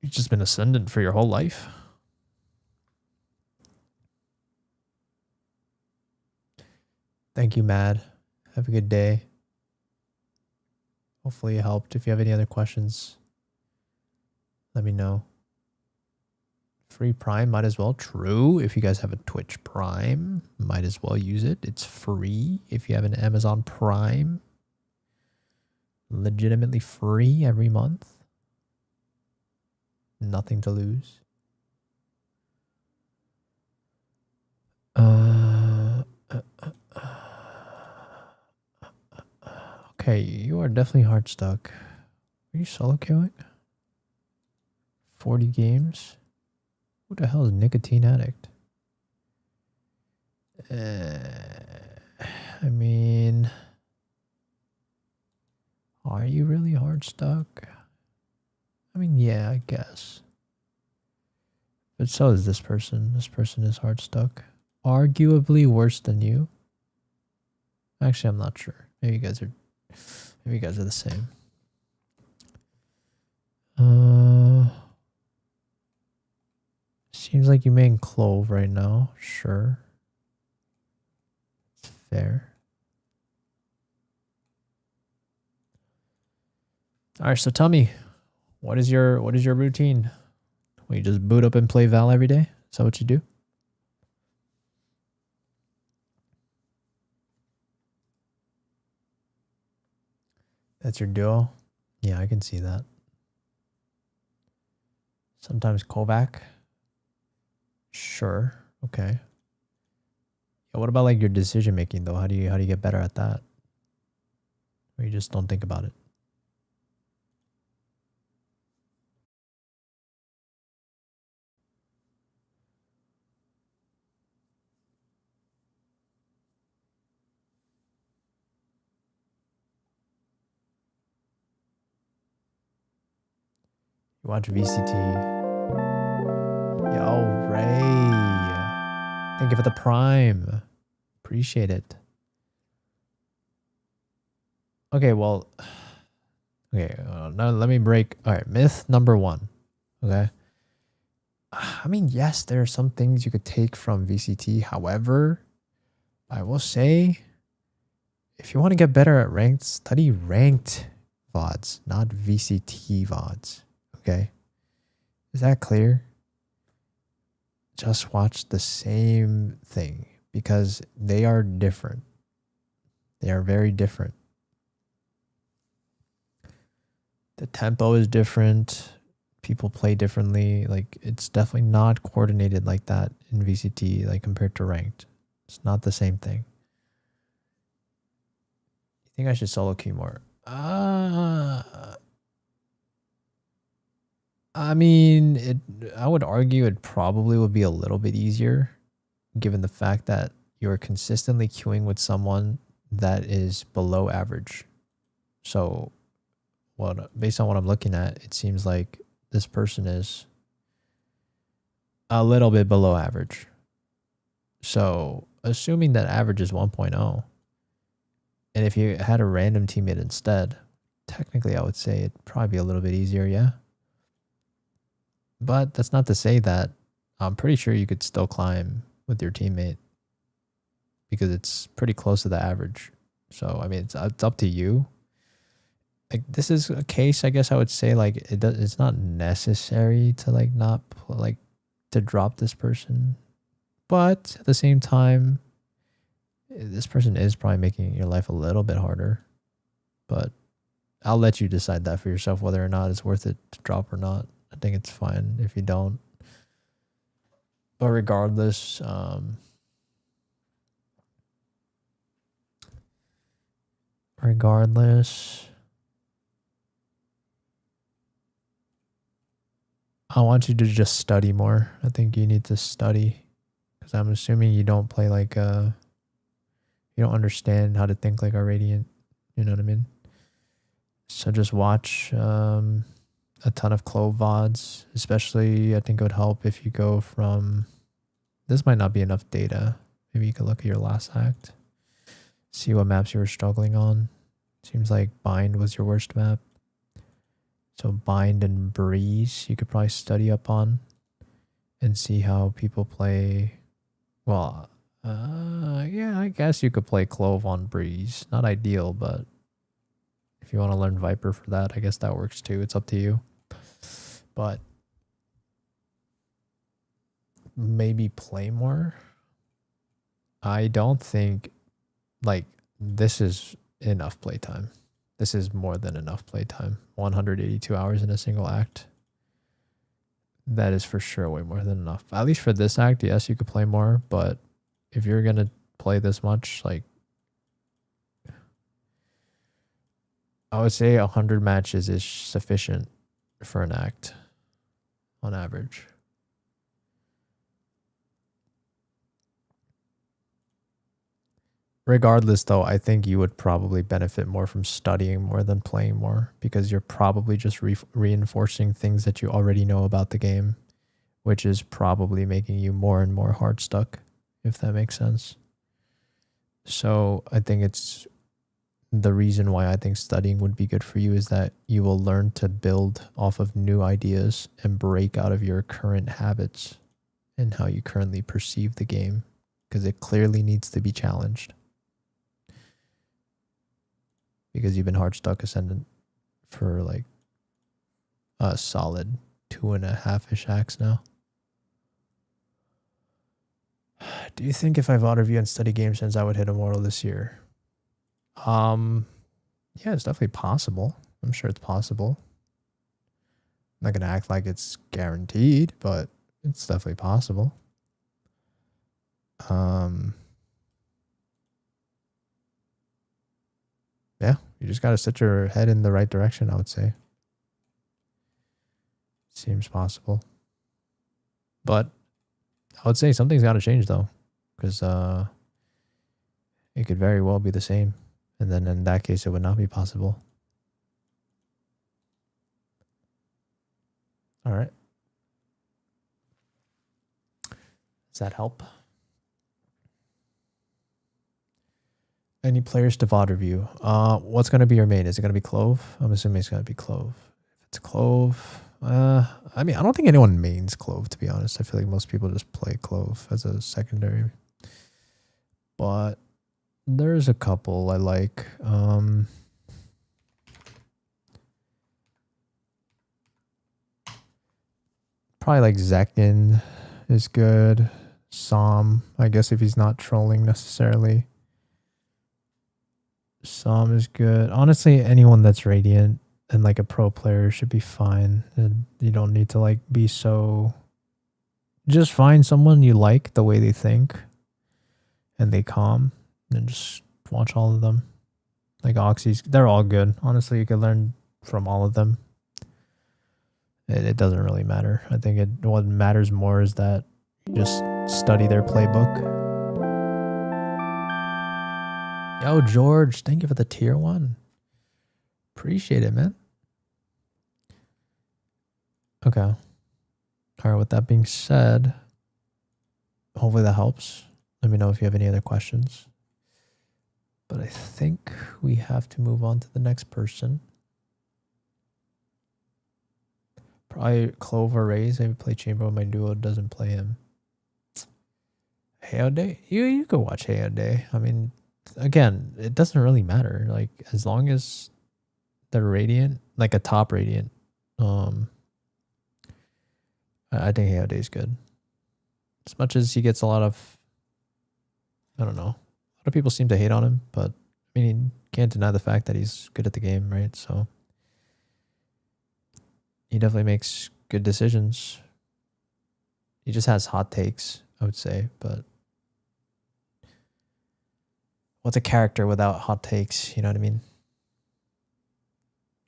You've just been ascendant for your whole life? Thank you, Mad. Have a good day. Hopefully it helped. If you have any other questions, let me know. Free Prime, might as well. True. If you guys have a Twitch Prime, might as well use it. It's free. If you have an Amazon Prime, legitimately free every month. Nothing to lose. Okay, you are definitely hard stuck. Are you solo queuing? 40 games? Who the hell is Nicotine Addict? I mean, are you really hard stuck? I mean, yeah, I guess. But so is this person. This person is hard stuck. Arguably worse than you. Actually, I'm not sure. Maybe you guys are the same. Seems like you main Clove right now. Sure. It's fair. Alright, so tell me, what is your routine? Will you just boot up and play Val every day? Is that what you do? That's your duo? Yeah, I can see that. Sometimes Kovac? Sure. Okay. Yeah, what about like your decision making though? How do you get better at that? Or you just don't think about it? You watch VCT. Yo, Ray. Thank you for the Prime. Appreciate it. Okay, well. Okay, now let me break. All right, myth number 1. Okay. I mean, yes, there are some things you could take from VCT. However, I will say, if you want to get better at ranked, study ranked VODs, not VCT VODs. Okay. Is that clear? Just watch the same thing because they are different. They are very different. The tempo is different. People play differently. Like, it's definitely not coordinated like that in VCT, like compared to ranked. It's not the same thing. You think I should solo queue more? I mean, I would argue it probably would be a little bit easier given the fact that you're consistently queuing with someone that is below average. So, based on what I'm looking at, it seems like this person is a little bit below average. So, assuming that average is 1.0, and if you had a random teammate instead, technically I would say it'd probably be a little bit easier, yeah. But that's not to say that I'm pretty sure you could still climb with your teammate because it's pretty close to the average. So, I mean, it's up to you. Like, this is a case, I guess I would say, like, it's not necessary to like not like to drop this person. But at the same time, this person is probably making your life a little bit harder. But I'll let you decide that for yourself, whether or not it's worth it to drop or not. I think it's fine if you don't. But regardless, I want you to just study more. I think you need to study because I'm assuming you don't play like you don't understand how to think like a Radiant. You know what I mean? So just watch a ton of Clove VODs, especially I think it would help if you go from, this might not be enough data. Maybe you could look at your last act, see what maps you were struggling on. Seems like Bind was your worst map. So Bind and Breeze you could probably study up on and see how people play. Well, yeah, I guess you could play Clove on Breeze. Not ideal, but If you want to learn Viper for that, I guess that works too. It's up to you. But maybe play more. I don't think like this is enough playtime. This is more than enough playtime. 182 hours in a single act. That is for sure way more than enough. At least for this act, yes, you could play more, but if you're gonna play this much, like I would say 100 matches is sufficient for an act on average. Regardless, though, I think you would probably benefit more from studying more than playing more because you're probably just reinforcing things that you already know about the game, which is probably making you more and more hard stuck, if that makes sense. So I think it's the reason why I think studying would be good for you is that you will learn to build off of new ideas and break out of your current habits and how you currently perceive the game because it clearly needs to be challenged. Because you've been hard stuck Ascendant for like a solid 2.5-ish acts now. Do you think if I VOD review and study game sense, I would hit Immortal this year? Yeah, it's definitely possible. I'm sure it's possible. I'm not gonna act like it's guaranteed, but it's definitely possible. Yeah, you just gotta set your head in the right direction, I would say. Seems possible. But I would say something's gotta change though. Because it could very well be the same. And then in that case it would not be possible. Alright. Does that help? Any players to VOD review? What's going to be your main? Is it going to be Clove? I'm assuming it's going to be Clove. If it's Clove, I mean, I don't think anyone mains Clove, to be honest. I feel like most people just play Clove as a secondary. But there's a couple I like. Probably like Zekin is good. Som, I guess if he's not trolling necessarily. Som is good. Honestly, anyone that's Radiant and like a pro player should be fine. And you don't need to like be so... Just find someone you like the way they think and they calm and just watch all of them. Like Oxy's, they're all good. Honestly, you can learn from all of them. It doesn't really matter. I think what matters more is that you just study their playbook. Yo, George, thank you for the tier 1. Appreciate it, man. Okay. All right, with that being said, hopefully that helps. Let me know if you have any other questions. But I think we have to move on to the next person. Probably Clover Rays. Maybe play Chamber when my duo doesn't play him. Day. You could watch Day. I mean, again, it doesn't really matter. Like as long as the Radiant, like a top Radiant, I think Day is good. As much as he gets a lot of, I don't know, a lot of people seem to hate on him, but I mean, you can't deny the fact that he's good at the game, right? So he definitely makes good decisions. He just has hot takes, I would say, but what's a character without hot takes? You know what I mean?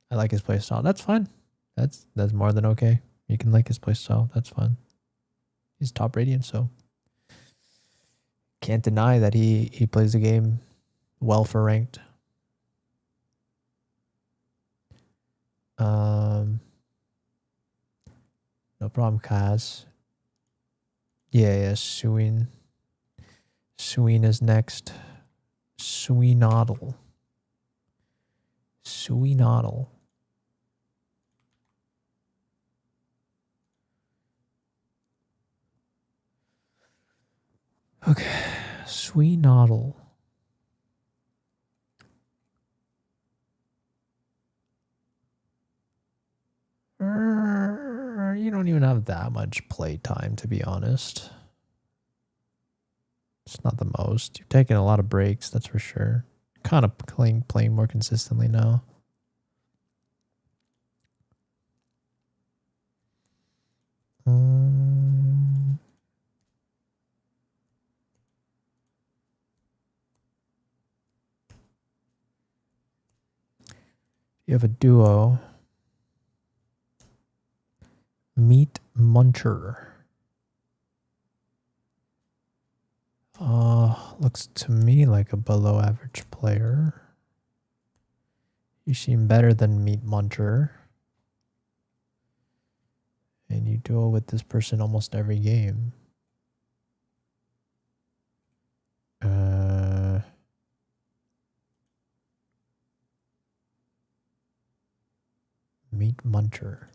I like his playstyle. That's fine. That's more than okay. You can like his playstyle. That's fine. He's top Radiant, so can't deny that he plays the game well for ranked. No problem, Kaz. Yeah, Suin. Suin is next. Suinodle. Okay, Suinodle. You don't even have that much play time, to be honest. It's not the most. You're taking a lot of breaks, that's for sure. Kind of playing more consistently now. You have a duo. Meat Muncher. Looks to me like a below average player. You seem better than Meat Muncher. And you duel with this person almost every game. Meat Muncher.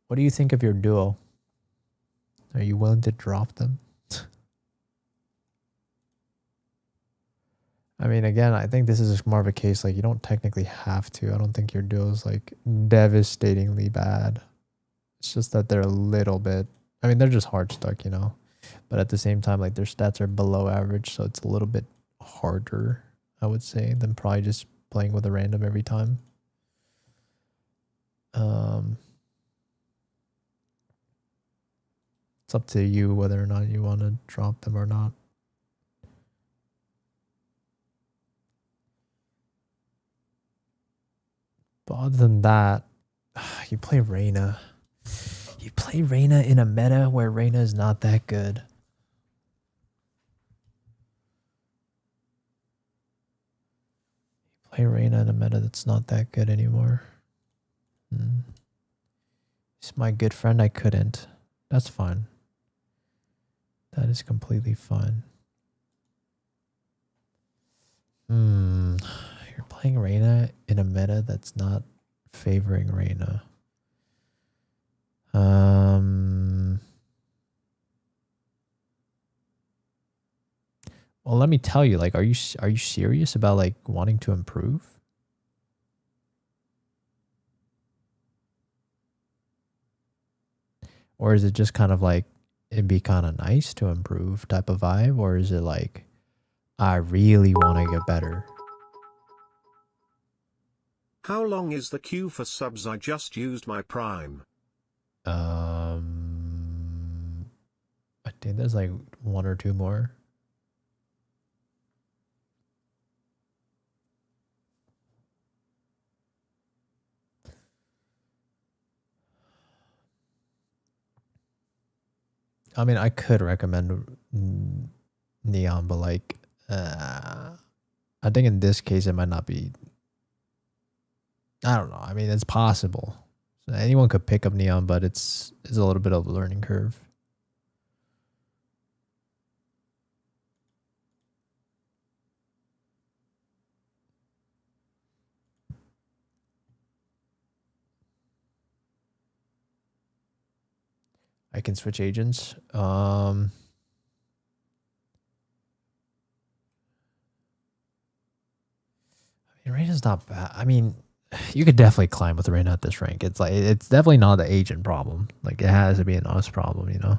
What do you think of your duo? Are you willing to drop them? I mean, again, I think this is more of a case like you don't technically have to. I don't think your duo is like devastatingly bad. It's just that they're a little bit, I mean, they're just hard stuck, you know, but at the same time, like their stats are below average. So it's a little bit harder, I would say, than probably just playing with a random every time. It's up to you whether or not you want to drop them or not. But other than that, you play Reyna. You play Reyna in a meta where Reyna is not that good. You play Reyna in a meta that's not that good anymore. He's my good friend. I couldn't. That's fine. That is completely fine. You're playing Reyna in a meta that's not favoring Reyna. Well, let me tell you, like, are you serious about like wanting to improve? Or is it just kind of like it'd be kind of nice to improve type of vibe? Or is it like I really want to get better? How long is the queue for subs? I just used my Prime. I think there's like 1 or 2 more. I mean, I could recommend Neon, but like, I think in this case it might not be. I don't know. I mean, it's possible. So anyone could pick up Neon, but it's a little bit of a learning curve. I can switch agents. Reyna's not bad. I mean, you could definitely climb with Reyna at this rank. It's like it's definitely not the agent problem. Like it has to be an us problem, you know.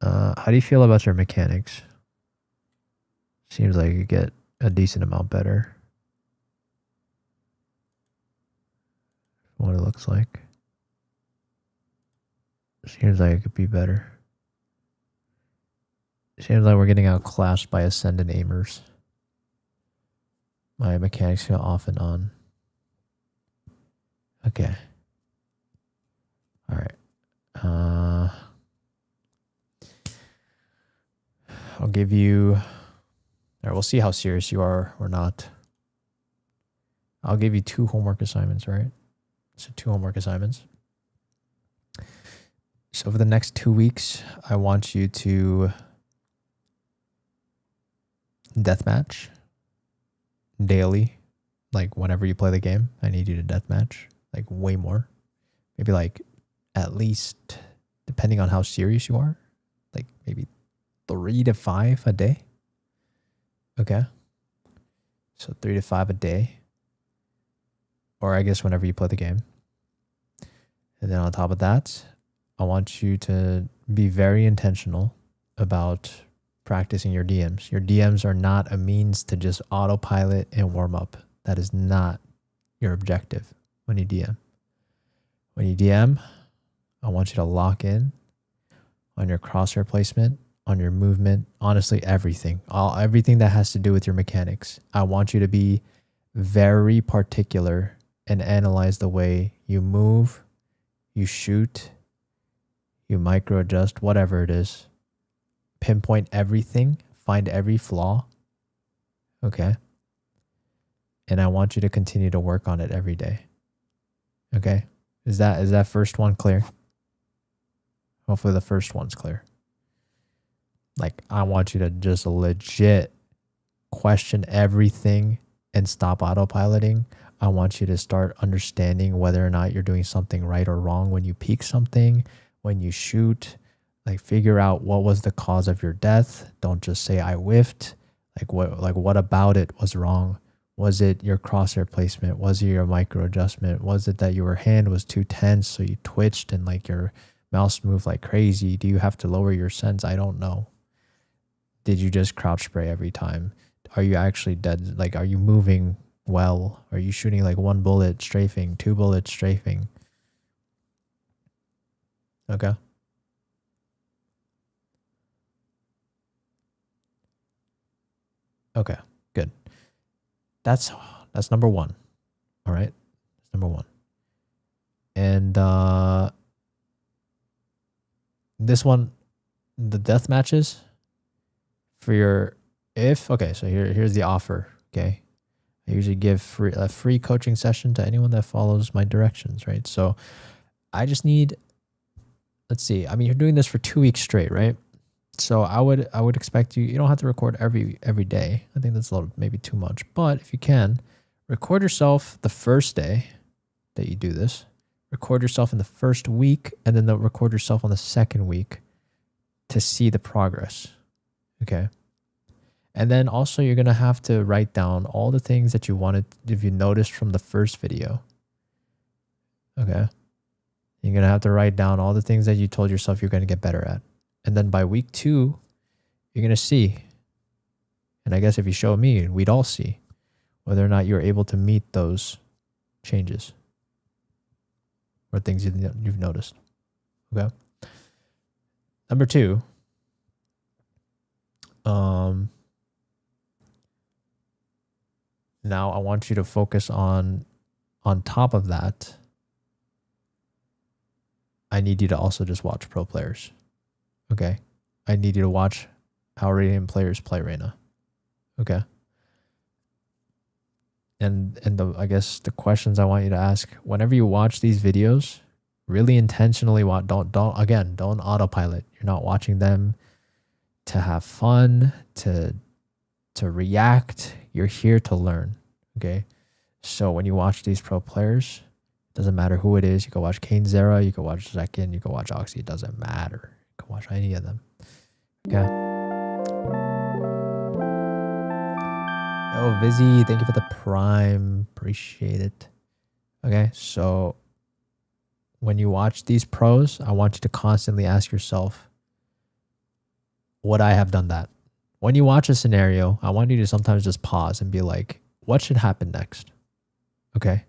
How do you feel about your mechanics? Seems like you get a decent amount better. What it looks like. Seems like it could be better. Seems like we're getting outclassed by Ascendant aimers. My mechanics go off and on. Okay. All right. I'll give you. All right, we'll see how serious you are or not. I'll give you 2 homework assignments, right? So 2 homework assignments. So for the next 2 weeks, I want you to deathmatch daily. Like whenever you play the game, I need you to deathmatch. Like way more. Maybe like at least, depending on how serious you are, like maybe 3 to 5 a day. Okay. So 3 to 5 a day. Or I guess whenever you play the game. And then on top of that, I want you to be very intentional about practicing your DMs. Your DMs are not a means to just autopilot and warm up. That is not your objective when you DM. When you DM, I want you to lock in on your crosshair placement, on your movement, honestly, everything. Everything that has to do with your mechanics. I want you to be very particular and analyze the way you move, you shoot, you micro adjust, whatever it is. Pinpoint everything, find every flaw. Okay. And I want you to continue to work on it every day. Okay. Is that first one clear? Hopefully the first one's clear. Like, I want you to just legit question everything and stop autopiloting. I want you to start understanding whether or not you're doing something right or wrong when you peek something, when you shoot. Like, figure out what was the cause of your death. Don't just say I whiffed. What about it was wrong? Was it your crosshair placement? Was it your micro adjustment? Was it that your hand was too tense so you twitched and like your mouse moved like crazy? Do you have to lower your sense? I don't know. Did you just crouch spray every time? Are you actually dead? Like, are you moving well? Are you shooting like 1 bullet strafing, 2 bullets strafing? Okay. Okay, good. That's number 1. All right. That's number 1. And this one, the death matches for your okay, so here's the offer. Okay. I usually give a free coaching session to anyone that follows my directions, right? So I just need, let's see. I mean, you're doing this for 2 weeks straight, right? So I would expect you don't have to record every day. I think that's a little, maybe too much. But if you can, record yourself the first day that you do this. Record yourself in the first week, and then record yourself on the second week to see the progress. Okay. And then also you're going to have to write down all the things that you wanted, if you noticed from the first video. Okay. You're going to have to write down all the things that you told yourself you're going to get better at. And then by week 2, you're going to see, and I guess if you show me, we'd all see whether or not you're able to meet those changes or things you've noticed. Okay. Number 2, now I want you to focus on top of that, I need you to also just watch pro players. Okay. I need you to watch how Radiant players play right now. Okay. And I guess the questions I want you to ask whenever you watch these videos, really intentionally watch. Don't autopilot. You're not watching them to have fun, to react. You're here to learn. Okay. So when you watch these pro players, it doesn't matter who it is. You can watch Kane Zera, you can watch Zekin, you can watch Oxy. It doesn't matter. You can watch any of them. Okay. Yo, Vizzy, thank you for the prime. Appreciate it. Okay, so when you watch these pros, I want you to constantly ask yourself, would I have done that? When you watch a scenario, I want you to sometimes just pause and be like, what should happen next? Okay.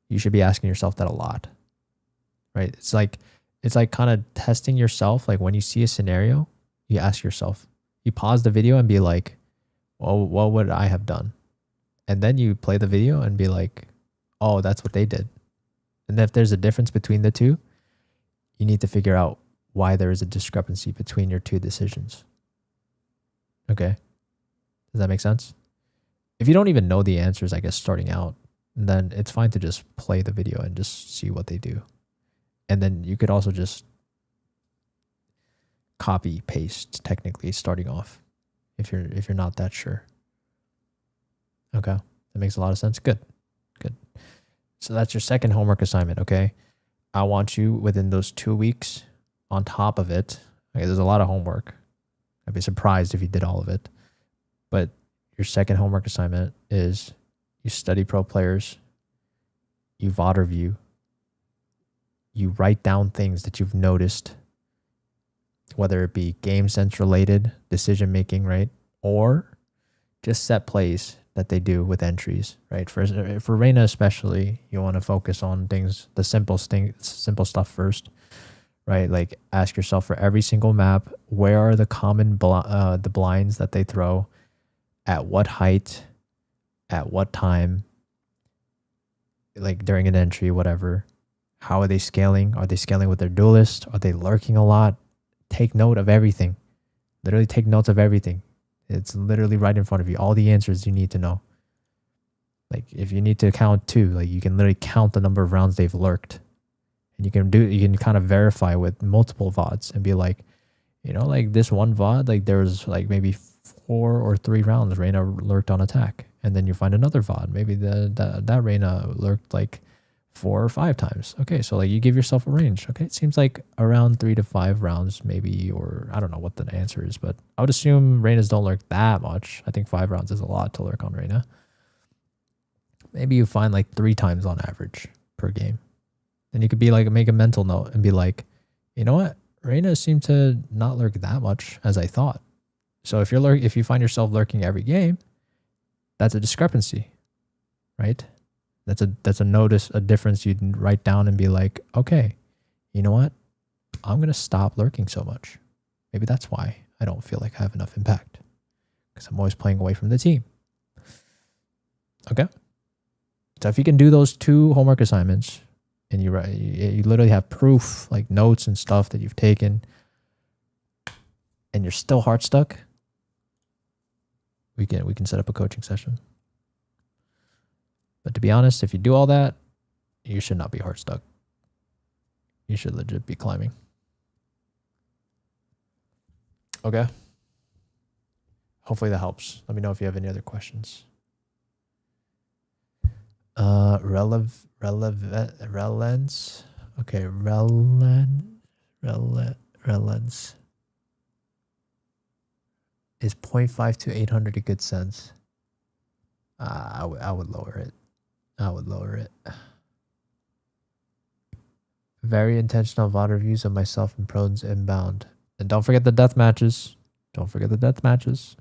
You should be asking yourself that a lot, right? It's like kind of testing yourself. Like when you see a scenario, you ask yourself, you pause the video and be like, well, what would I have done? And then you play the video and be like, oh, that's what they did. And if there's a difference between the two, you need to figure out why there is a discrepancy between your two decisions. Okay. Does that make sense? If you don't even know the answers, I guess, starting out, then it's fine to just play the video and just see what they do. And then you could also just copy paste technically starting off if you're not that sure. Okay. That makes a lot of sense. Good. So that's your second homework assignment. Okay. I want you within those 2 weeks on top of it. Okay. There's a lot of homework. I'd be surprised if you did all of it, but your second homework assignment is you study pro players, you VOD review, you write down things that you've noticed, whether it be game sense related, decision making, right? Or just set plays that they do with entries, right? For Reina especially, you want to focus on things, the simple stuff first, right? Like ask yourself for every single map, where are the common the blinds that they throw, at what height, at what time, like during an entry, whatever. How are they scaling? Are they scaling with their duelist? Are they lurking a lot? Take note of everything. Literally take notes of everything. It's literally right in front of you. All the answers you need to know. Like if you need to count 2, like you can literally count the number of rounds they've lurked. And you can kind of verify with multiple VODs and be like, you know, like this one VOD, like there was like maybe 4 or 3 rounds Reyna lurked on attack. And then you find another VOD. Maybe that Reyna lurked like 4 or 5 times. Okay, so like you give yourself a range. Okay, it seems like around 3 to 5 rounds maybe, or I don't know what the answer is, but I would assume Reynas don't lurk that much. I think 5 rounds is a lot to lurk on Reyna. Maybe you find like 3 times on average per game. Then you could be like, make a mental note and be like, you know what? Reyna seemed to not lurk that much as I thought. So if you find yourself lurking every game, that's a discrepancy, right? That's a difference you'd write down and be like, okay, you know what? I'm going to stop lurking so much. Maybe that's why I don't feel like I have enough impact, because I'm always playing away from the team. Okay. So if you can do those 2 homework assignments and you literally have proof, like notes and stuff that you've taken, and you're still heart stuck, we can set up a coaching session. But to be honest, if you do all that, you should not be heart stuck. You should legit be climbing. Okay. Hopefully that helps. Let me know if you have any other questions. Relevance. Okay, relance is 0.5 to 800 a good sense. I would lower it. Very intentional VOD reviews of myself and Prones inbound. And don't forget the death matches. Don't forget the death matches.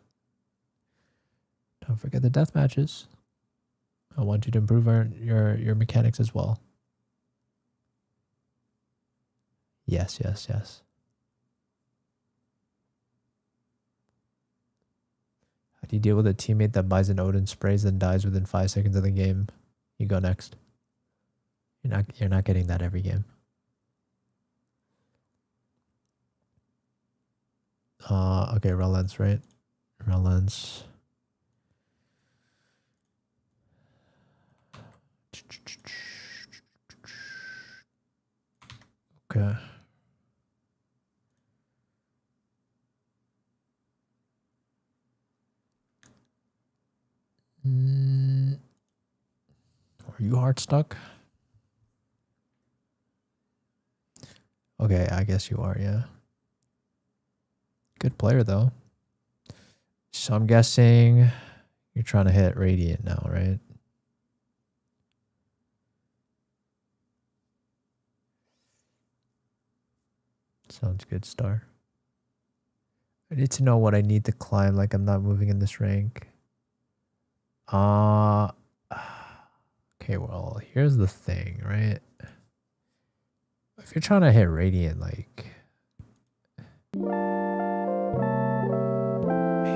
I want you to improve your mechanics as well. Yes. How do you deal with a teammate that buys an Odin sprays and dies within 5 seconds of the game? You go next. You're not getting that every game. Okay, relents, right? Relents. Okay. Are you hard stuck? Okay, I guess you are, yeah. Good player, though. So I'm guessing you're trying to hit Radiant now, right? Sounds good, Star. I need to know what I need to climb, like I'm not moving in this rank. Okay, well, here's the thing, right? If you're trying to hit Radiant, like...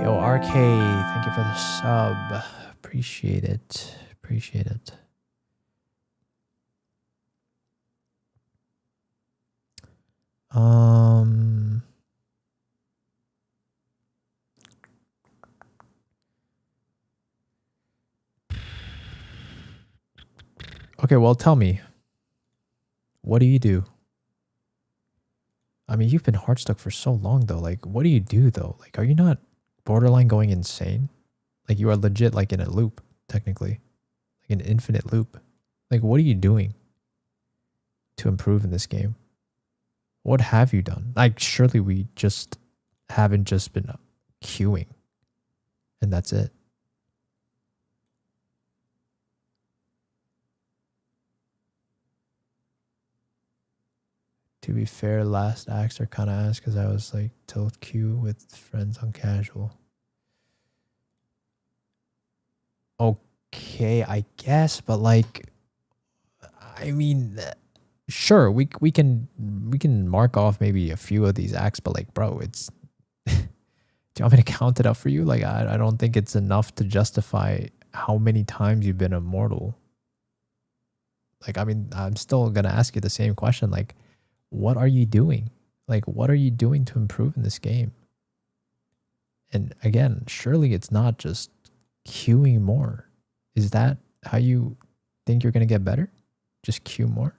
Yo, Arcade, thank you for the sub. Appreciate it. Okay, well, tell me. What do you do? I mean, you've been heart stuck for so long, though. Like, what do you do, though? Like, are you not borderline going insane? Like, you are legit, like, in a loop, technically. Like, an infinite loop. Like, what are you doing to improve in this game? What have you done? Like, surely we just haven't just been queuing. And that's it. To be fair, last acts are kind of ass because I was like tilt Q with friends on casual. Okay, I guess, but like, I mean, sure, we can mark off maybe a few of these acts, but like, bro, it's. Do you want me to count it up for you? Like, I don't think it's enough to justify how many times you've been immortal. Like, I mean, I'm still gonna ask you the same question. Like, what are you doing? Like, what are you doing to improve in this game? And again, surely it's not just queuing more. Is that how you think you're gonna get better? Just queue more?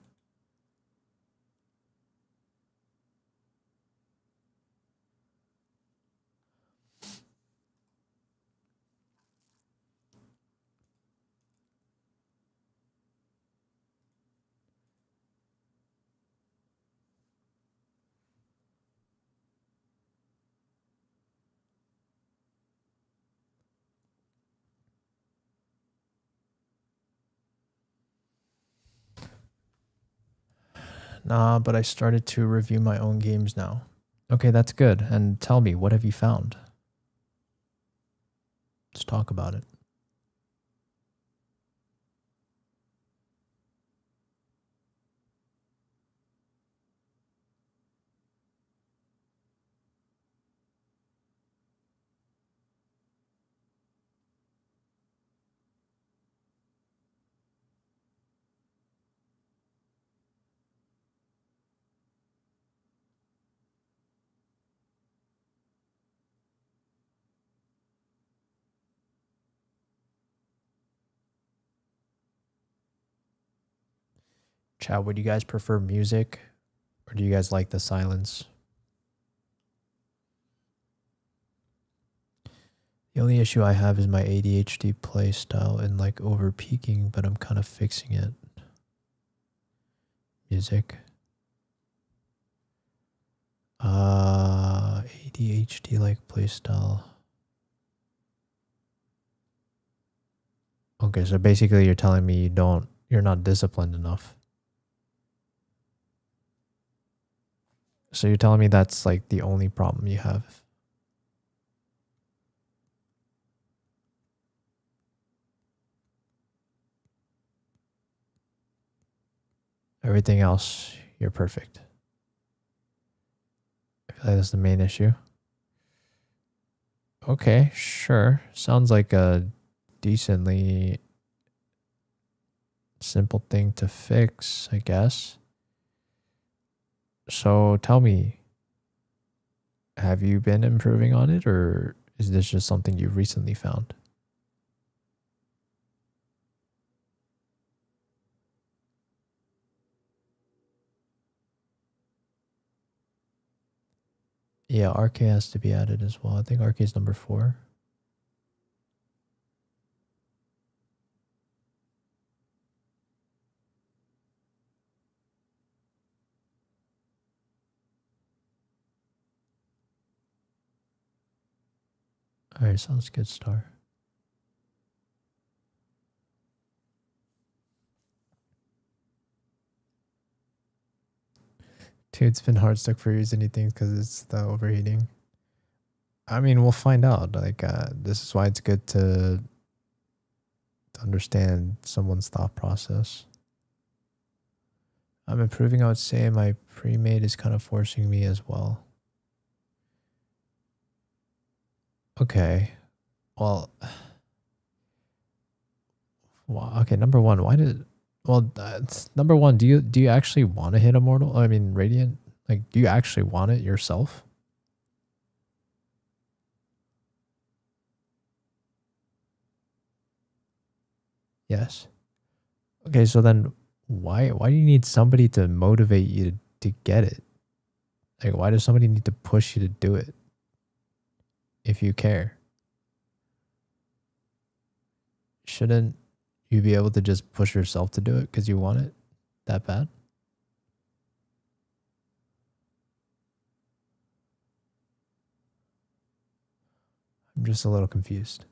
Nah, but I started to review my own games now. Okay, that's good. And tell me, what have you found? Let's talk about it. Chat, would you guys prefer music or do you guys like the silence? The only issue I have is my ADHD play style and like over peaking, but I'm kind of fixing it. Music. ADHD like play style. Okay, so basically you're telling me you're not disciplined enough. So you're telling me that's like the only problem you have. Everything else, you're perfect. I feel like that's the main issue. Okay, sure. Sounds like a decently simple thing to fix, I guess. So tell me, have you been improving on it or is this just something you recently found? Yeah, RK has to be added as well. I think RK is number 4. All right, sounds good, Star. Dude, it's been hard stuck for years and he thinks because it's the overheating. I mean, we'll find out. Like, this is why it's good to understand someone's thought process. I'm improving, I would say. My pre-made is kind of forcing me as well. Okay. Well, okay, number one, why did well number one, do you actually want to hit immortal? I mean radiant? Like do you actually want it yourself? Yes. Okay, so then why do you need somebody to motivate you to get it? Like why does somebody need to push you to do it if you care? Shouldn't you be able to just push yourself to do it because you want it that bad? I'm just a little confused.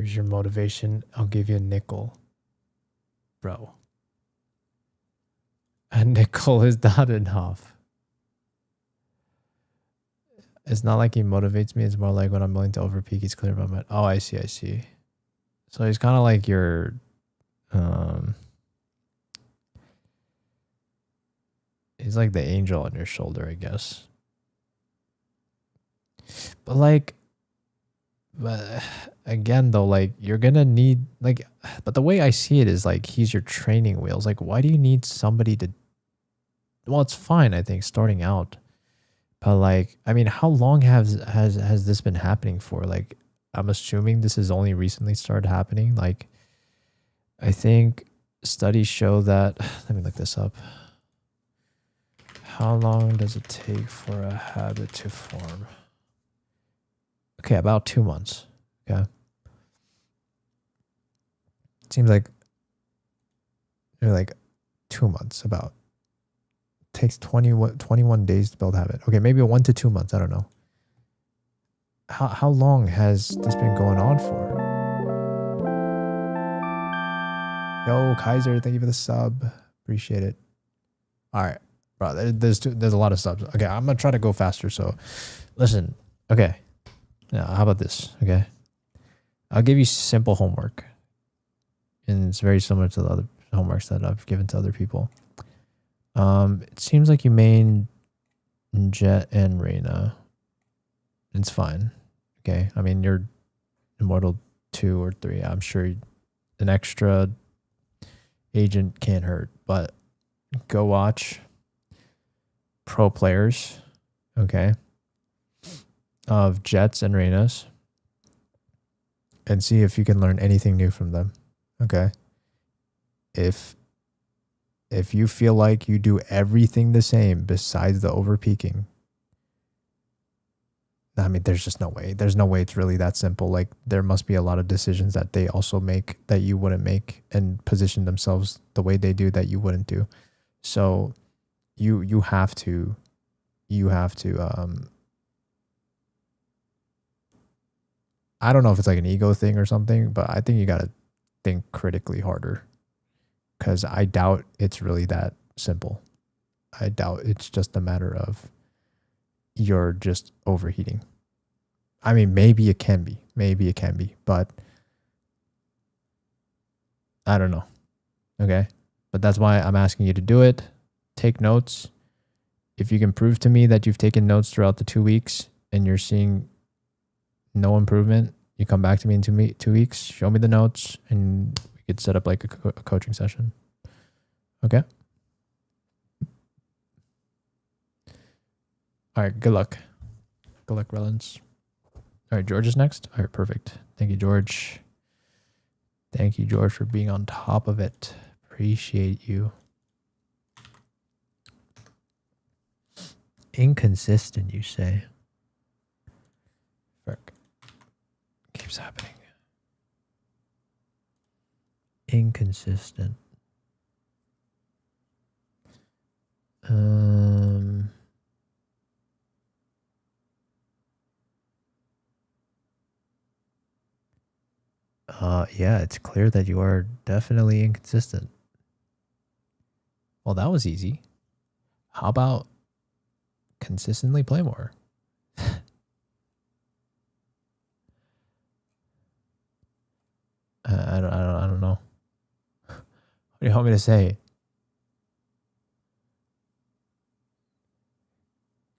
Here's your motivation. I'll give you a nickel. Bro. A nickel is not enough. It's not like he motivates me. It's more like when I'm willing to overpeak, he's clear about my... Oh, I see, I see. So he's kind of like your... he's like the angel on your shoulder, I guess. But like... But again, though, like, you're gonna need... Like, but the way I see it is like, he's your training wheels. Like, why do you need somebody to... Well, it's fine, I think, starting out. But like, I mean, how long has this been happening for? Like, I'm assuming this has only recently started happening. Like, I think studies show that, let me look this up. How long does it take for a habit to form? Okay, about 2 months. Okay. It seems like, like 2 months about. Takes 21 days to build a habit. Okay, maybe 1 to 2 months. I don't know. How long has this been going on for? Yo, Kaiser, thank you for the sub. Appreciate it. All right, bro. There's a lot of subs. Okay, I'm gonna try to go faster. So, listen. Okay. Now, how about this? Okay, I'll give you simple homework, and it's very similar to the other homeworks that I've given to other people. It seems like you main Jet and Reyna. It's fine. Okay. I mean, you're Immortal 2 or 3. I'm sure an extra agent can't hurt, but go watch pro players, okay, of Jets and Reynas and see if you can learn anything new from them. Okay. If you feel like you do everything the same besides the overpeaking, I mean, there's just no way. There's no way it's really that simple. Like, there must be a lot of decisions that they also make that you wouldn't make and position themselves the way they do that you wouldn't do. So you have to I don't know if it's like an ego thing or something, but I think you got to think critically harder. Because I doubt it's really that simple. I doubt it's just a matter of you're just overheating. I mean, maybe it can be. Maybe it can be. But I don't know. Okay? But that's why I'm asking you to do it. Take notes. If you can prove to me that you've taken notes throughout the 2 weeks and you're seeing no improvement, you come back to me in 2 weeks, show me the notes, and could set up like a coaching session. Okay. All right. Good luck. Good luck, Relance. All right. George is next. All right. Perfect. Thank you, George. Thank you, George, for being on top of it. Appreciate you. Inconsistent, you say? Frick. Keeps happening. Inconsistent. Yeah, it's clear that you are definitely inconsistent. Well, that was easy. How about consistently play more? I don't know. What do you want me to say?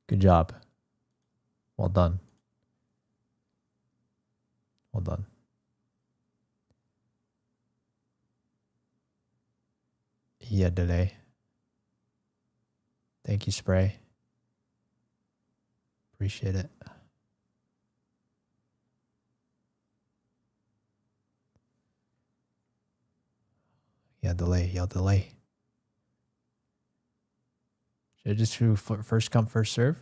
Good job. Well done. Well done. Yeah, delay. Thank you, Spray. Appreciate it. Yeah, delay. Y'all delay. Should I just do first come, first serve?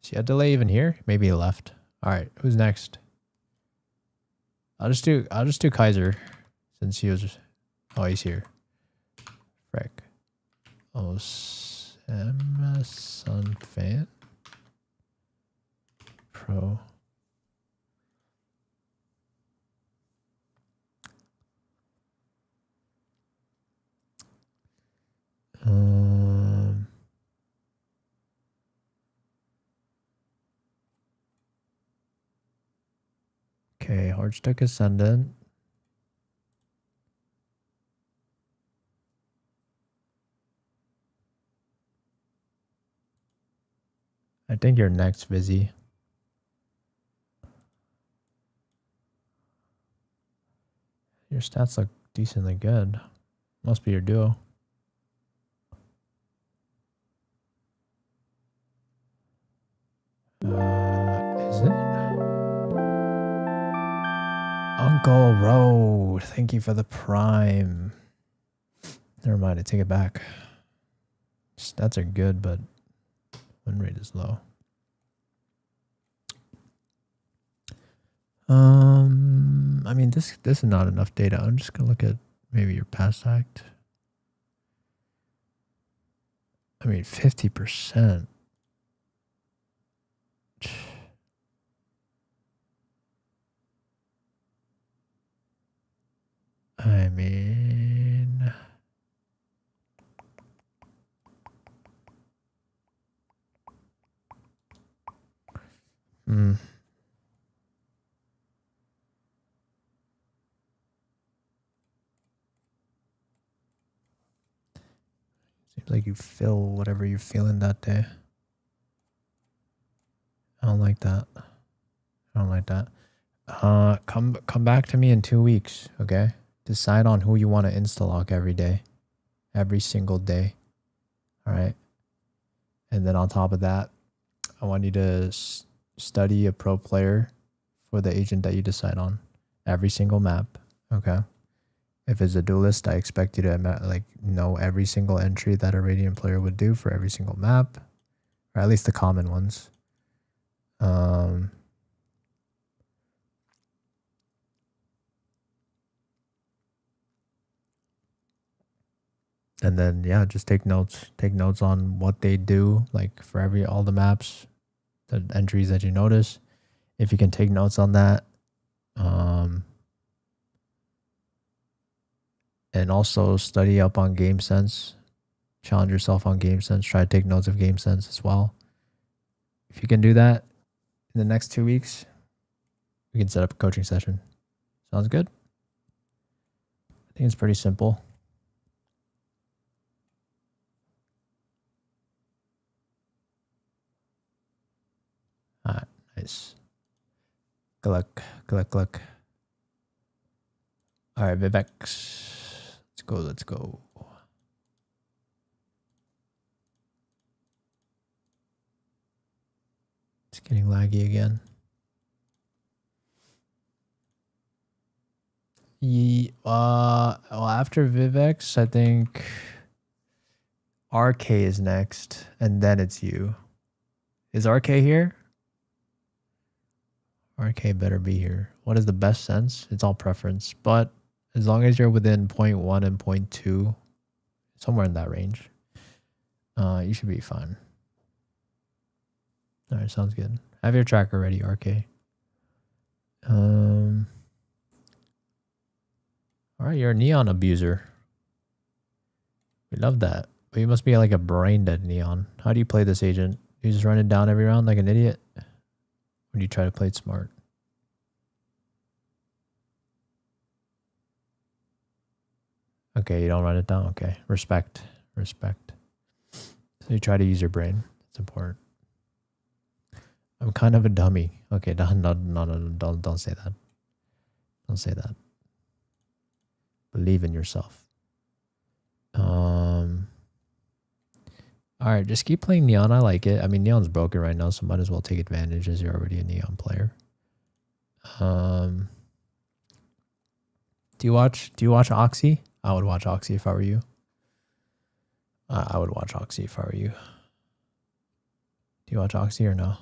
See a delay even here? Maybe he left. All right, who's next? I'll just do Kaiser since he was. Oh, he's here. Frick. Oh, Sun Fan Pro Arch took Ascendant. I think you're next, Vizzy. Your stats look decently good. Must be your duo. Is it? Uncle Road, thank you for the prime. Never mind, I take it back. Stats are good, but win rate is low. I mean, this is not enough data. I'm just gonna look at maybe your pass act. I mean, 50%. I mean, seems like you feel whatever you're feeling that day. I don't like that. I don't like that. Come back to me in 2 weeks, okay? Decide on who you want to insta-lock every day. Every single day. All right? And then on top of that, I want you to study a pro player for the agent that you decide on. Every single map, okay? If it's a duelist, I expect you to know every single entry that a Radiant player would do for every single map. Or at least the common ones. And then, yeah, just take notes. Take notes on what they do, like for all the maps, the entries that you notice. If you can take notes on that. And also study up on game sense. Challenge yourself on game sense. Try to take notes of game sense as well. If you can do that in the next 2 weeks, we can set up a coaching session. Sounds good? I think it's pretty simple. All right, nice. Good luck. Good luck. Good luck. All right, Vivex. Let's go. Let's go. It's getting laggy again. Well, after Vivex, I think RK is next, and then it's you. Is RK here? RK better be here. What is the best sense? It's all preference, but as long as you're within 0.1 and 0.2, somewhere in that range, you should be fine. All right, sounds good. Have your tracker ready, RK. All right, you're a neon abuser. We love that. But you must be like a brain dead neon. How do you play this agent? You just run it down every round like an idiot? Or do you try to play it smart? Okay, you don't run it down. Okay, respect. Respect. So you try to use your brain. It's important. I'm kind of a dummy. Okay, don't say that. Don't say that. Believe in yourself. All right, just keep playing Neon. I like it. I mean, Neon's broken right now, so might as well take advantage as you're already a Neon player. Do you watch Oxy? I would watch Oxy if I were you. I would watch Oxy if I were you. Do you watch Oxy or no?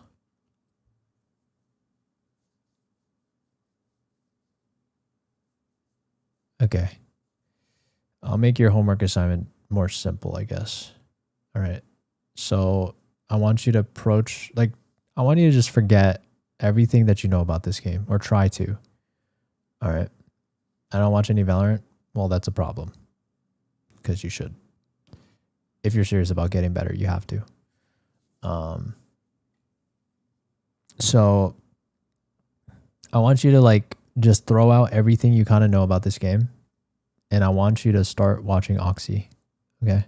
Okay. I'll make your homework assignment more simple, I guess. All right. So I want you to I want you to just forget everything that you know about this game, or try to. All right. I don't watch any Valorant. Well, that's a problem. Because you should. If you're serious about getting better, you have to. So I want you to just throw out everything you kind of know about this game, and I want you to start watching Oxy. Okay,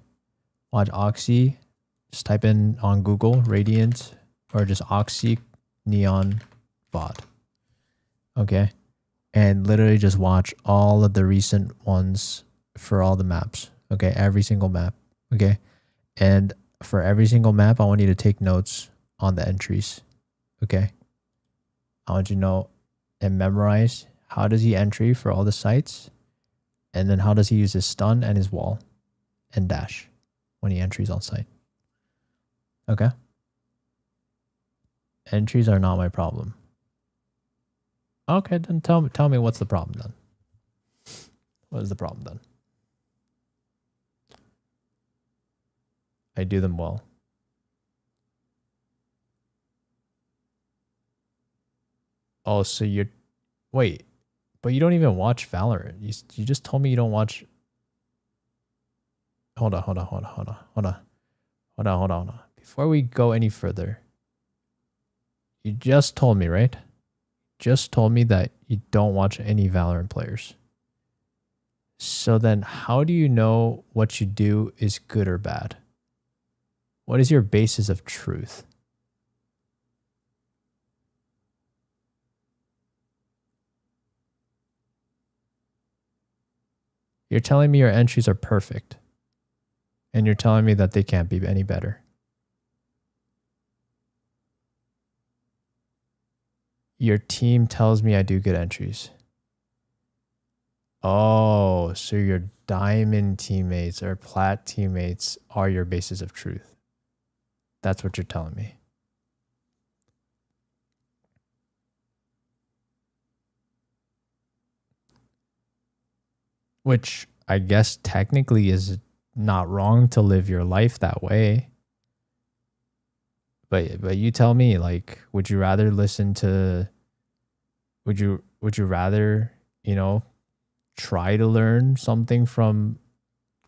watch Oxy. Just type in on Google Radiant or just Oxy Neon VOD. Okay, and literally just watch all of the recent ones for all the maps. Okay, every single map. Okay, and for every single map, I want you to take notes on the entries. Okay, I want you to know and memorize how does he entry for all the sites, and then how does he use his stun and his wall and dash when he entries on site. Okay, entries are not my problem. Okay, then tell me what's the problem then. What is the problem then? I do them well. Oh, so you're wait, but you don't even watch Valorant. You just told me you don't watch. Hold on. Before we go any further, you just told me, right? Just told me that you don't watch any Valorant players. So then how do you know what you do is good or bad? What is your basis of truth? You're telling me your entries are perfect, and you're telling me that they can't be any better. Your team tells me I do good entries. Oh, so your diamond teammates or plat teammates are your basis of truth. That's what you're telling me. Which I guess technically is not wrong to live your life that way. But you tell me, like, would you rather listen to would you rather, try to learn something from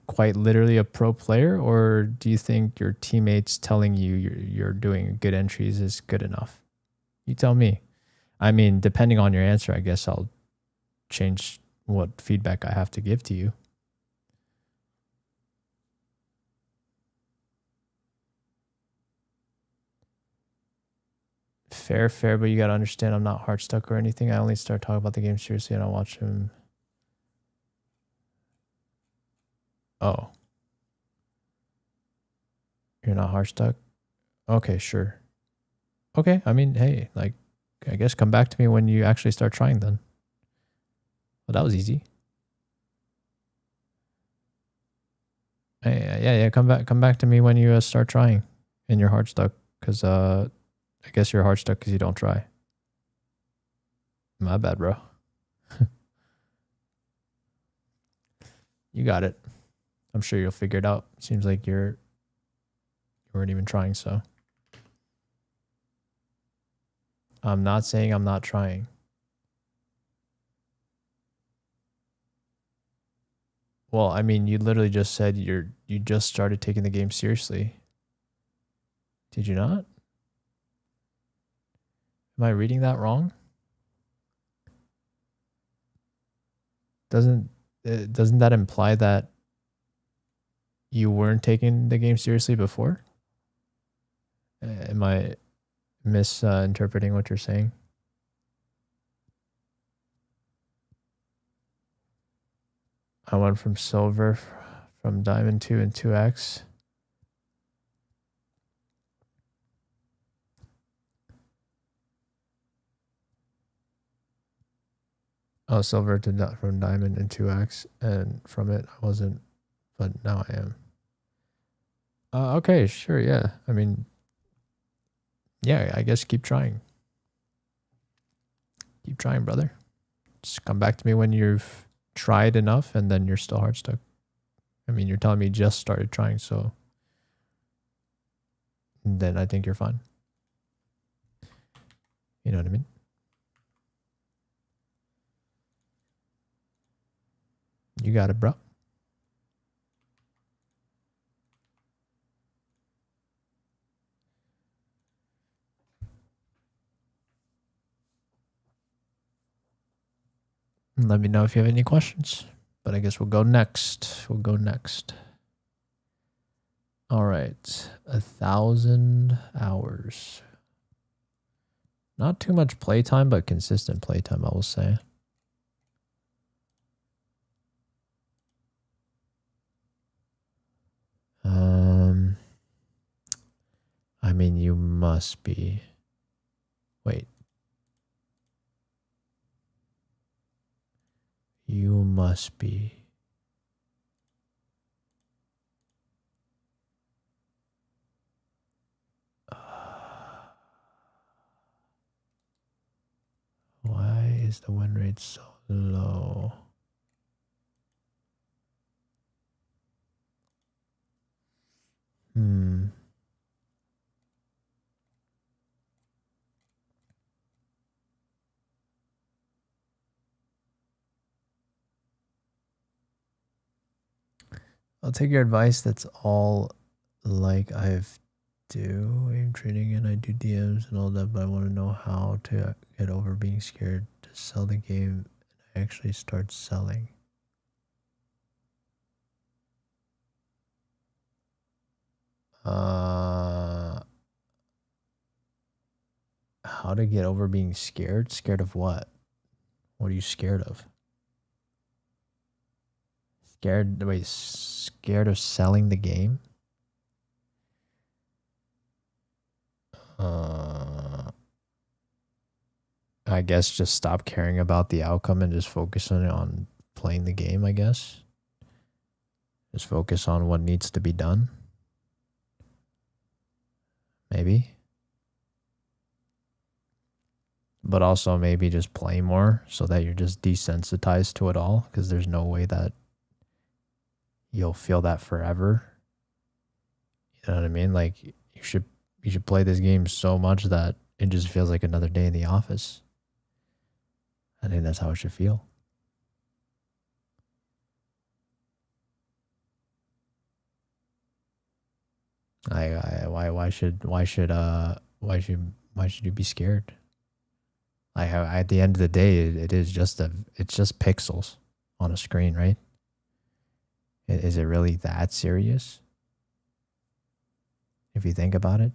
quite literally a pro player, or do you think your teammates telling you you're doing good entries is good enough? You tell me. I mean, depending on your answer, I guess I'll change what feedback I have to give to you. Fair, but you gotta understand I'm not heart stuck or anything. I only start talking about the game seriously and I watch him. Oh. You're not heart stuck? Okay, sure. Okay, I mean, hey, like, I guess come back to me when you actually start trying then. Well, that was easy. Hey, yeah, come back to me when you start trying and you're heart stuck, because I guess you're heart stuck because you don't try. My bad, bro. You got it. I'm sure you'll figure it out. Seems like you weren't even trying, so. I'm not saying I'm not trying. Well, I mean, you literally just said you just started taking the game seriously. Did you not? Am I reading that wrong? Doesn't that imply that you weren't taking the game seriously before? Am I misinterpreting what you're saying? I went from silver, from diamond 2 and 2x. Oh, silver to from diamond and 2x, and from it I wasn't, but now I am. Okay, sure, yeah. I mean, yeah, I guess keep trying. Keep trying, brother. Just come back to me when you've tried enough and then you're still hard stuck. I mean, you're telling me you just started trying, so then I think you're fine. You know what I mean? You got it, bro. Let me know if you have any questions. But I guess we'll go next. All right. 1,000 hours. Not too much playtime, but consistent playtime, I will say. I mean, you must be. Wait. You must be. Why is the win rate so low? I'll take your advice. That's all like I've aim trading and I do DMs and all that, but I want to know how to get over being scared to sell the game and actually start selling. How to get over being scared? Scared of what? What are you scared of? Scared of selling the game? I guess just stop caring about the outcome and just focus on playing the game, I guess. Just focus on what needs to be done. Maybe. But also maybe just play more so that you're just desensitized to it all, because there's no way that you'll feel that forever. You know what I mean? Like you should play this game so much that it just feels like another day in the office. I think that's how it should feel. Why should you be scared? At the end of the day, it's just pixels on a screen, right? Is it really that serious? If you think about it.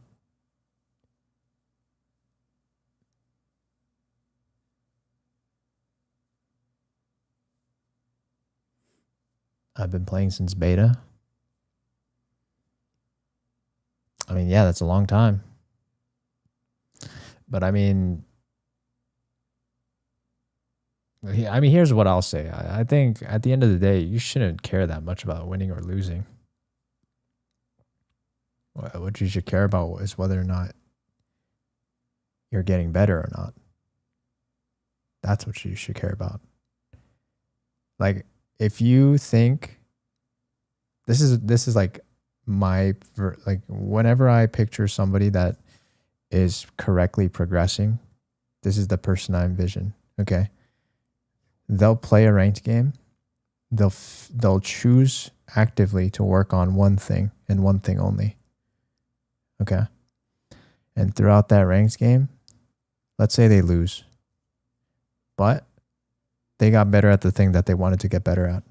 I've been playing since beta. I mean, yeah, that's a long time. But I mean, here's what I'll say. I think at the end of the day, you shouldn't care that much about winning or losing. What you should care about is whether or not you're getting better or not. That's what you should care about. Like, if you think this is like whenever I picture somebody that is correctly progressing, this is the person I envision. Okay. They'll play a ranked game. They'll choose actively to work on one thing and one thing only. Okay. And throughout that ranked game, let's say they lose, but they got better at the thing that they wanted to get better at.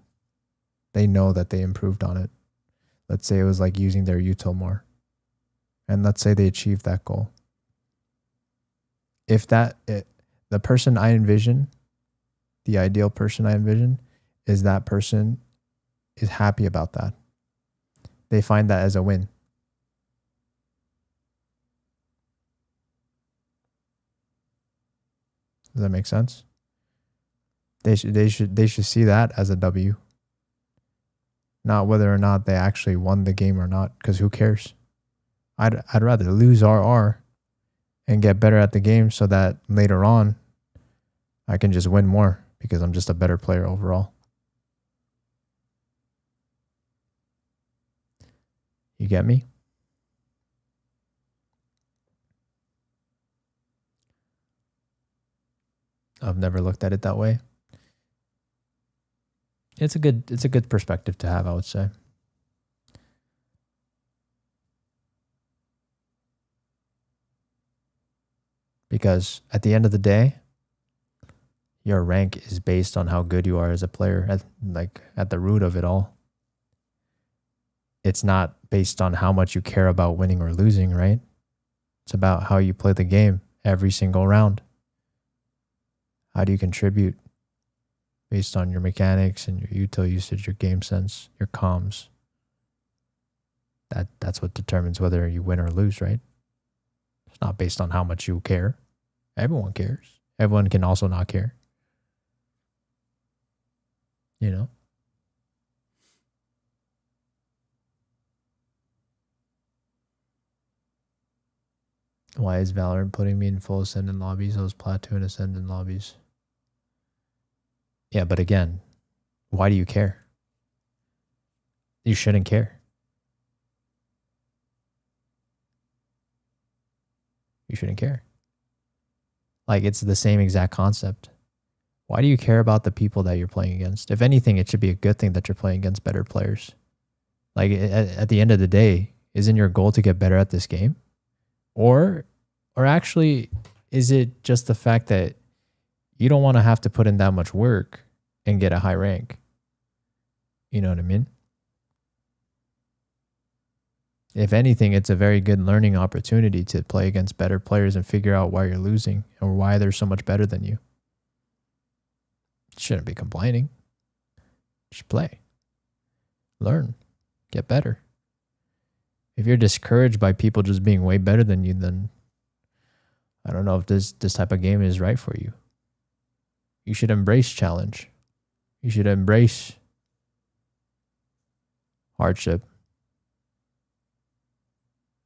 They know that they improved on it. Let's say it was like using their util more. And let's say they achieved that goal. The person I envision, the ideal person I envision, is that person is happy about that. They find that as a win. Does that make sense? They should see that as a W. Not whether or not they actually won the game or not, because who cares? I'd rather lose RR and get better at the game so that later on I can just win more because I'm just a better player overall. You get me? I've never looked at it that way. It's a good perspective to have, I would say. Because at the end of the day, your rank is based on how good you are as a player, at the root of it all. It's not based on how much you care about winning or losing, right? It's about how you play the game every single round. How do you contribute based on your mechanics and your util usage, your game sense, your comms? That's what determines whether you win or lose, right? It's not based on how much you care. Everyone cares. Everyone can also not care. You know? Why is Valorant putting me in full Ascendant lobbies? Those Platoon Ascendant lobbies. Yeah, but again, why do you care? You shouldn't care. You shouldn't care. Like, it's the same exact concept. Why do you care about the people that you're playing against? If anything, it should be a good thing that you're playing against better players. Like, at the end of the day, isn't your goal to get better at this game? Or actually, is it just the fact that you don't want to have to put in that much work and get a high rank? You know what I mean? If anything, it's a very good learning opportunity to play against better players and figure out why you're losing or why they're so much better than you. Shouldn't be complaining. Just play. Learn. Get better. If you're discouraged by people just being way better than you, then I don't know if this type of game is right for you. You should embrace challenge. You should embrace hardship.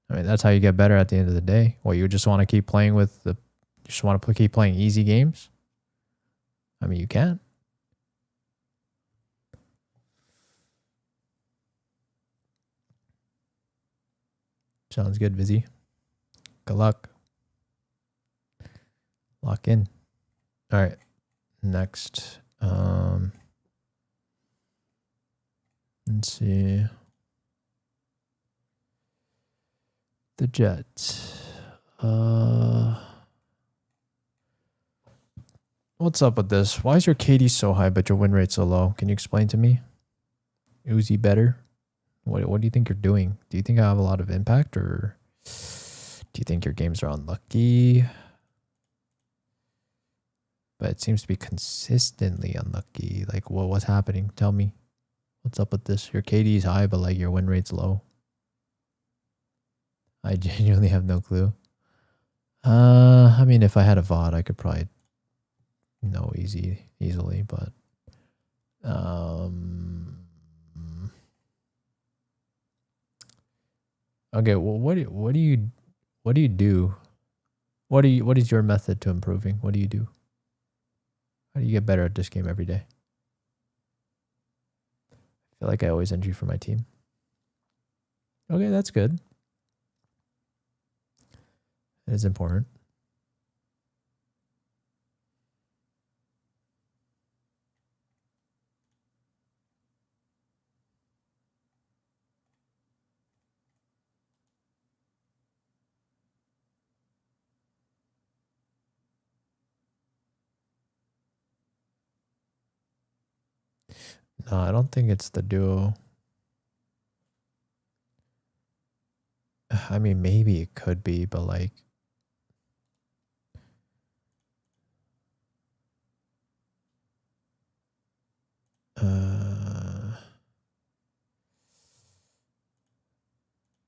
I mean, that's how you get better at the end of the day. Well, you just want to keep playing keep playing easy games? I mean, you can. Sounds good, Vizzy. Good luck. Lock in. All right. Next. Let's see. The Jets. What's up with this? Why is your KD so high but your win rate so low? Can you explain to me? Uzi better? What do you think you're doing? Do you think I have a lot of impact, or do you think your games are unlucky? But it seems to be consistently unlucky. Like, what's happening? Tell me. What's up with this? Your KD is high, but like your win rate's low. I genuinely have no clue. I mean, if I had a VOD, I could probably know easily, but okay. Well, what do you do? What is your method to improving? What do you do? How do you get better at this game every day? I feel like I always NG for my team. Okay, that's good. It is important. No, I don't think it's the duo. I mean, maybe it could be, but like,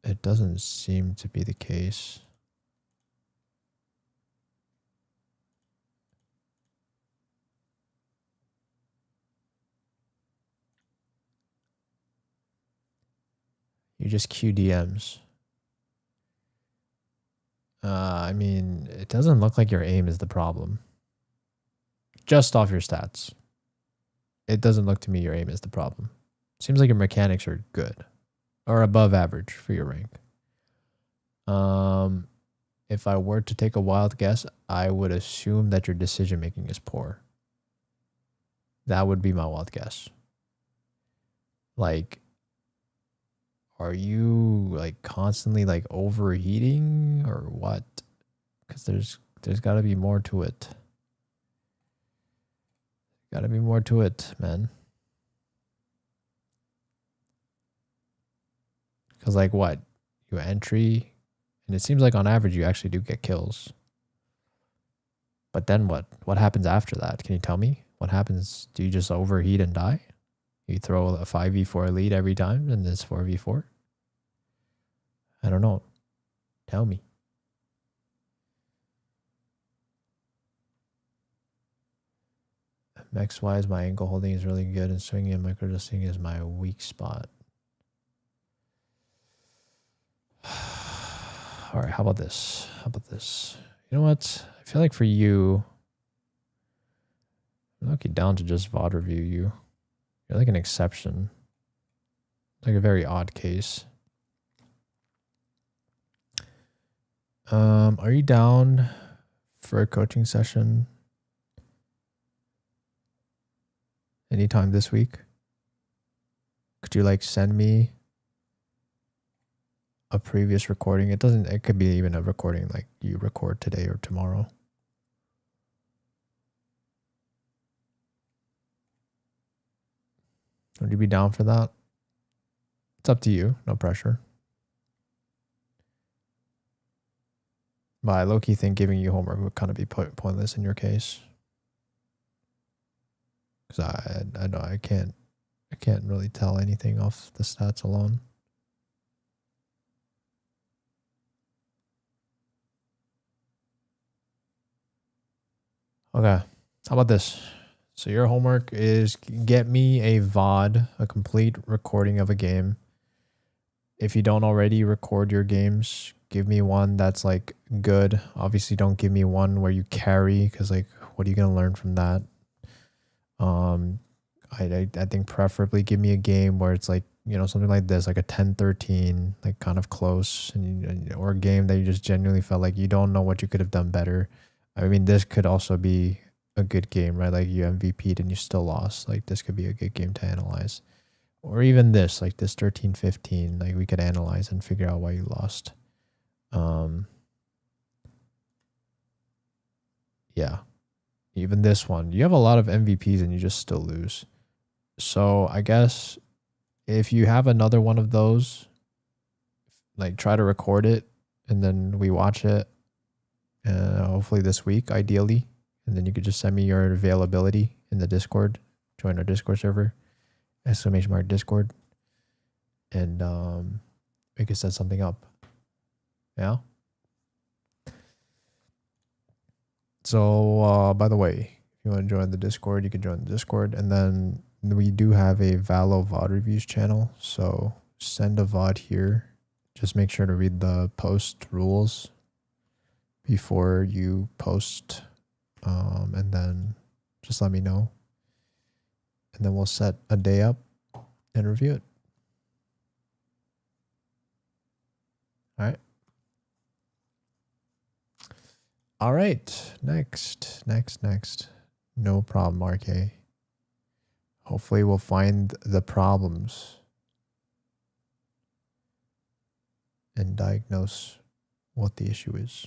it doesn't seem to be the case. You just QDMs. I mean, it doesn't look like your aim is the problem. Just off your stats. It doesn't look to me your aim is the problem. Seems like your mechanics are good. Or above average for your rank. If I were to take a wild guess, I would assume that your decision making is poor. That would be my wild guess. Like, are you like constantly like overheating or what? Because there's got to be more to it. Gotta be more to it, man. Because like what? You entry, and it seems like on average you actually do get kills. But then what? What happens after that? Can you tell me? What happens? Do you just overheat and die? You throw a 5v4 lead every time and it's 4v4? I don't know. Tell me. Max-wise, my ankle holding is really good, and swinging and micro-adjusting is my weak spot. All right, how about this? How about this? You know what? I feel like for you, I'm lucky down to just VOD review you. You're like an exception. Like a very odd case. Are you down for a coaching session anytime this week? Could you like send me a previous recording? It could be even a recording like you record today or tomorrow. Would you be down for that? It's up to you. No pressure. But I low-key think giving you homework would kind of be pointless in your case. Because I know I can't really tell anything off the stats alone. Okay. How about this? So your homework is get me a VOD, a complete recording of a game. If you don't already record your games, give me one that's like good. Obviously don't give me one where you carry, because like what are you gonna learn from that? I think preferably give me a game where it's like, you know, something like this, like a 10-13, like kind of close, and or a game that you just genuinely felt like you don't know what you could have done better. I mean, this could also be a good game, right? Like you MVP'd and you still lost. Like this could be a good game to analyze. Or even this, like this 13-15, like we could analyze and figure out why you lost. Yeah. Even this one. You have a lot of MVPs and you just still lose. So I guess if you have another one of those, like try to record it and then we watch it. Hopefully this week, ideally. And then you could just send me your availability in the Discord. Join our Discord server. !Discord. And we could set something up. Yeah. So by the way, if you want to join the Discord, you can join the Discord. And then we do have a Valo VOD reviews channel. So send a VOD here. Just make sure to read the post rules before you post. And then just let me know. And then we'll set a day up and review it. All right. All right. Next. No problem, RK. Hopefully we'll find the problems and diagnose what the issue is.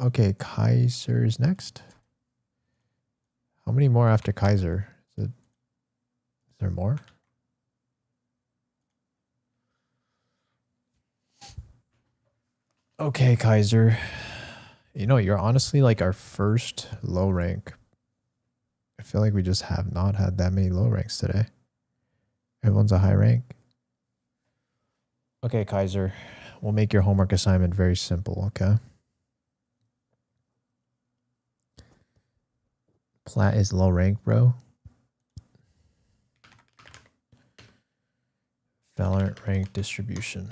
Okay, Kaiser is next. How many more after Kaiser? Is there more? Okay, Kaiser. You know, you're honestly like our first low rank. I feel like we just have not had that many low ranks today. Everyone's a high rank. Okay, Kaiser. We'll make your homework assignment very simple, okay? Plat is low rank, bro. Valorant rank distribution.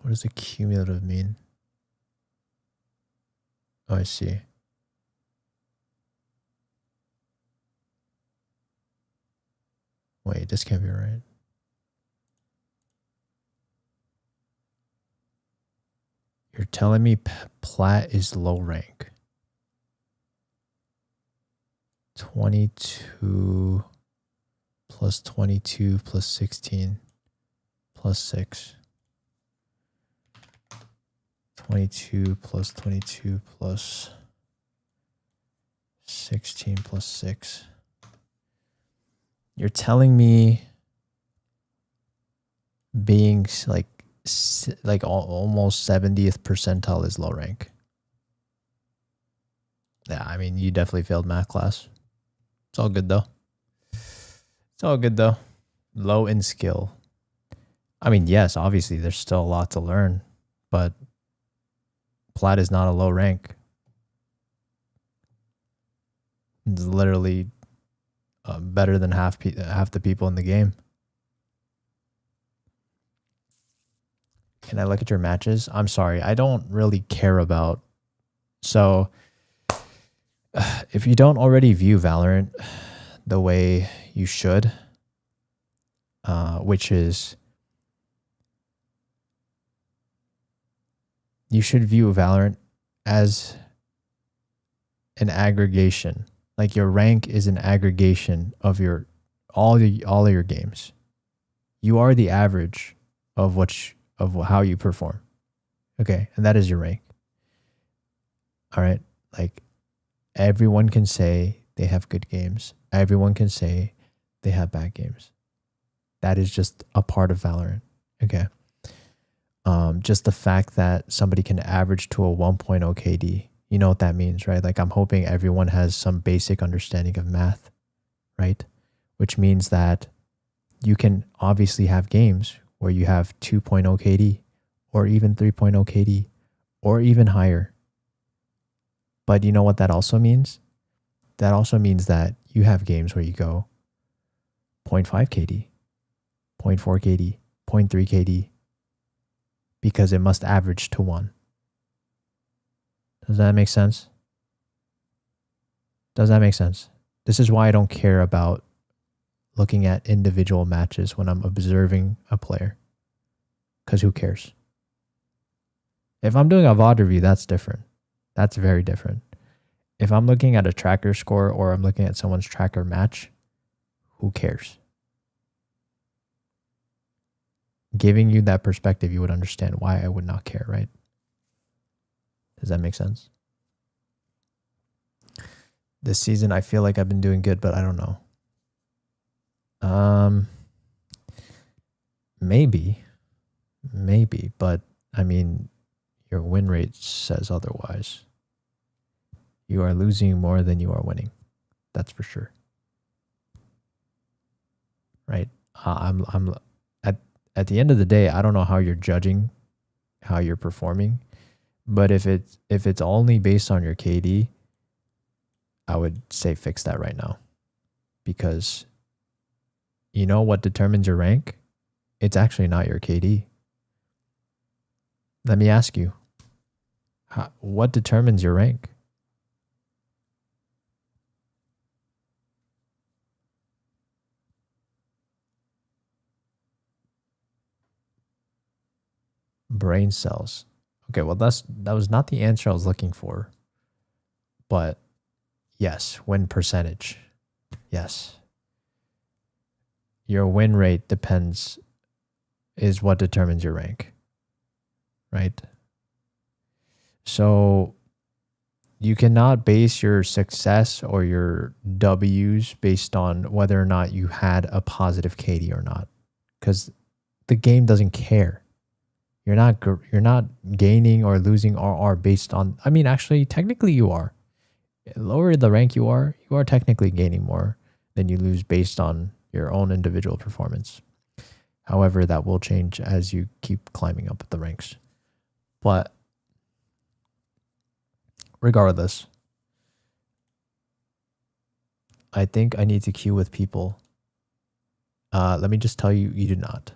What does the cumulative mean? Oh, I see. Wait, this can't be right. You're telling me Plat is low rank. 22 plus 22 plus 16 plus 6. 22 plus 22 plus 16 plus 6. You're telling me being like almost 70th percentile is low rank. Yeah, I mean, you definitely failed math class. It's all good though. It's all good though. Low in skill. I mean, yes, obviously there's still a lot to learn, but Plat is not a low rank. It's literally better than half the people in the game. Can I look at your matches? I'm sorry, I don't really care about. So, if you don't already view Valorant the way you should, which is you should view Valorant as an aggregation. Like your rank is an aggregation of all of your games. You are the average of how you perform. Okay, and that is your rank. All right, like everyone can say they have good games. Everyone can say they have bad games. That is just a part of Valorant. Okay. Just the fact that somebody can average to a 1.0 KD, you know what that means, right? Like I'm hoping everyone has some basic understanding of math, right? Which means that you can obviously have games where you have 2.0 KD or even 3.0 KD or even higher. But you know what that also means? That also means that you have games where you go 0.5 KD, 0.4 KD, 0.3 KD, because it must average to 1. Does that make sense? Does that make sense? This is why I don't care about looking at individual matches when I'm observing a player. Because who cares? If I'm doing a VOD review, that's different. That's very different. If I'm looking at a tracker score or I'm looking at someone's tracker match, who cares? Giving you that perspective, you would understand why I would not care, right? Does that make sense? This season, I feel like I've been doing good, but I don't know. Maybe, but I mean, your win rate says otherwise. You are losing more than you are winning. That's for sure. Right? I'm at the end of the day, I don't know how you're judging how you're performing, but if it's only based on your KD, I would say fix that right now. Because you know what determines your rank? It's actually not your KD. Let me ask you, what determines your rank? Brain cells. Okay, well that was not the answer I was looking for. But yes, win percentage. Yes. Your win rate is what determines your rank. Right? So you cannot base your success or your W's based on whether or not you had a positive KD or not, because the game doesn't care. You're not gaining or losing RR based on. I mean, actually, technically, you are. Lower the rank you are technically gaining more than you lose based on your own individual performance. However, that will change as you keep climbing up the ranks. But regardless, I think I need to queue with people. Let me just tell you, you do not.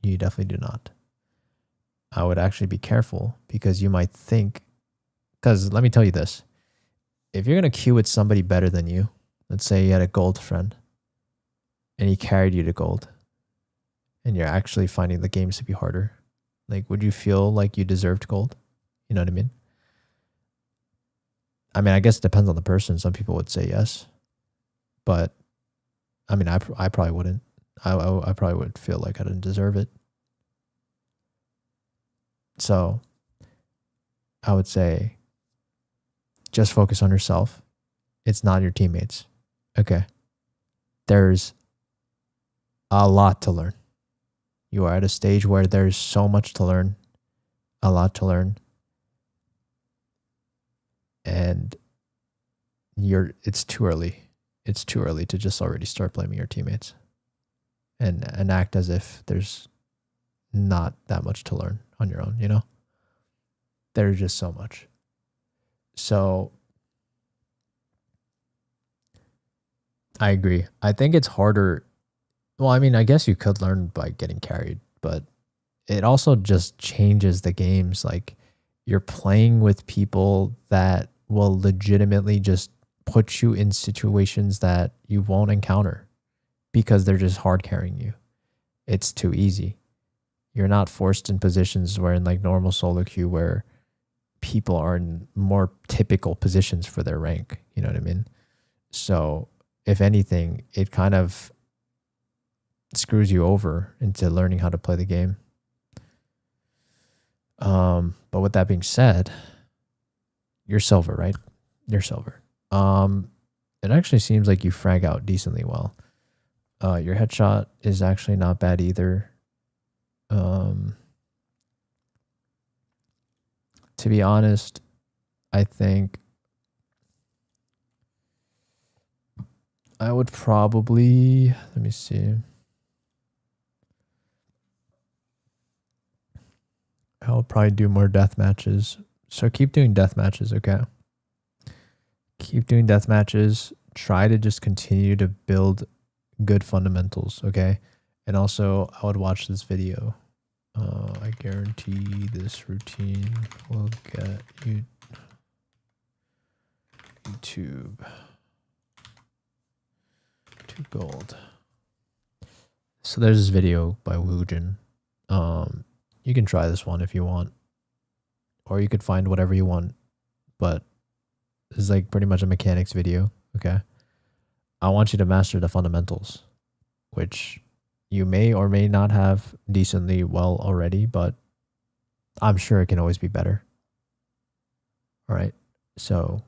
You definitely do not. I would actually be careful because you might think, because let me tell you this. If you're going to queue with somebody better than you, let's say you had a gold friend and he carried you to gold and you're actually finding the games to be harder, like, would you feel like you deserved gold? You know what I mean? I mean, I guess it depends on the person. Some people would say yes, but I mean, I probably wouldn't. I probably would feel like I didn't deserve it. So I would say just focus on yourself. It's not your teammates. Okay. There's a lot to learn. You are at a stage where there's so much to learn, a lot to learn. And it's too early. It's too early to just already start blaming your teammates and act as if there's not that much to learn on your own, you know? There's just so much. So I agree. I think it's harder. Well, I mean, I guess you could learn by getting carried, but it also just changes the games. Like you're playing with people that will legitimately just put you in situations that you won't encounter because they're just hard carrying you. It's too easy. You're not forced in positions where in like normal solo queue where people are in more typical positions for their rank. You know what I mean? So if anything, it kind of screws you over into learning how to play the game. But with that being said, you're silver, right? You're silver. It actually seems like you frag out decently well. Your headshot is actually not bad either. To be honest, I think I would probably, let me see. I'll probably do more death matches. So keep doing death matches, okay? Keep doing death matches. Try to just continue to build good fundamentals, okay? And also, I would watch this video. I guarantee this routine will get you YouTube to gold. So there's this video by Woojin. You can try this one if you want, or you could find whatever you want, but this is like pretty much a mechanics video, okay? I want you to master the fundamentals, which you may or may not have decently well already, but I'm sure it can always be better. All right, so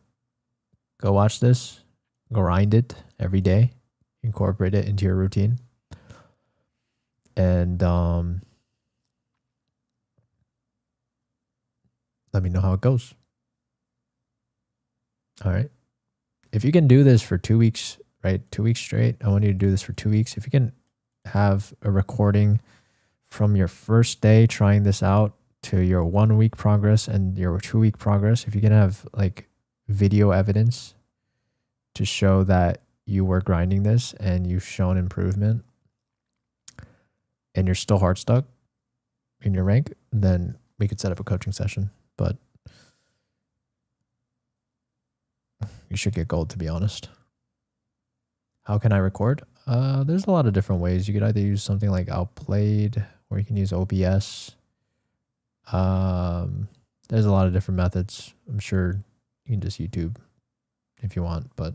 go watch this, grind it every day, incorporate it into your routine, and let me know how it goes. All right. If you can do this for 2 weeks, right? 2 weeks straight. I want you to do this for 2 weeks. If you can have a recording from your first day trying this out to your 1 week progress and your 2 week progress, if you can have like video evidence to show that you were grinding this and you've shown improvement and you're still hard stuck in your rank, then we could set up a coaching session. But you should get gold, to be honest. How can I record? There's a lot of different ways. You could either use something like Outplayed, or you can use OBS. There's a lot of different methods. I'm sure you can just YouTube if you want, but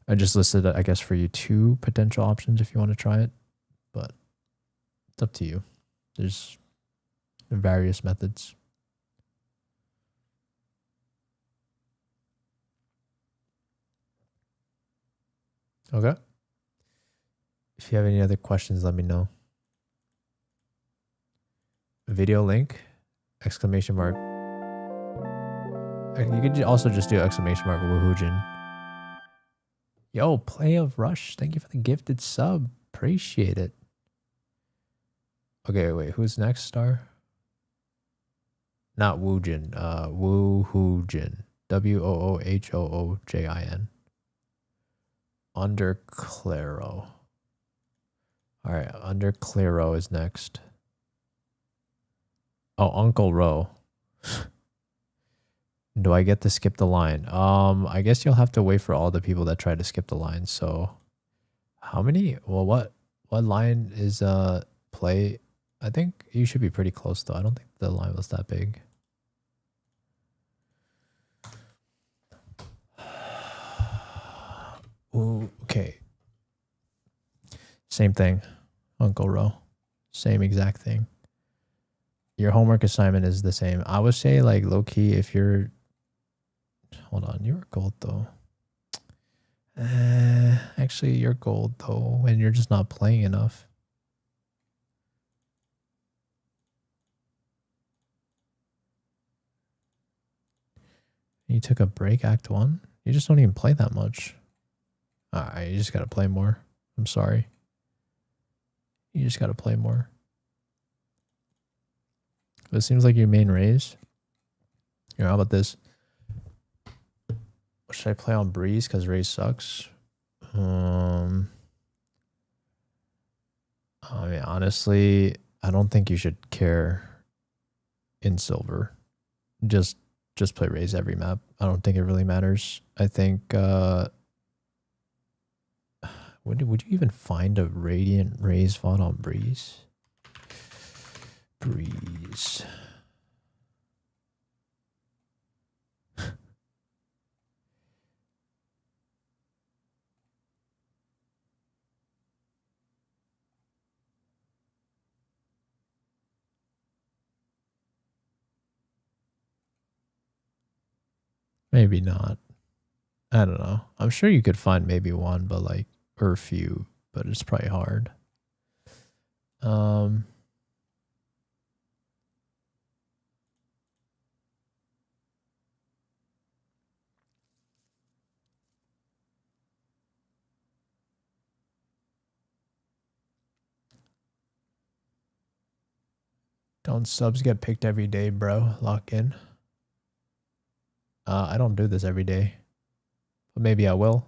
I just listed, I guess, for you 2 potential options if you want to try it, but it's up to you. There's various methods. Okay. If you have any other questions, let me know. Video link, exclamation mark. You could also just do exclamation mark Woohoojin. Yo, Play of Rush. Thank you for the gifted sub. Appreciate it. Okay, wait. Who's next, Star? Not Woojin. Woohoojin. WOOHOOJIN. Under Claro. All right, Under Claro is next. Oh, Uncle Ro. Do I get to skip the line? I guess you'll have to wait for all the people that try to skip the line. So, how many? Well, what line is play? I think you should be pretty close though. I don't think the line was that big. Ooh, okay. Same thing, Uncle Ro. Same exact thing. Your homework assignment is the same. I would say, like, low key, if you're. Hold on, you're gold though. Actually, you're gold though, and you're just not playing enough. You took a break, Act 1? You just don't even play that much. Alright, you just gotta play more. I'm sorry. You just gotta play more. But it seems like your main raise. Here, how about this? Should I play on Breeze because raise sucks? I mean, honestly, I don't think you should care in silver. Just play raise every map. I don't think it really matters. I think would you even find a radiant raise VOD on Breeze? Breeze. Maybe not. I don't know. I'm sure you could find maybe one, but like, or a few, but it's probably hard. Don't subs get picked every day, bro? Lock in. I don't do this every day, but maybe I will.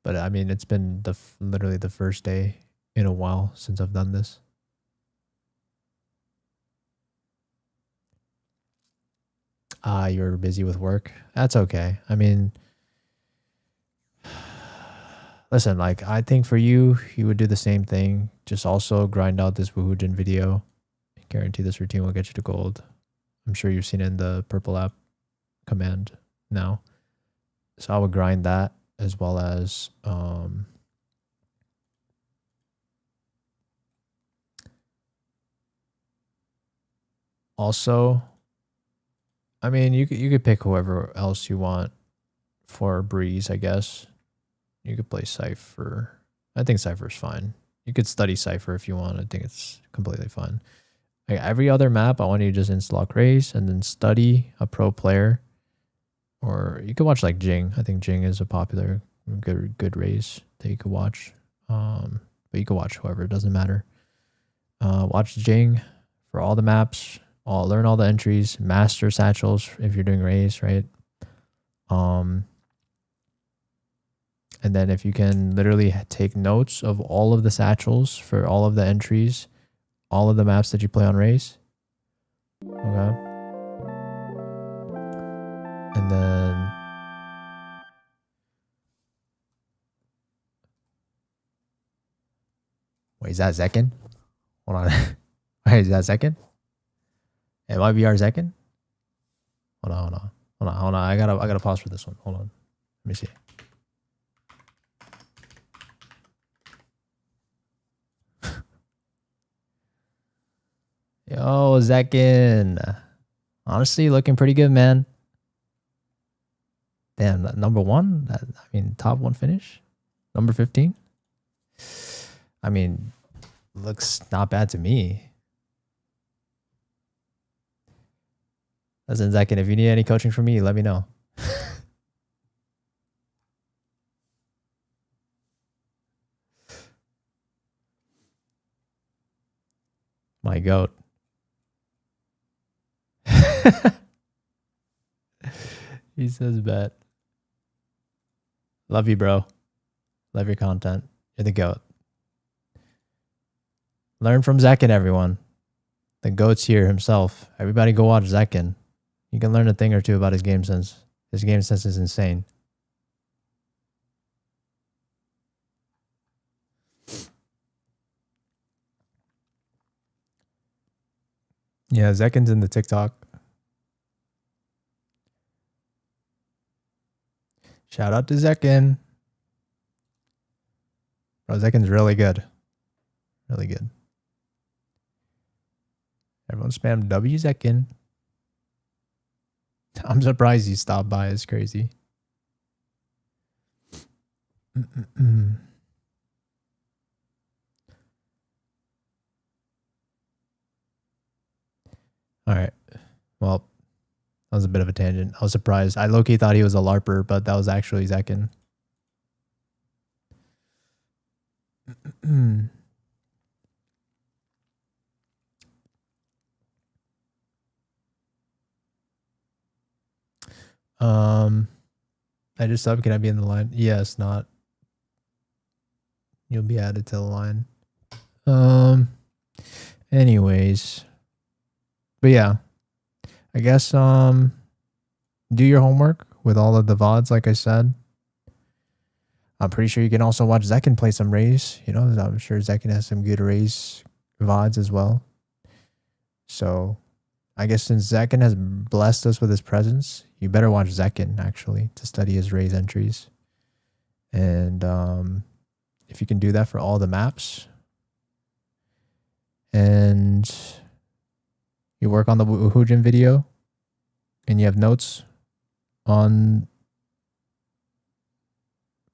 But I mean, it's been literally the first day in a while since I've done this. You're busy with work. That's okay. I mean, listen, like, I think for you, you would do the same thing. Just also grind out this Woohoojin video. I guarantee this routine will get you to gold. I'm sure you've seen it in the purple app command now. So I would grind that as well as also, I mean, you could pick whoever else you want for Breeze, I guess. You could play Cypher. I think Cypher's fine. You could study Cypher if you want. I think it's completely fine. Like every other map, I want you to just insta-lock race and then study a pro player. Or you could watch like Jing. I think Jing is a popular, good race that you could watch. But you could watch whoever. It doesn't matter. Watch Jing for all the maps. Learn all the entries. Master satchels if you're doing race, right? And then if you can literally take notes of all of the satchels for all of the entries, all of the maps that you play on race. Okay. And then wait, is that Zekin? Hold on. Wait, is that Zekin? It might be our Zekin. Hold on. I gotta pause for this one. Hold on. Let me see. Yo, Zekin. Honestly, looking pretty good, man. Damn, number one? I mean, top one finish? Number 15? I mean, looks not bad to me. Listen, Zekin, if you need any coaching from me, let me know. My goat. He says bet. Love you, bro. Love your content. You're the goat. Learn from Zekin, everyone. The goat's here himself. Everybody go watch Zekin. You can learn a thing or two about his game sense. His game sense is insane. Yeah, Zekin's in the TikTok. Shout out to Zekin. Bro, Zekin's really good. Really good. Everyone spam W Zekin. I'm surprised he stopped by. It's crazy. All right. Well, that was a bit of a tangent. I was surprised. I low-key thought he was a LARPer, but that was actually Zekin. I just subbed. Can I be in the line? Yes, not. You'll be added to the line. Anyways. But yeah. I guess do your homework with all of the VODs, like I said. I'm pretty sure you can also watch Zekin play some Rays. You know, I'm sure Zekin has some good Rays VODs as well. So I guess since Zekin has blessed us with his presence, you better watch Zekin actually to study his Rays entries. And if you can do that for all the maps and you work on the Woohoojin video and you have notes on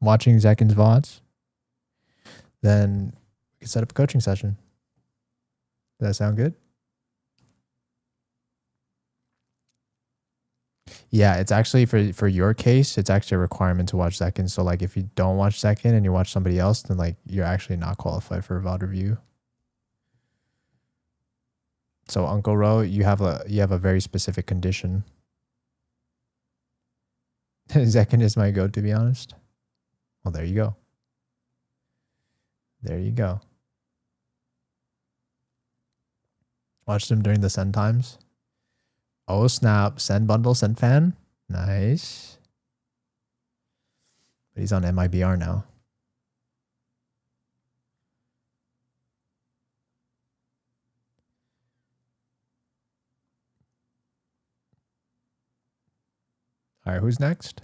watching Zekin's VODs, then we can set up a coaching session. Does that sound good? Yeah, it's actually for your case, it's actually a requirement to watch Zekin. So like if you don't watch Zekin and you watch somebody else, then like you're actually not qualified for a VOD review. So Uncle Ro, you have a very specific condition. Zekin is my goat, to be honest. Well, there you go. There you go. Watched him during the send times. Oh snap! Send bundle, send fan. Nice. But he's on MIBR now. All right, who's next?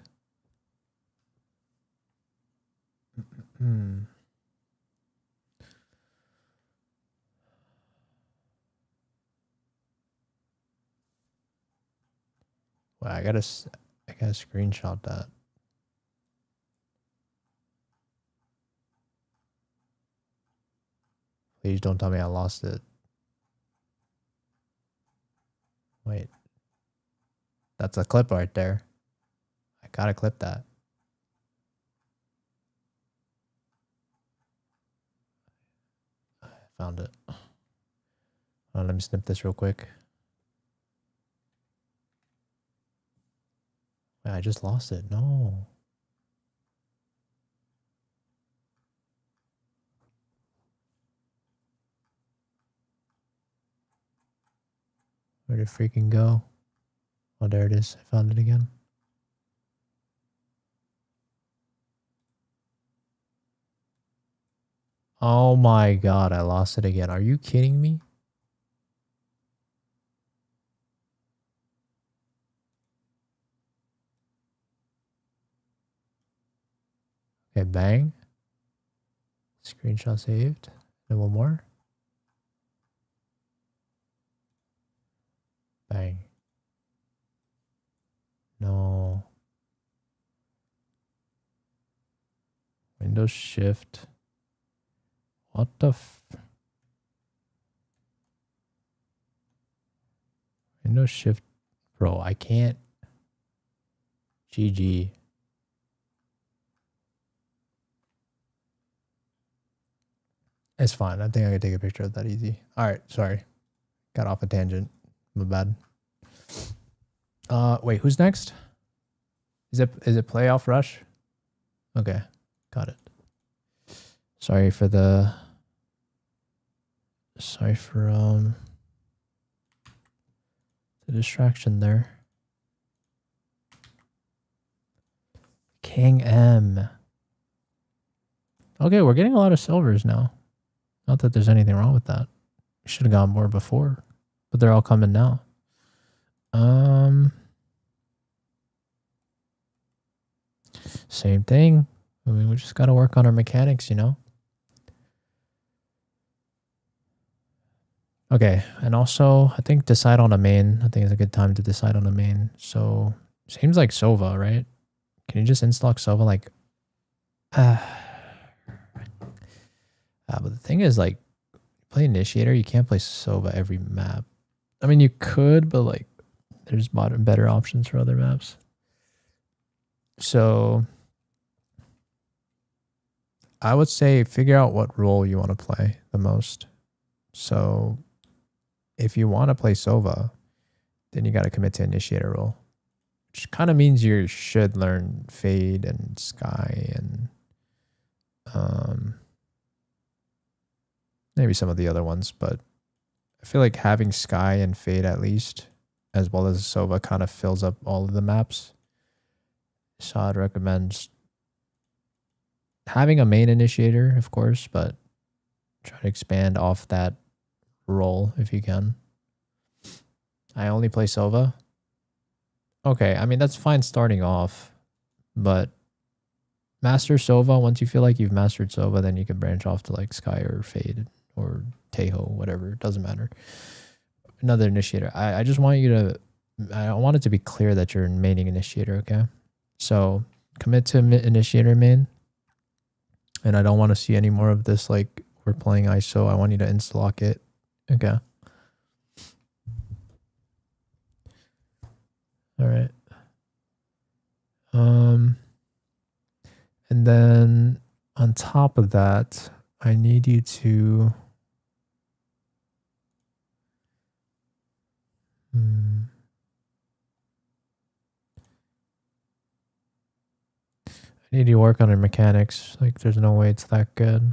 Well, I gotta screenshot that. Please don't tell me I lost it. Wait. That's a clip right there. I gotta clip that. I found it. Oh, let me snip this real quick. Wait, I just lost it. No. Where did it freaking go? Oh, there it is. I found it again. Oh my god, I lost it again. Are you kidding me? Okay, bang. Screenshot saved. And one more. Bang. No. Windows Shift. What the Windows Shift. Bro, I can't. GG. It's fine. I think I can take a picture of that easy. All right. Sorry. Got off a tangent. My bad. Wait, who's next? Is it playoff rush? Okay. Got it. Sorry for the distraction there. King M. Okay, we're getting a lot of silvers now. Not that there's anything wrong with that. We should have gotten more before, but they're all coming now. Same thing. I mean, we just got to work on our mechanics, you know? Okay, and also, I think decide on a main. I think it's a good time to decide on a main. So, seems like Sova, right? Can you just install Sova like... but the thing is, like, play Initiator, you can't play Sova every map. I mean, you could, but, like, there's better options for other maps. So, I would say figure out what role you want to play the most. So, if you want to play Sova, then you got to commit to Initiator role, which kind of means you should learn Fade and Sky and maybe some of the other ones, but I feel like having Sky and Fade at least, as well as Sova, kind of fills up all of the maps. So I'd recommend having a main Initiator, of course, but try to expand off that role if you can. I only play Sova. Okay, I mean, that's fine starting off, but master Sova. Once you feel like you've mastered Sova, then you can branch off to like Sky or Fade or Tejo, whatever. It doesn't matter. Another Initiator. I just want you to... I want it to be clear that you're maining Initiator, okay? So commit to Initiator main. And I don't want to see any more of this, like, we're playing ISO. I want you to insta-lock it. Okay. All right. And then on top of that, I need you to... I need you to work on your mechanics. Like, there's no way it's that good.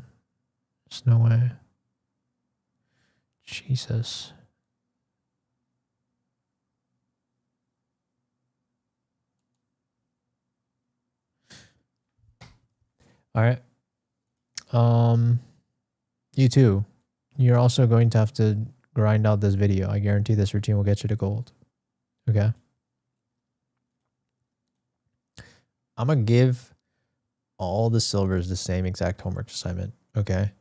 There's no way. Jesus. All right. You too. You're also going to have to grind out this video. I guarantee this routine will get you to gold. Okay. I'm going to give all the silvers the same exact homework assignment. Okay.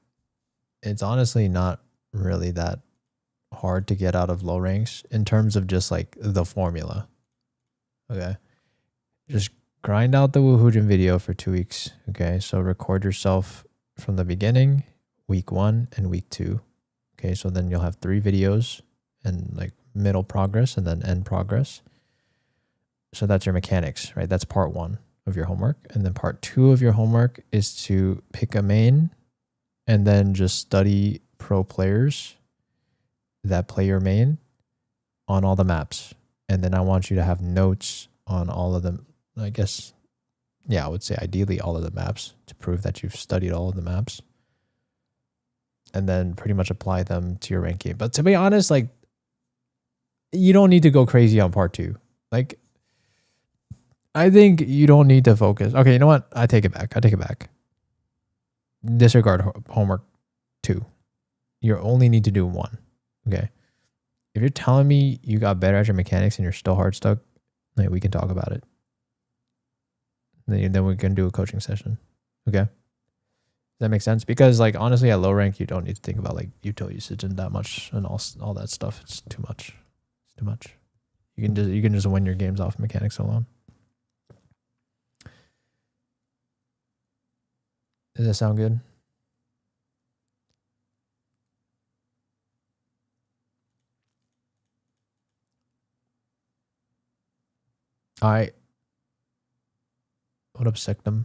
It's honestly not really that hard to get out of low ranks in terms of just like the formula. Okay. Just grind out the Woohoojin video for 2 weeks. Okay. So record yourself from the beginning, week 1 and week 2. Okay. So then you'll have 3 videos and like middle progress and then end progress. So that's your mechanics, right? That's part 1 of your homework. And then part 2 of your homework is to pick a main and then just study pro players that play your main on all the maps. And then I want you to have notes on all of them. I guess, yeah, I would say ideally all of the maps to prove that you've studied all of the maps. And then pretty much apply them to your ranking. But to be honest, like, you don't need to go crazy on part 2. Like, I think you don't need to focus. Okay, you know what? I take it back. Disregard homework 2. You only need to do 1. Okay. If you're telling me you got better at your mechanics and you're still hard stuck, like, we can talk about it. Then we can do a coaching session. Okay. Does that make sense? Because like honestly, at low rank, you don't need to think about like util usage and that much and all that stuff. It's too much. It's too much. You can just win your games off mechanics alone. Does that sound good? All right. What up, Sectum?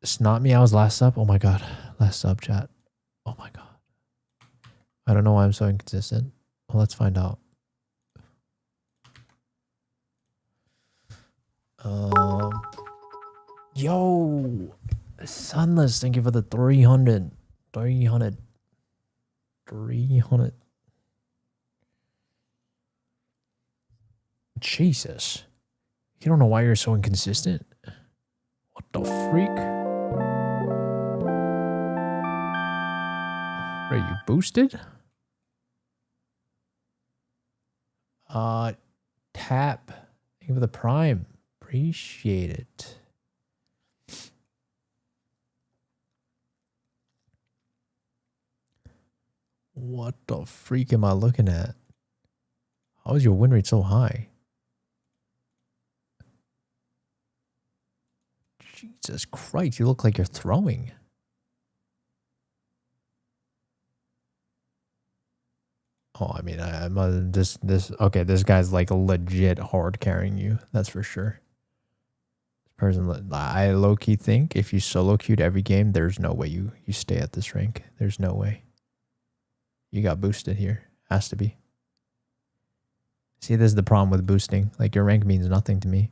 It's not me. I was last up. Oh my god. Last sub, chat. Oh my god. I don't know why I'm so inconsistent. Well, let's find out. Yo, Sunless, thank you for the 300. 300. Jesus. You don't know why you're so inconsistent? What the freak? Are you boosted? Tap. Thank you for the Prime. Appreciate it. What the freak am I looking at? How is your win rate so high? Jesus Christ, you look like you're throwing. Oh, I mean, I'm this okay, this guy's like legit hard carrying you. That's for sure. Person, I low-key think if you solo queued every game, there's no way you stay at this rank. There's no way. You got boosted here. Has to be. See, this is the problem with boosting. Like, your rank means nothing to me.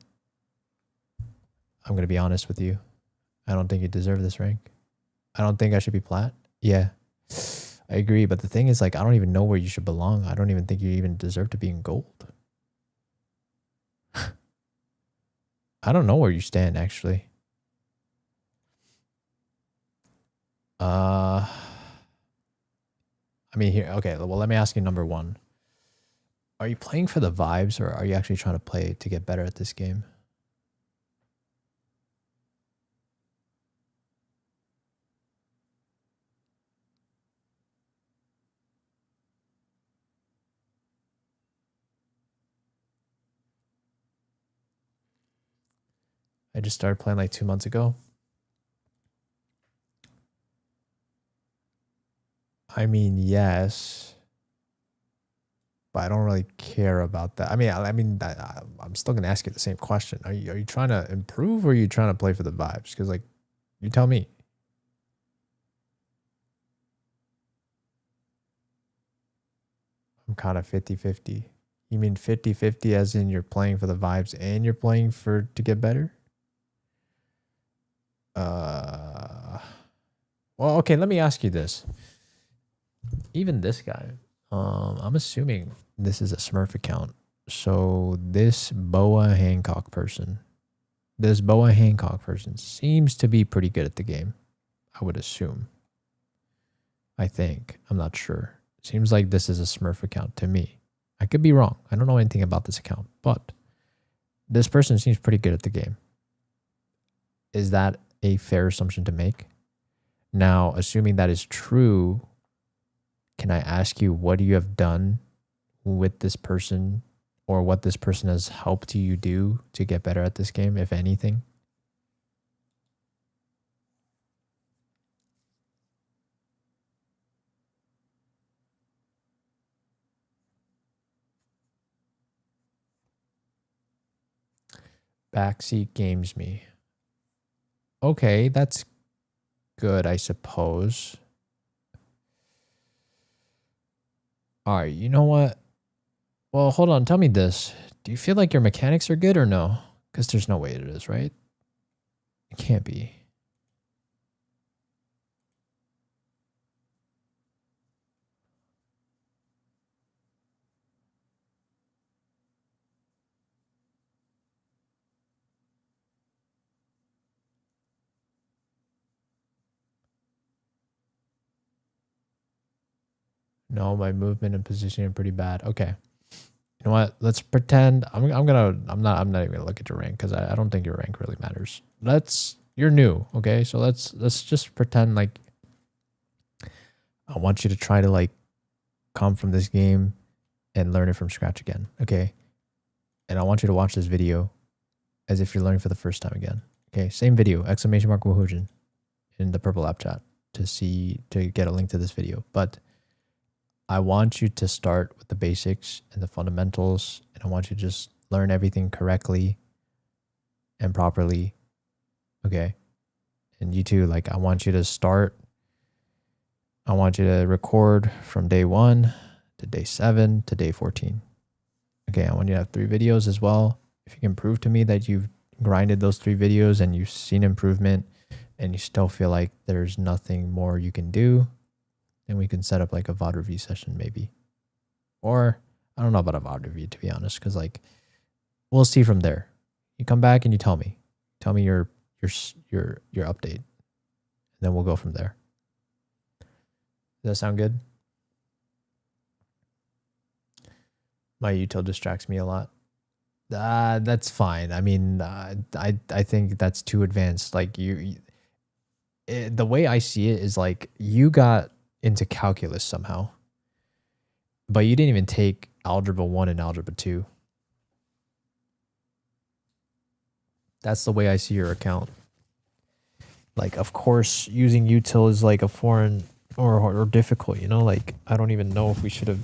I'm going to be honest with you. I don't think you deserve this rank. I don't think I should be plat. Yeah, I agree. But the thing is, like, I don't even know where you should belong. I don't even think you even deserve to be in gold. I don't know where you stand, actually. I mean, here, okay, well, let me ask you number one. Are you playing for the vibes, or are you actually trying to play to get better at this game? I just started playing like 2 months ago. I mean, yes, but I don't really care about that. I mean, I'm still gonna ask you the same question. Are you trying to improve, or are you trying to play for the vibes? Because, like, you tell me. I'm kind of 50-50. You mean 50-50 as in you're playing for the vibes and you're playing to get better? Well, okay, let me ask you this. Even this guy, I'm assuming this is a Smurf account. So this Boa Hancock person seems to be pretty good at the game, I would assume. I think. I'm not sure. Seems like this is a Smurf account to me. I could be wrong. I don't know anything about this account, but this person seems pretty good at the game. Is that a fair assumption to make? Now, assuming that is true, can I ask you, what you have done with this person, or what this person has helped you do to get better at this game, if anything? Backseat games me. Okay, that's good, I suppose. All right, you know what? Well, hold on. Tell me this. Do you feel like your mechanics are good or no? Because there's no way it is, right? It can't be. No, my movement and positioning are pretty bad. Okay. You know what? Let's pretend I'm not even gonna look at your rank, because I don't think your rank really matters. You're new, okay? So let's just pretend like I want you to try to, like, come from this game and learn it from scratch again, okay? And I want you to watch this video as if you're learning for the first time again. Okay, same video, exclamation mark Wahujin in the purple app chat to get a link to this video. But I want you to start with the basics and the fundamentals, and I want you to just learn everything correctly and properly. Okay. And you too, like, I want you to record from day 1 to day 7 to day 14. Okay, I want you to have 3 videos as well. If you can prove to me that you've grinded those 3 videos and you've seen improvement and you still feel like there's nothing more you can do, then we can set up like a VOD review session maybe. Or I don't know about a VOD review, to be honest, because, like, we'll see from there. You come back and you tell me your update, and then we'll go from there. Does that sound good? My util distracts me a lot. That's fine. I mean, I think that's too advanced. Like the way I see it is like you got into calculus somehow, but you didn't even take algebra 1 and algebra 2. That's the way I see your account. Like, of course, using util is like a foreign or difficult, you know? Like, I don't even know if we shouldn't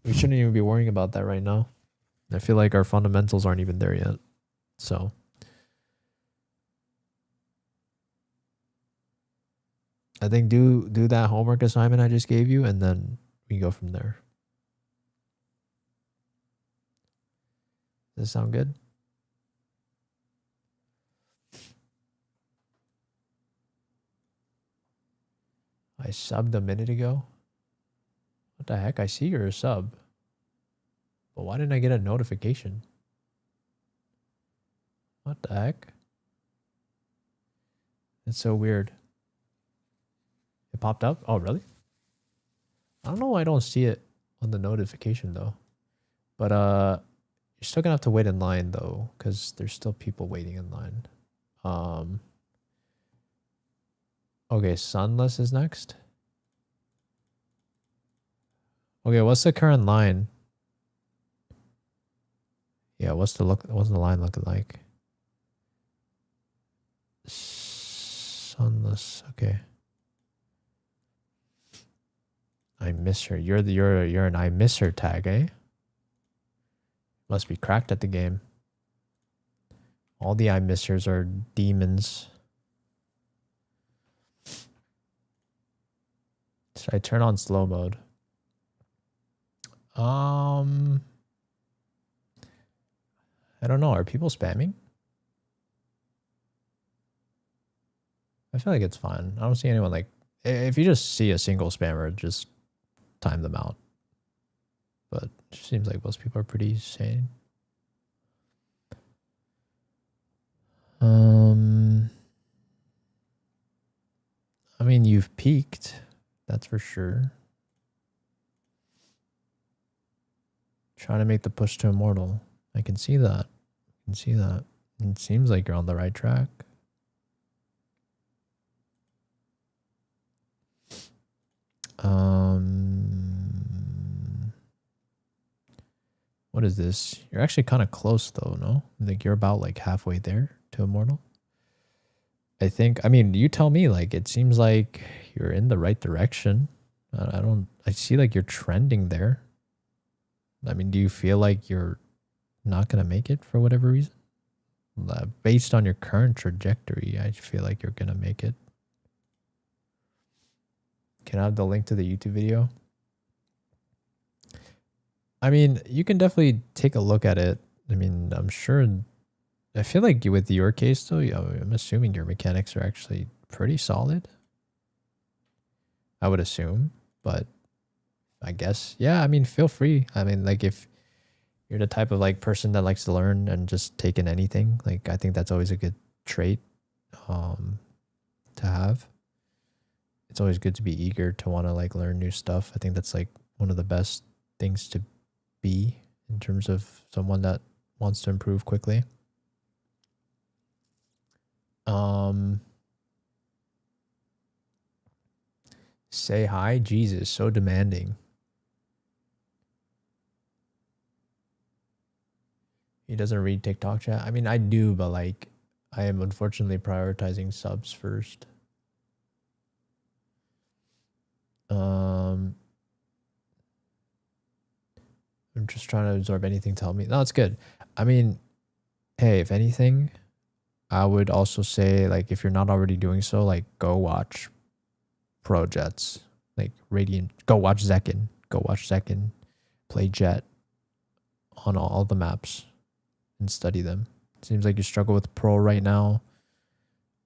even be worrying about that right now. I feel like our fundamentals aren't even there yet. So I think do that homework assignment I just gave you, and then we go from there. Does this sound good? I subbed a minute ago. What the heck? I see you're a sub. But why didn't I get a notification? What the heck? It's so weird. It popped up? Oh, really? I don't know why I don't see it on the notification though. But you're still gonna have to wait in line though, because there's still people waiting in line. Okay, Sunless is next. Okay, what's the current line? Yeah, what's the line looking like? Sunless, okay. I miss her. You're an I miss her tag, eh? Must be cracked at the game. All the I missers are demons. Should I turn on slow mode? I don't know. Are people spamming? I feel like it's fine. I don't see anyone like. If you just see a single spammer, just time them out. But it seems like most people are pretty sane. I mean, you've peaked. That's for sure. Trying to make the push to immortal. I can see that. I can see that. It seems like you're on the right track. What is this? You're actually kind of close though, no? I think you're about like halfway there to immortal. I think, I mean, you tell me, like, it seems like you're in the right direction. I see like you're trending there. I mean, do you feel like you're not going to make it for whatever reason? Based on your current trajectory, I feel like you're going to make it. Can I have the link to the YouTube video? I mean, you can definitely take a look at it. I mean, I'm sure. I feel like with your case, though, I'm assuming your mechanics are actually pretty solid. I would assume, but I guess, yeah, I mean, feel free. I mean, like, if you're the type of like person that likes to learn and just take in anything, like, I think that's always a good trait to have. It's always good to be eager to want to like learn new stuff. I think that's like one of the best things to be in terms of someone that wants to improve quickly. Say hi, Jesus, so demanding. He doesn't read TikTok chat. I mean, I do, but like, I am unfortunately prioritizing subs first. I'm just trying to absorb anything. Tell me. No, it's good. I mean, hey, if anything, I would also say, like, if you're not already doing so, like, go watch Pro Jets, like Radiant. Go watch Zekin. Go watch Zekin play Jet on all the maps and study them. It seems like you struggle with Pro right now.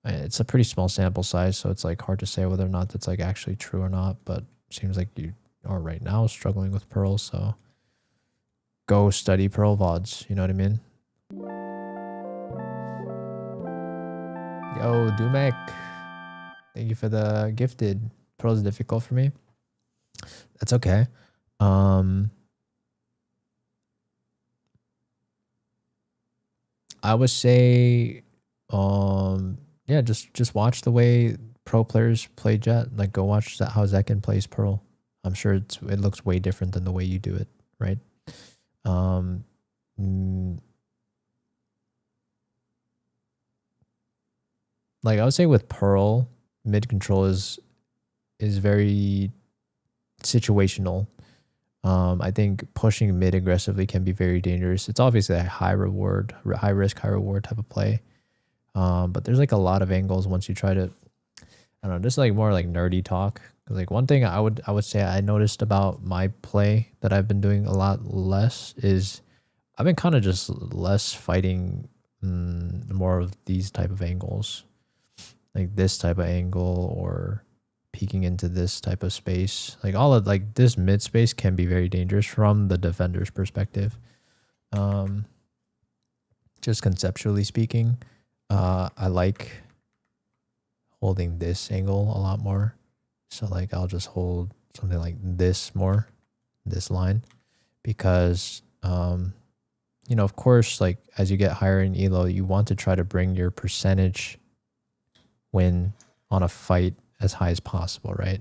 It's a pretty small sample size, so it's like hard to say whether or not that's like actually true or not, but it seems like you are right now struggling with Pearl, so go study Pearl VODs, you know what I mean? Yo, Dumek, thank you for the gifted. Pearl's difficult for me. That's okay. I would say, yeah, just watch the way pro players play Jet. Like, go watch how Zekin plays Pearl. I'm sure it looks way different than the way you do it, right? Um, mm, like I would say with Pearl, mid control is very situational. I think pushing mid aggressively can be very dangerous. It's obviously a high reward, high risk, high reward type of play. But there's like a lot of angles once you try to, I don't know, just like more like nerdy talk. 'Cause like one thing I would say I noticed about my play that I've been doing a lot less is I've been kind of just less fighting more of these type of angles, like this type of angle or peeking into this type of space. Like all of like this mid space can be very dangerous from the defender's perspective. Um, just conceptually speaking, I like holding this angle a lot more. So like I'll just hold something like this more, this line, because you know, of course, like as you get higher in elo, you want to try to bring your percentage win on a fight as high as possible, right?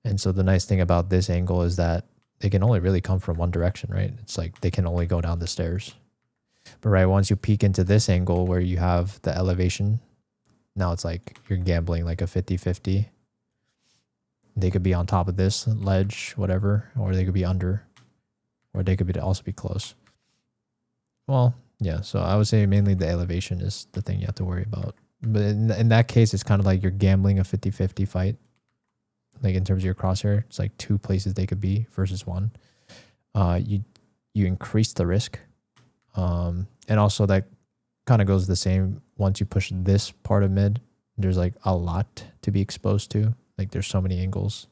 And so the nice thing about this angle is that they can only really come from one direction, right? It's like they can only go down the stairs. But right, once you peek into this angle where you have the elevation, now it's like you're gambling like a 50-50. They could be on top of this ledge, whatever, or they could be under, or they could be also be close. Well, yeah, so I would say mainly the elevation is the thing you have to worry about. But in that case, it's kind of like you're gambling a 50-50 fight. Like in terms of your crosshair, it's like two places they could be versus one. You increase the risk. And also that kind of goes the same once you push this part of mid. There's like a lot to be exposed to. Like there's so many angles,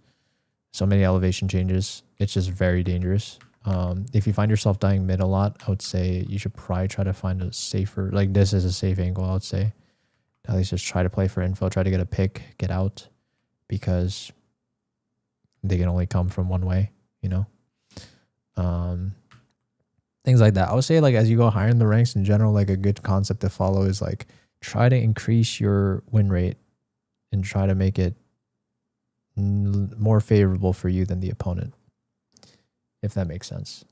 so many elevation changes. It's just very dangerous. If you find yourself dying mid a lot, I would say you should probably try to find a safer, like this is a safe angle, I would say. At least just try to play for info, try to get a pick, get out, because they can only come from one way, you know? Things like that. I would say like as you go higher in the ranks in general, like a good concept to follow is like try to increase your win rate and try to make it more favorable for you than the opponent, if that makes sense.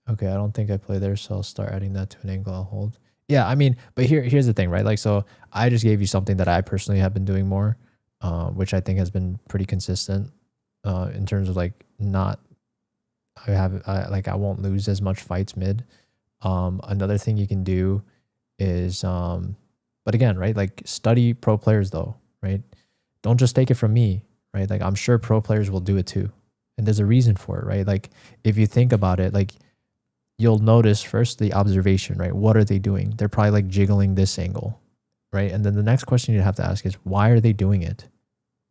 Okay, I don't think I play there, so I'll start adding that to an angle I'll hold. Yeah, I mean, but here's the thing, right? Like, so I just gave you something that I personally have been doing more, which I think has been pretty consistent in terms of like not, I won't lose as much fights mid. Another thing you can do is, but again, right? Like study pro players though, right? Don't just take it from me, right? Like I'm sure pro players will do it too. And there's a reason for it, right? Like if you think about it, like you'll notice first the observation, right? What are they doing? They're probably like jiggling this angle, right? And then the next question you have to ask is why are they doing it,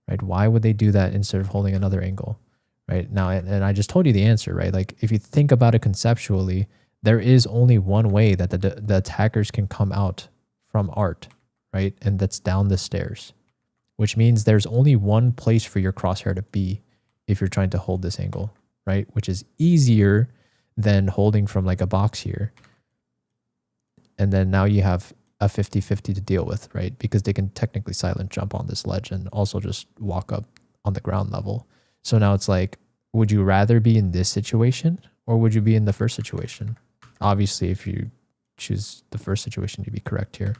right? Why would they do that instead of holding another angle, right? Now, and I just told you the answer, right? Like if you think about it conceptually, there is only one way that the attackers can come out from art, right? And that's down the stairs, which means there's only one place for your crosshair to be if you're trying to hold this angle, right? Which is easier than holding from like a box here. And then now you have a 50-50 to deal with, right? Because they can technically silent jump on this ledge and also just walk up on the ground level. So now it's like, would you rather be in this situation or would you be in the first situation? Obviously, if you choose the first situation, you'd be correct here,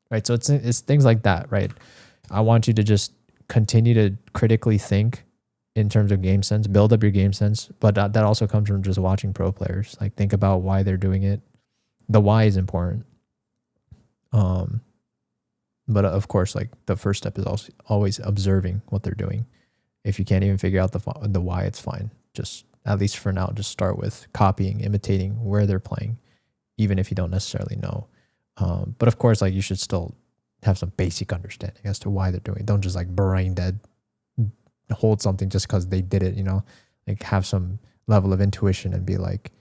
right? So it's things like that, right? I want you to just continue to critically think in terms of game sense, build up your game sense, but that also comes from just watching pro players. Like think about why they're doing it. The why is important. But of course, like the first step is also always observing what they're doing. If you can't even figure out the why, it's fine. Just at least for now, just start with copying, imitating where they're playing, even if you don't necessarily know. But of course, like you should still have some basic understanding as to why they're doing it. Don't just like brain dead hold something just because they did it, you know, like have some level of intuition and be like,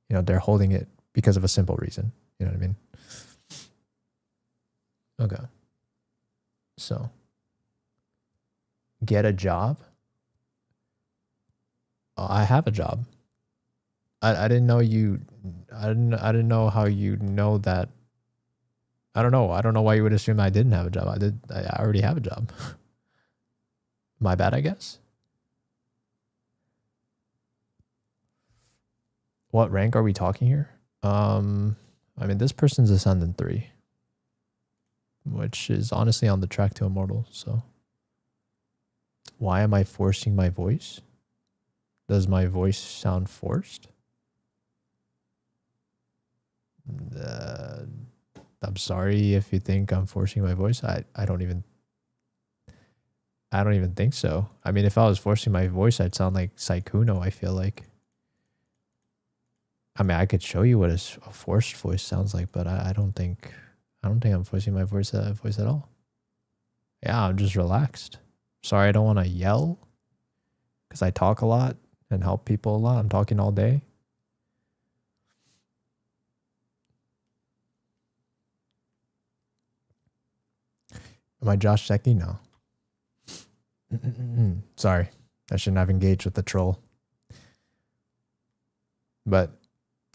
you know, they're holding it because of a simple reason. You know what I mean? Okay. So get a job. I have a job. I didn't know you. I didn't know how you know that. I don't know. I don't know why you would assume I didn't have a job. I did. I already have a job. My bad, I guess. What rank are we talking here? I mean, this person's Ascendant 3, which is honestly on the track to Immortal. So, why am I forcing my voice? Does my voice sound forced? I'm sorry if you think I'm forcing my voice. I don't even think so. I mean, if I was forcing my voice, I'd sound like Saikuno, I feel like. I mean, I could show you what a forced voice sounds like, but I don't think I'm forcing my voice at all. Yeah, I'm just relaxed. Sorry, I don't want to yell because I talk a lot and help people a lot. I'm talking all day. Am I Josh Secchi? No. Sorry, I shouldn't have engaged with the troll. But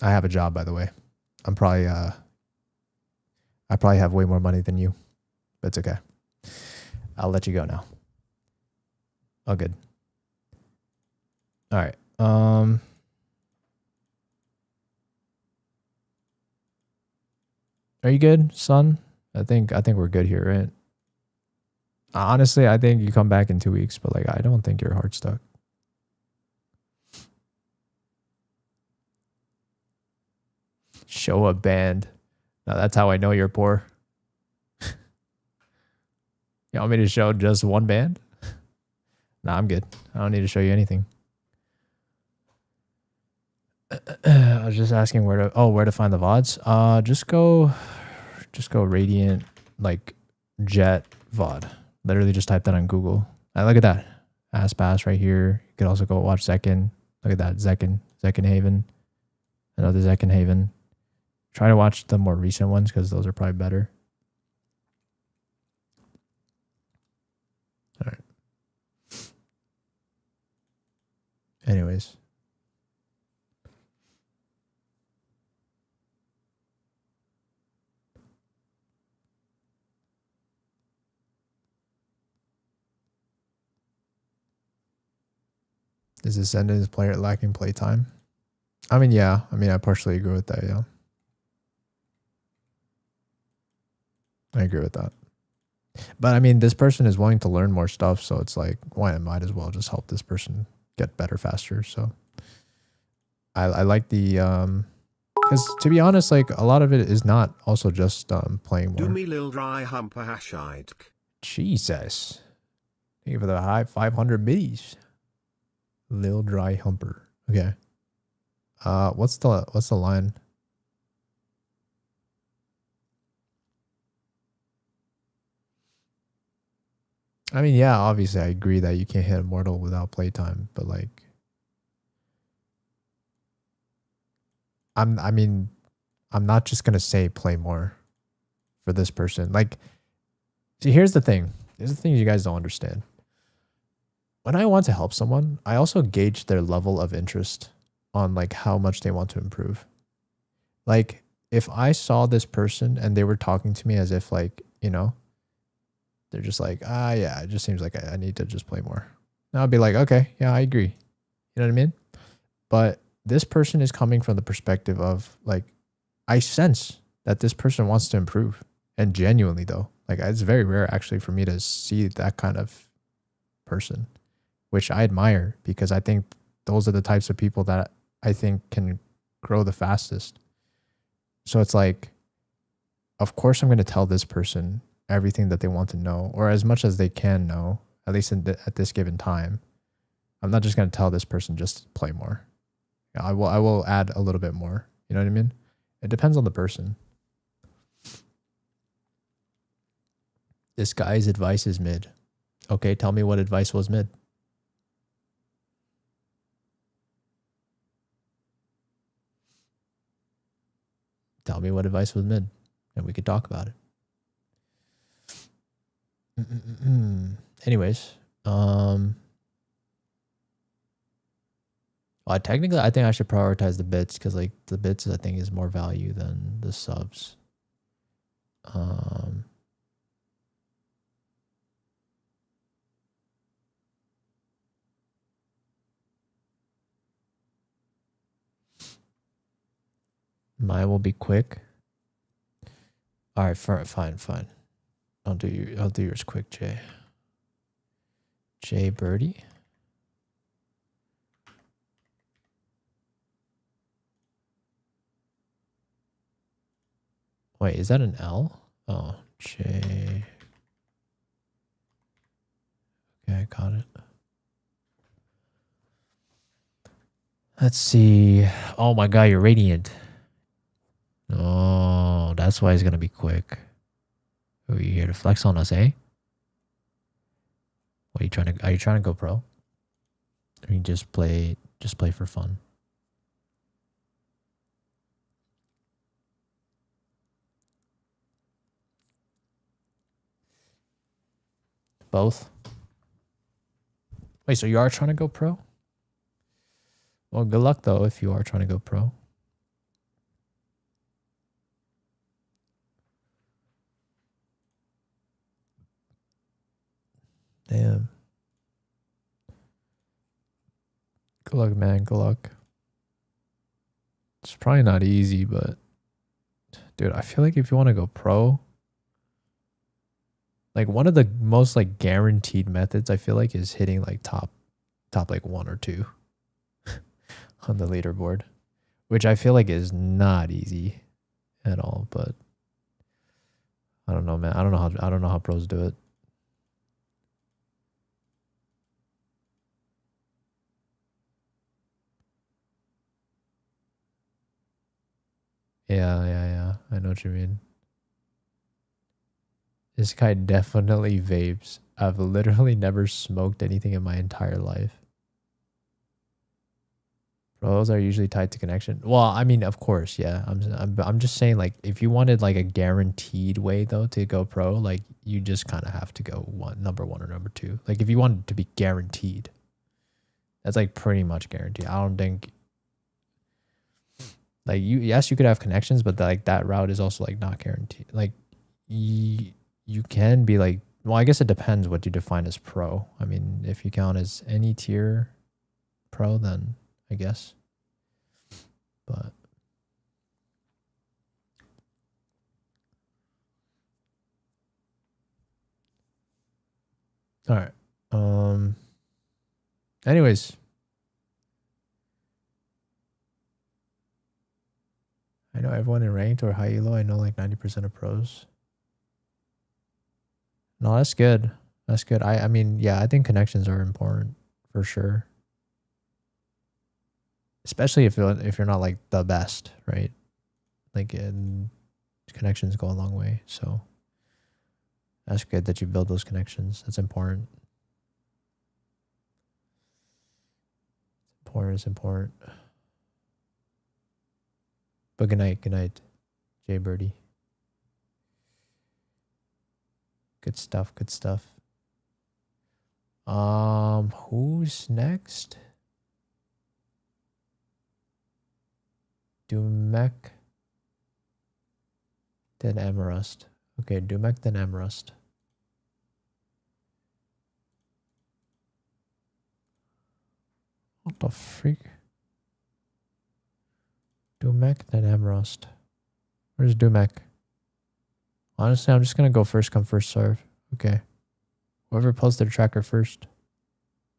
I have a job, by the way. I probably have way more money than you, but it's okay. I'll let you go now. Oh, good. All right. Are you good, son? I think we're good here, right? Honestly, I think you come back in 2 weeks, but like I don't think you're hard stuck. Show a band. Now that's how I know you're poor. You want me to show just one band? Nah, I'm good. I don't need to show you anything. I was just asking where to find the VODs. Just go Radiant like Jet VOD. Literally just type that on Google. Look at that. Ass Pass right here. You could also go watch Zekken. Look at that. Zekken Haven. Another Zekken Haven. Try to watch the more recent ones because those are probably better. All right. Anyways. Is Ascendant's player lacking playtime? I mean, yeah. I mean, I partially agree with that, yeah. I agree with that. But I mean, this person is willing to learn more stuff, so it's like, why I might as well just help this person get better faster. So I like the because to be honest, like a lot of it is not also just playing more. Do me lil dry humper hashide. Jesus. Thank you for the high 500 biddies. Lil dry humper. Okay. What's the line? I mean, yeah, obviously I agree that you can't hit Immortal without playtime, but like I'm not just gonna say play more for this person. Like, see, here's the thing. Here's the thing you guys don't understand. When I want to help someone, I also gauge their level of interest on like how much they want to improve. Like, if I saw this person and they were talking to me as if like, you know, they're just like, yeah, it just seems like I need to just play more. And I'll be like, okay, yeah, I agree. You know what I mean? But this person is coming from the perspective of like, I sense that this person wants to improve. And genuinely though, like it's very rare actually for me to see that kind of person, which I admire because I think those are the types of people that I think can grow the fastest. So it's like, of course I'm going to tell this person everything that they want to know, or as much as they can know, at least at this given time. I'm not just going to tell this person just to play more. I will add a little bit more. You know what I mean? It depends on the person. This guy's advice is mid. Okay, tell me what advice was mid. Tell me what advice was mid, and we could talk about it. Anyways, well, Technically, I think I should prioritize the bits because like the bits I think is more value than the subs. Mine will be quick. All right, fine. I'll do yours quick, Jay. Jay Birdie. Wait, is that an L? Oh, J. Okay, I got it. Let's see. Oh my god, you're radiant. Oh, that's why it's gonna be quick. Are you here to flex on us, eh? What are you trying to go pro? Or you just play for fun? Both? Wait, so you are trying to go pro? Well, good luck though if you are trying to go pro. Damn. Good luck, man. Good luck. It's probably not easy, but dude, I feel like if you want to go pro, like one of the most like guaranteed methods I feel like is hitting like top like 1 or 2 on the leaderboard, which I feel like is not easy at all, but I don't know, man. I don't know how pros do it. Yeah. I know what you mean. This guy definitely vapes. I've literally never smoked anything in my entire life. Pros are usually tied to connection. Well, I mean, of course, yeah. I'm just saying, like, if you wanted like a guaranteed way though to go pro, like you just kind of have to go number 1 or number 2. Like if you wanted to be guaranteed, that's like pretty much guaranteed. I don't think like yes, you could have connections, but like that route is also like not guaranteed. Like you can be like, well, I guess it depends what you define as pro. I mean, if you count as any tier pro, then I guess. But all right. Anyways, I know everyone in ranked or high elo. I know like 90% of pros. No, that's good. That's good. I mean, yeah, I think connections are important for sure. Especially if you're not like the best, right? Like connections go a long way. So that's good that you build those connections. That's important. It's important. But good night, Jay Birdie. Good stuff. Who's next? Dumek, then Amarust. Okay, Dumek, then Amarust. What the freak? Dumek, then Amarust. Where's Dumek? Honestly, I'm just gonna go first come, first serve. Okay. Whoever posts their tracker first.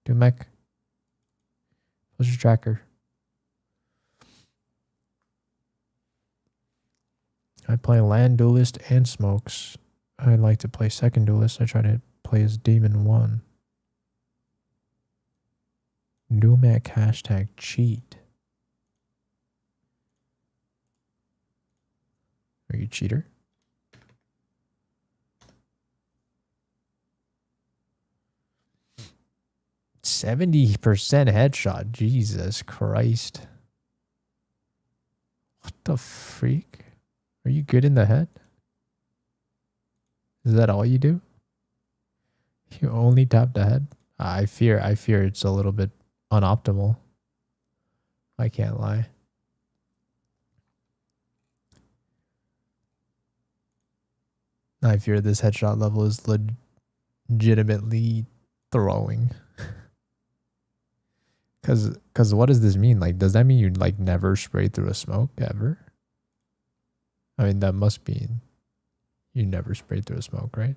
Dumek. Post your tracker. I play land duelist and smokes. I like to play second duelist. I try to play as demon 1. Dumek hashtag cheat. Are you a cheater? %70 headshot. Jesus Christ. What the freak? Are you good in the head? Is that all you do? You only tap the head? I fear it's a little bit unoptimal. I can't lie. I fear this headshot level is legitimately throwing. Cause what does this mean? Like, does that mean you like never spray through a smoke ever? I mean, that must mean you never sprayed through a smoke, right?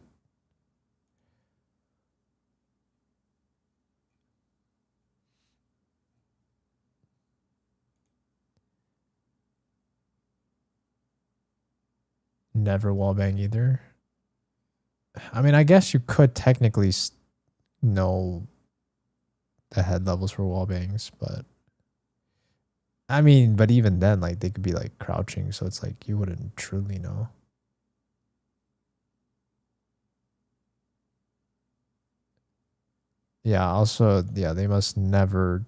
Never wallbang either. I mean, I guess you could technically know the head levels for wallbangs, but I mean, but even then, like they could be like crouching, so it's like you wouldn't truly know. Yeah. Also, yeah, they must never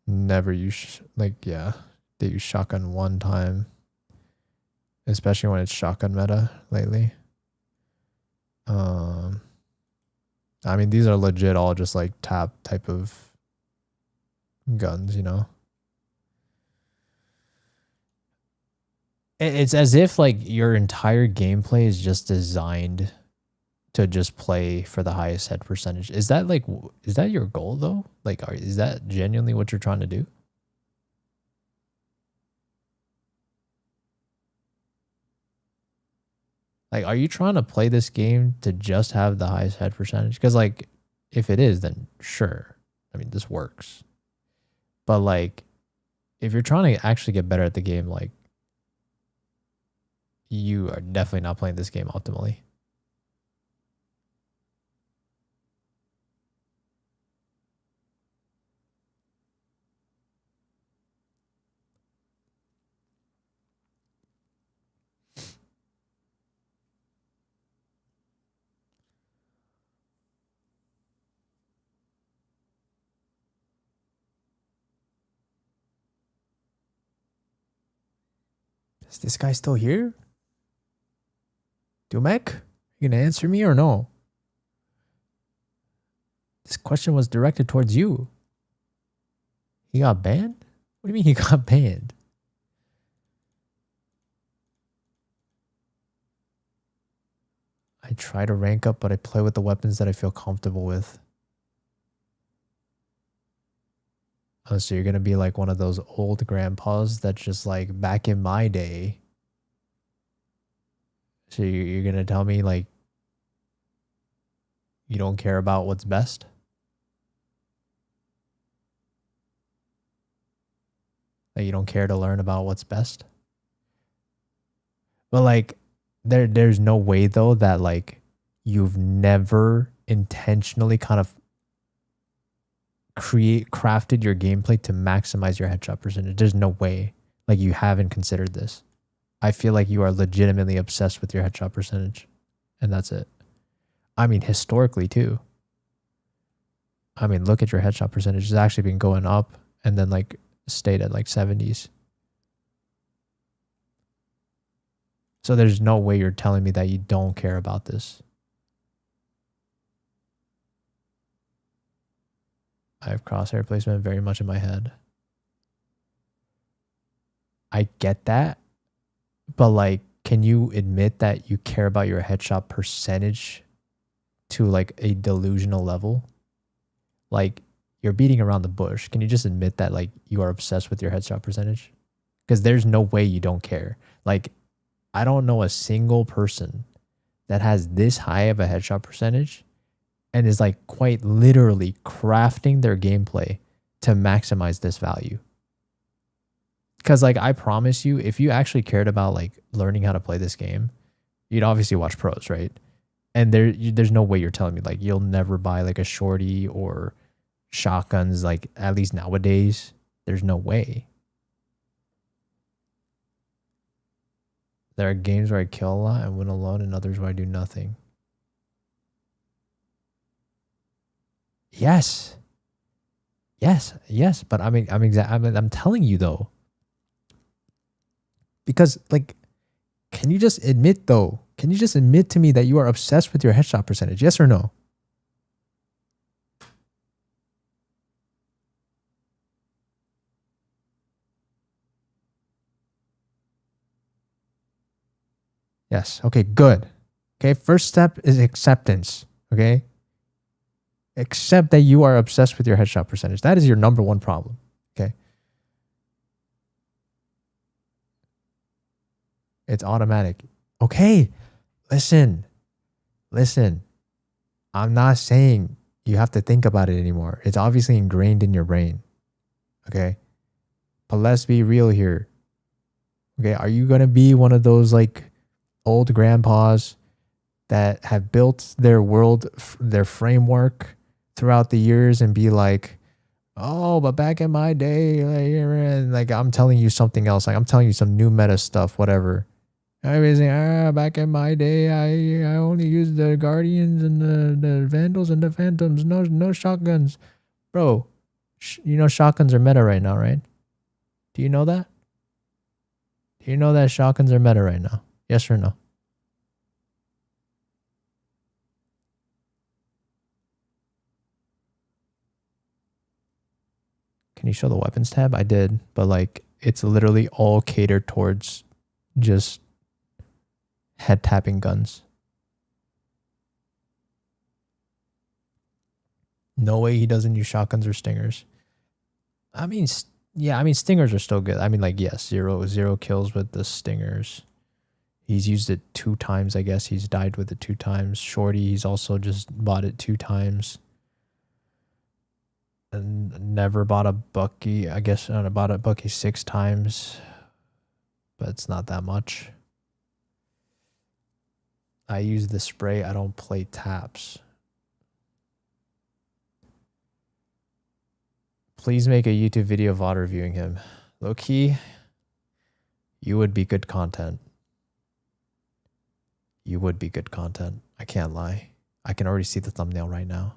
use they use shotgun one time, especially when it's shotgun meta lately. I mean, these are legit all just like tap type of guns, you know. It's as if like your entire gameplay is just designed to just play for the highest head percentage. Is that your goal though? Like, is that genuinely what you're trying to do? Like, are you trying to play this game to just have the highest head percentage? Because like, if it is, then sure. I mean, this works. But like, if you're trying to actually get better at the game, like, you are definitely not playing this game optimally. Is this guy still here? Dumek? You gonna answer me or no? This question was directed towards you. He got banned? What do you mean he got banned? I try to rank up, but I play with the weapons that I feel comfortable with. Oh, so you're gonna be like one of those old grandpas that's just like back in my day. So you're gonna tell me like you don't care about what's best? Like you don't care to learn about what's best? But like there's no way though that like you've never intentionally kind of crafted your gameplay to maximize your headshot percentage. There's no way like you haven't considered this. I feel like you are legitimately obsessed with your headshot percentage, and that's it. I mean, historically too. I mean, look at your headshot percentage. It's actually been going up and then like stayed at like 70s. So there's no way you're telling me that you don't care about this. I have crosshair placement very much in my head. I get that. But like, can you admit that you care about your headshot percentage to like a delusional level? Like, you're beating around the bush. Can you just admit that like you are obsessed with your headshot percentage? Because there's no way you don't care. Like, I don't know a single person that has this high of a headshot percentage and is like quite literally crafting their gameplay to maximize this value. Because like I promise you, if you actually cared about like learning how to play this game, you'd obviously watch pros, right? And there's no way you're telling me like you'll never buy like a shorty or shotguns, like at least nowadays. There's no way. There are games where I kill a lot and win alone, and others where I do nothing. Yes. Yes. But I'm telling you though. Because like, can you just admit though? Can you just admit to me that you are obsessed with your headshot percentage? Yes or no? Yes. Okay, good. Okay, first step is acceptance. Okay? Accept that you are obsessed with your headshot percentage. That is your number one problem. Okay? It's automatic. Okay, listen. Listen. I'm not saying you have to think about it anymore. It's obviously ingrained in your brain. Okay? But let's be real here. Okay, are you going to be one of those like old grandpas that have built their world, their framework throughout the years and be like, oh, but back in my day, like I'm telling you something else. Like I'm telling you some new meta stuff, whatever. I was saying, back in my day, I only used the Guardians and the Vandals and the Phantoms. No shotguns. Bro, you know shotguns are meta right now, right? Do you know that? Do you know that shotguns are meta right now? Yes or no? Can you show the weapons tab? I did, but like it's literally all catered towards just head tapping guns. No way he doesn't use shotguns or stingers. I mean, yeah, I mean stingers are still good. I mean, like yes, zero kills with the stingers. He's used it 2 times, I guess. He's died with it 2 times. Shorty, he's also just bought it 2 times. And never bought a Bucky. I guess I bought a Bucky 6 times, but it's not that much. I use the spray. I don't play taps. Please make a YouTube video of VOD reviewing him. Low key, you would be good content. You would be good content. I can't lie. I can already see the thumbnail right now.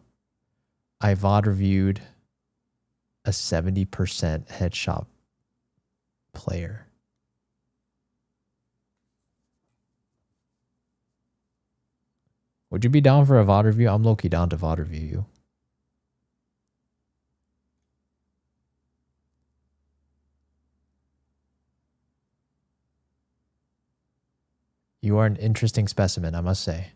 I VOD reviewed a 70% headshot player. Would you be down for a VOD review? I'm low-key down to VOD review you. You are an interesting specimen, I must say.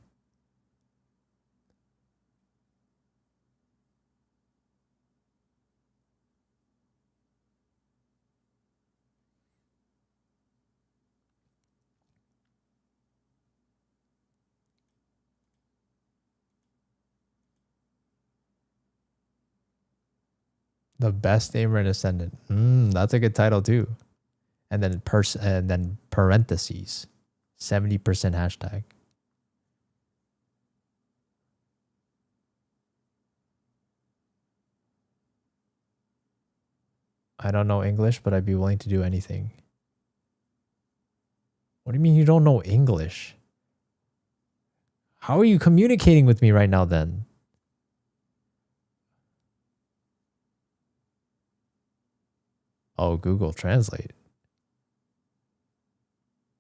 The best aimer in Ascendant. That's a good title too. And then parentheses. 70% hashtag. I don't know English, but I'd be willing to do anything. What do you mean you don't know English? How are you communicating with me right now then? Oh, Google Translate.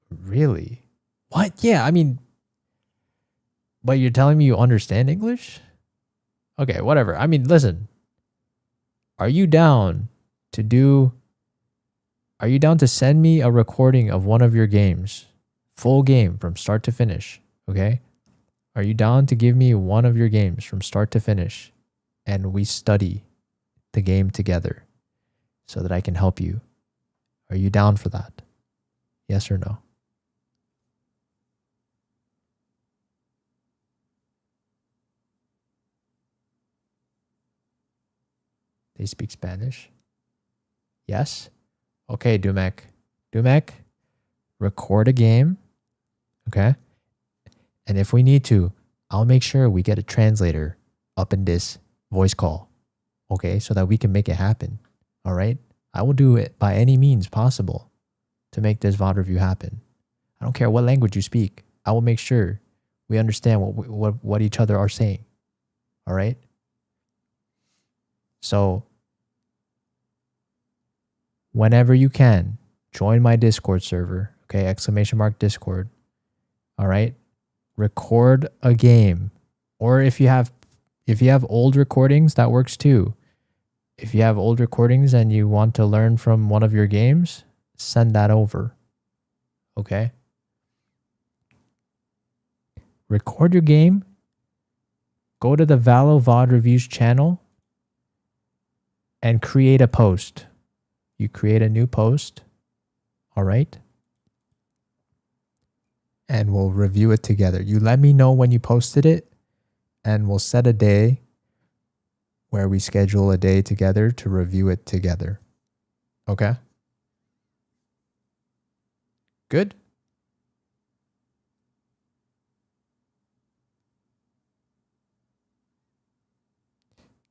Really? What? Yeah, I mean, but you're telling me you understand English? Okay, whatever. I mean, listen. Are you down to send me a recording of one of your games? Full game from start to finish, okay? Are you down to give me one of your games from start to finish and we study the game together so that I can help you? Are you down for that? Yes or no? They speak Spanish? Yes? Okay, Dumek. Dumek, record a game, okay? And if we need to, I'll make sure we get a translator up in this voice call, okay? So that we can make it happen, all right? I will do it by any means possible to make this VOD review happen. I don't care what language you speak. I will make sure we understand what each other are saying, all right? So, whenever you can, join my Discord server, okay? !Discord, all right? Record a game, or if you have old recordings, that works too. If you have old recordings and you want to learn from one of your games, send that over, okay? record your game, go to the Valo VOD Reviews channel, and create a post. You create a new post, all right? And we'll review it together. You let me know when you posted it, and we'll set a day where we schedule a day together to review it together. Okay? Good?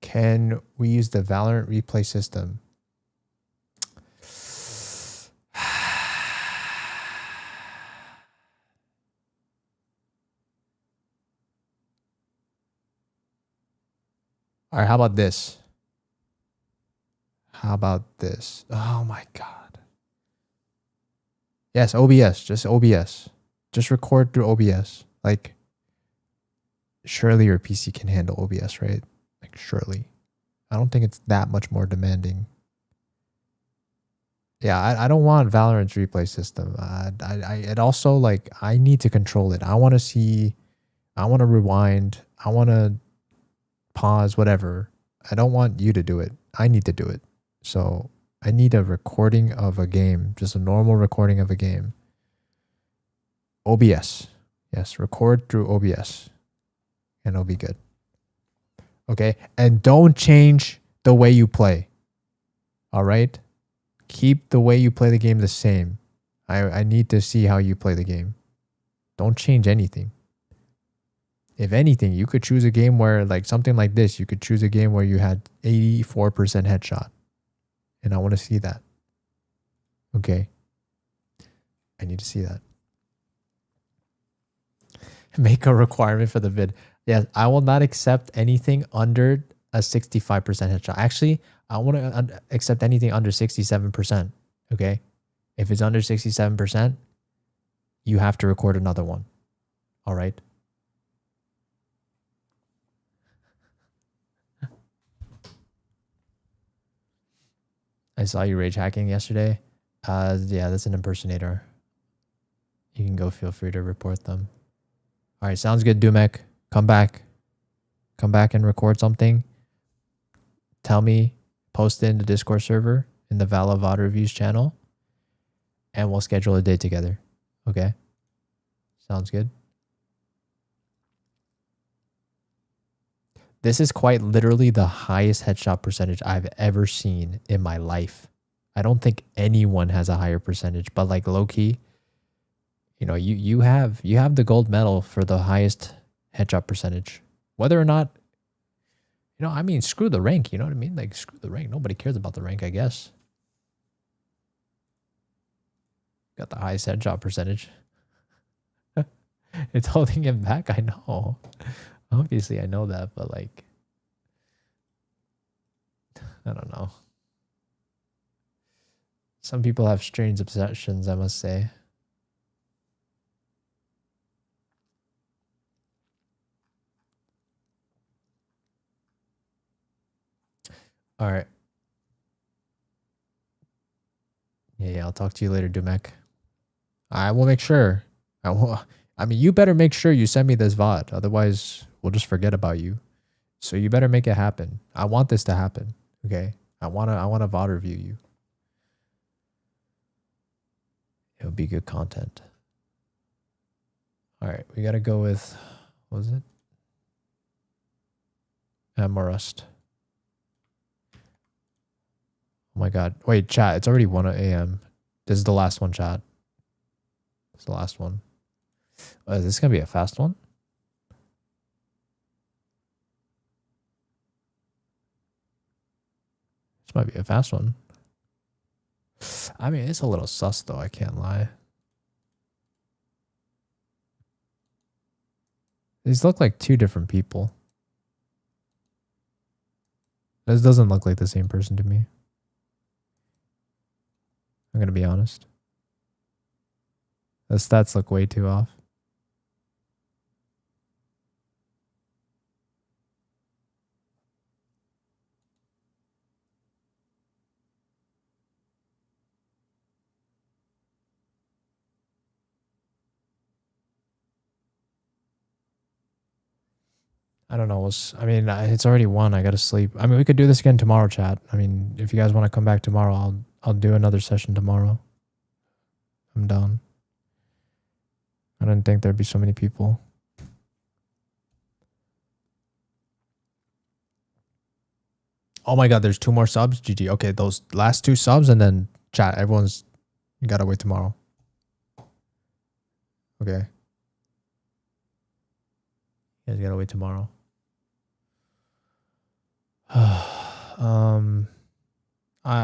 Can we use the Valorant replay system? All right, how about this? How about this? Oh my God. Yes, OBS, just OBS. Just record through OBS. Like, surely your PC can handle OBS, right? Like, surely. I don't think it's that much more demanding. Yeah, I don't want Valorant's replay system. It also, like, I need to control it. I want to see, I want to rewind, I want to pause, whatever. I don't want you to do it. I need to do it. So I need a recording of a game, just a normal recording of a game. OBS. Yes, record through OBS. And it'll be good. Okay? And don't change the way you play. All right? Keep the way you play the game the same. I need to see how you play the game. Don't change anything. If anything, you could choose a game where, like something like this, you could choose a game where you had 84% headshot. And I want to see that. Okay? I need to see that. Make a requirement for the vid. Yes, I will not accept anything under a 65% headshot. Actually, I want to accept anything under 67%. Okay? If it's under 67%, you have to record another one. All right? I saw you rage hacking yesterday. Yeah, that's an impersonator. You can go, feel free to report them. All right, sounds good, Dumek. Come back. Come back and record something. Tell me, post it in the Discord server in the Vala VOD Reviews channel, and we'll schedule a day together. Okay? Sounds good. This is quite literally the highest headshot percentage I've ever seen in my life. I don't think anyone has a higher percentage, but like low key, you know, you have the gold medal for the highest headshot percentage. Whether or not, you know, I mean, screw the rank, you know what I mean? Like, screw the rank. Nobody cares about the rank, I guess. Got the highest headshot percentage. It's holding him back, I know. Obviously, I know that, but like, I don't know. Some people have strange obsessions, I must say. All right. Yeah, I'll talk to you later, Dumek. I will make sure. I mean, you better make sure you send me this VOD. Otherwise, we'll just forget about you. So you better make it happen. I want this to happen. Okay? I wanna VOD review you. It'll be good content. All right, we gotta go with, what was it? Amarust. Oh my God. Wait, chat. It's already 1 a.m. This is the last one, chat. It's the last one. Is this going to be a fast one? This might be a fast one. I mean, it's a little sus, though. I can't lie. These look like two different people. This doesn't look like the same person to me. I'm going to be honest. The stats look way too off. I don't know. I mean, it's already 1. I gotta sleep. I mean, we could do this again tomorrow, chat. I mean, if you guys want to come back tomorrow, I'll do another session tomorrow. I'm down. I didn't think there'd be so many people. Oh my god, there's 2 more subs. GG. Okay, those last 2 subs and then chat. Everyone's gotta wait tomorrow. Okay. You guys gotta wait tomorrow. I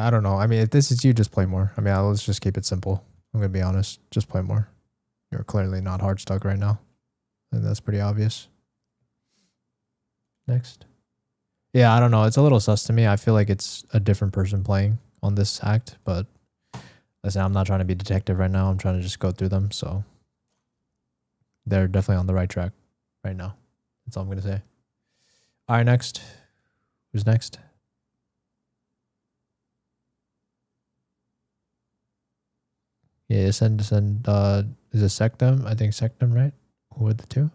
don't know. I mean, if this is you, just play more. I mean, let's just keep it simple. I'm gonna be honest. Just play more. You're clearly not hard stuck right now. And that's pretty obvious. Next. Yeah, I don't know. It's a little sus to me. I feel like it's a different person playing on this act, but listen, I'm not trying to be a detective right now. I'm trying to just go through them. So they're definitely on the right track right now. That's all I'm going to say. All right, next. Who's next? Yeah, send, is it Sectum? I think Sectum, right? Who are the 2?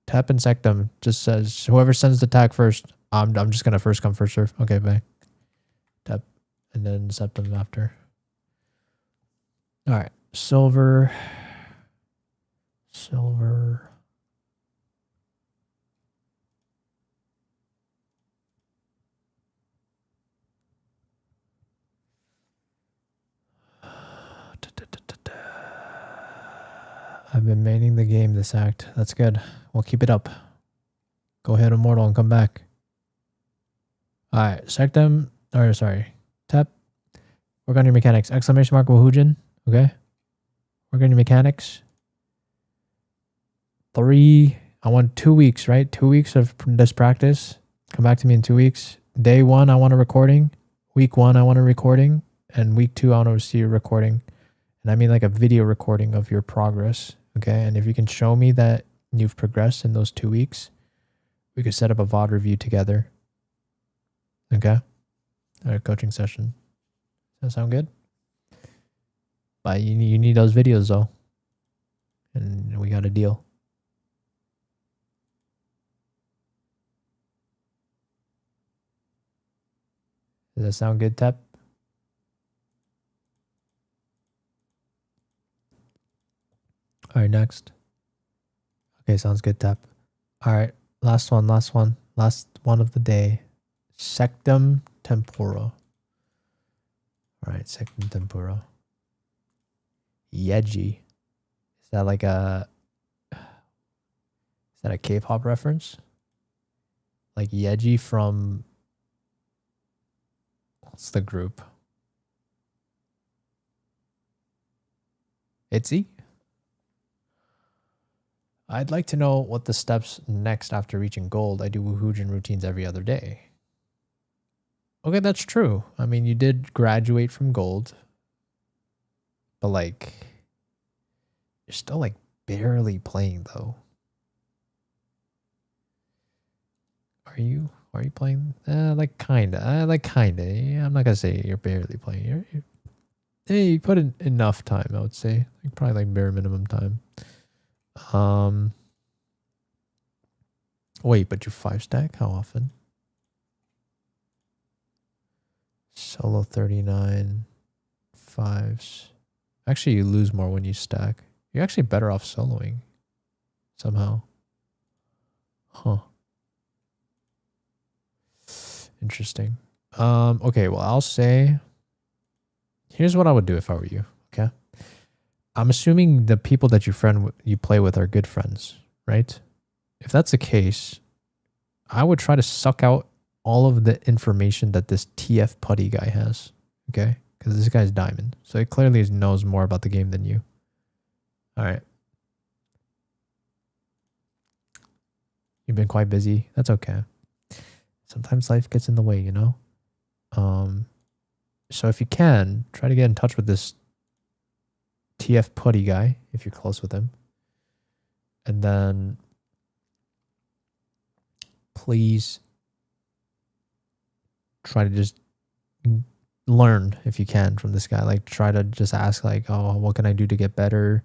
Tap and Sectum just says, whoever sends the tag first, I'm just going to first come, first serve. Okay, bye. Tap and then Septum after. All right, Silver. I've been maining the game this act. That's good. We'll keep it up. Go ahead, Immortal, and come back. Alright, Sectum. Or sorry. Tap. Work on your mechanics. Exclamation mark Wahujin. Okay. Work on your mechanics. 3. I want 2 weeks, right? 2 weeks of this practice. Come back to me in 2 weeks. Day 1, I want a recording. Week 1, I want a recording. And week 2, I want to see a recording. And I mean like a video recording of your progress. Okay. And if you can show me that you've progressed in those 2 weeks, we could set up a VOD review together. Okay. All right, coaching session. Does that sound good? But you need those videos though. And we got a deal. Does that sound good, Tep? All right, next. Okay, sounds good, Tep. All right, last one of the day. Sectum tempura. All right, sectum tempura. Yeji. Is that like a K-pop reference? Like Yeji from, what's the group? ITZY? I'd like to know what the steps next after reaching gold. I do Woohoojin routines every other day. Okay, that's true. I mean, you did graduate from gold. But like, you're still like barely playing though. Are you playing? Like kinda. Yeah, I'm not gonna say you're barely playing. Hey, you put in enough time, I would say. Like probably like bare minimum time. Wait, but you 5-stack? How often? Solo 39, 5s. Actually, you lose more when you stack. You're actually better off soloing. Somehow. Huh. Interesting. Okay, well, I'll say, here's what I would do if I were you, okay? I'm assuming the people that you play with are good friends, right? If that's the case, I would try to suck out all of the information that this TF Putty guy has, okay? Because this guy's diamond, so he clearly knows more about the game than you. All right. You've been quite busy. That's okay. Sometimes life gets in the way, you know? So if you can, try to get in touch with this TF Putty guy, if you're close with him. And then please try to just learn if you can from this guy. Like try to just ask like, oh, what can I do to get better?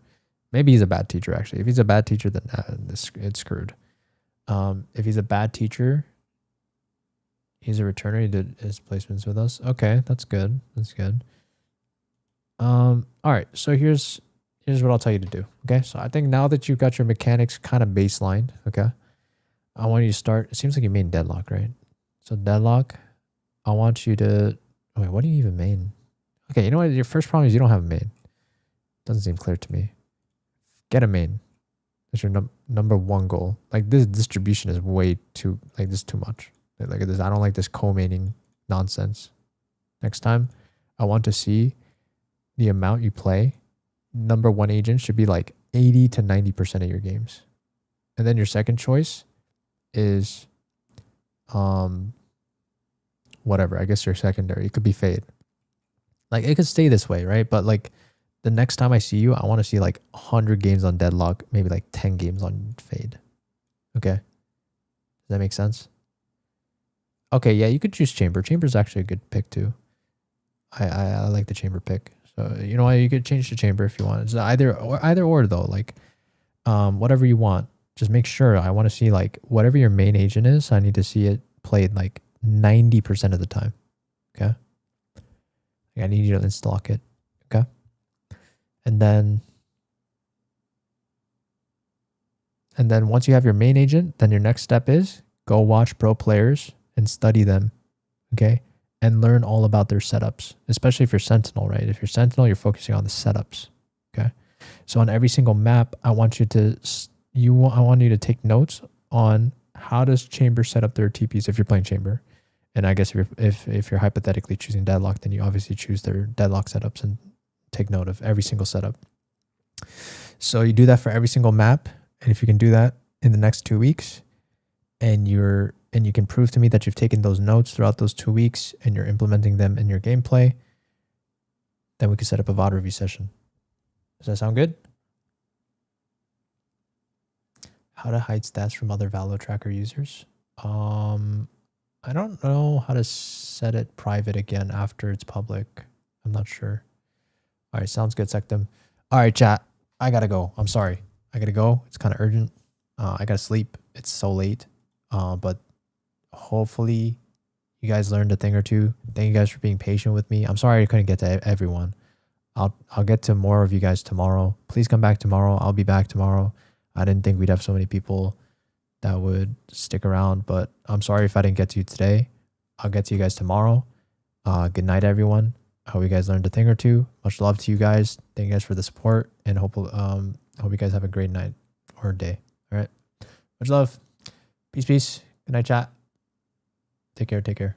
Maybe he's a bad teacher actually. If he's a bad teacher, then it's screwed. If he's a bad teacher, he's a returner. He did his placements with us. Okay, that's good. That's good. All right. So here's what I'll tell you to do. Okay. So I think now that you've got your mechanics kind of baseline, okay, I want you to start. It seems like you main deadlock, right? So deadlock, I want you to wait. What do you even main? Okay, you know what? Your first problem is you don't have a main. Doesn't seem clear to me. Get a main. That's your number one goal. Like this distribution is way too like this is too much. Like this, I don't like this co-maining nonsense. Next time, I want to see the amount you play. Number one agent should be like 80 to 90% of your games. And then your second choice is whatever. I guess your secondary. It could be fade. Like it could stay this way, right? But like the next time I see you, I want to see like 100 games on deadlock, maybe like 10 games on fade. Okay. Does that make sense? Okay, yeah, you could choose chamber. Chamber's actually a good pick too. I like the chamber pick. So you know what, you could change to chamber if you want. It's either or though. Like whatever you want. Just make sure. I want to see like whatever your main agent is, I need to see it played like 90% of the time. Okay. I need you to install it. Okay. And then once you have your main agent, then your next step is go watch pro players and study them. Okay. And learn all about their setups, especially if you're Sentinel, right? If you're Sentinel, you're focusing on the setups. Okay. So on every single map, I want you to take notes on how does chamber set up their TPs if you're playing chamber. And I guess if you're hypothetically choosing deadlock, then you obviously choose their deadlock setups and take note of every single setup. So you do that for every single map. And if you can do that in the next 2 weeks and you can prove to me that you've taken those notes throughout those 2 weeks and you're implementing them in your gameplay, then we can set up a VOD review session. Does that sound good? How to hide stats from other Valo tracker users? I don't know how to set it private again after it's public. I'm not sure. All right, sounds good, Sectum. All right, chat. I gotta go. I'm sorry. I gotta go. It's kind of urgent. I gotta sleep. It's so late. But hopefully you guys learned a thing or two. Thank you guys for being patient with me. I'm sorry I couldn't get to everyone. I'll get to more of you guys tomorrow. Please come back tomorrow. I'll be back tomorrow. I didn't think we'd have so many people that would stick around, but I'm sorry if I didn't get to you today. I'll get to you guys tomorrow. Good night, everyone. I hope you guys learned a thing or two. Much love to you guys. Thank you guys for the support, and hope you guys have a great night or day. All right. Much love. Peace, peace. Good night, chat. Take care. Take care.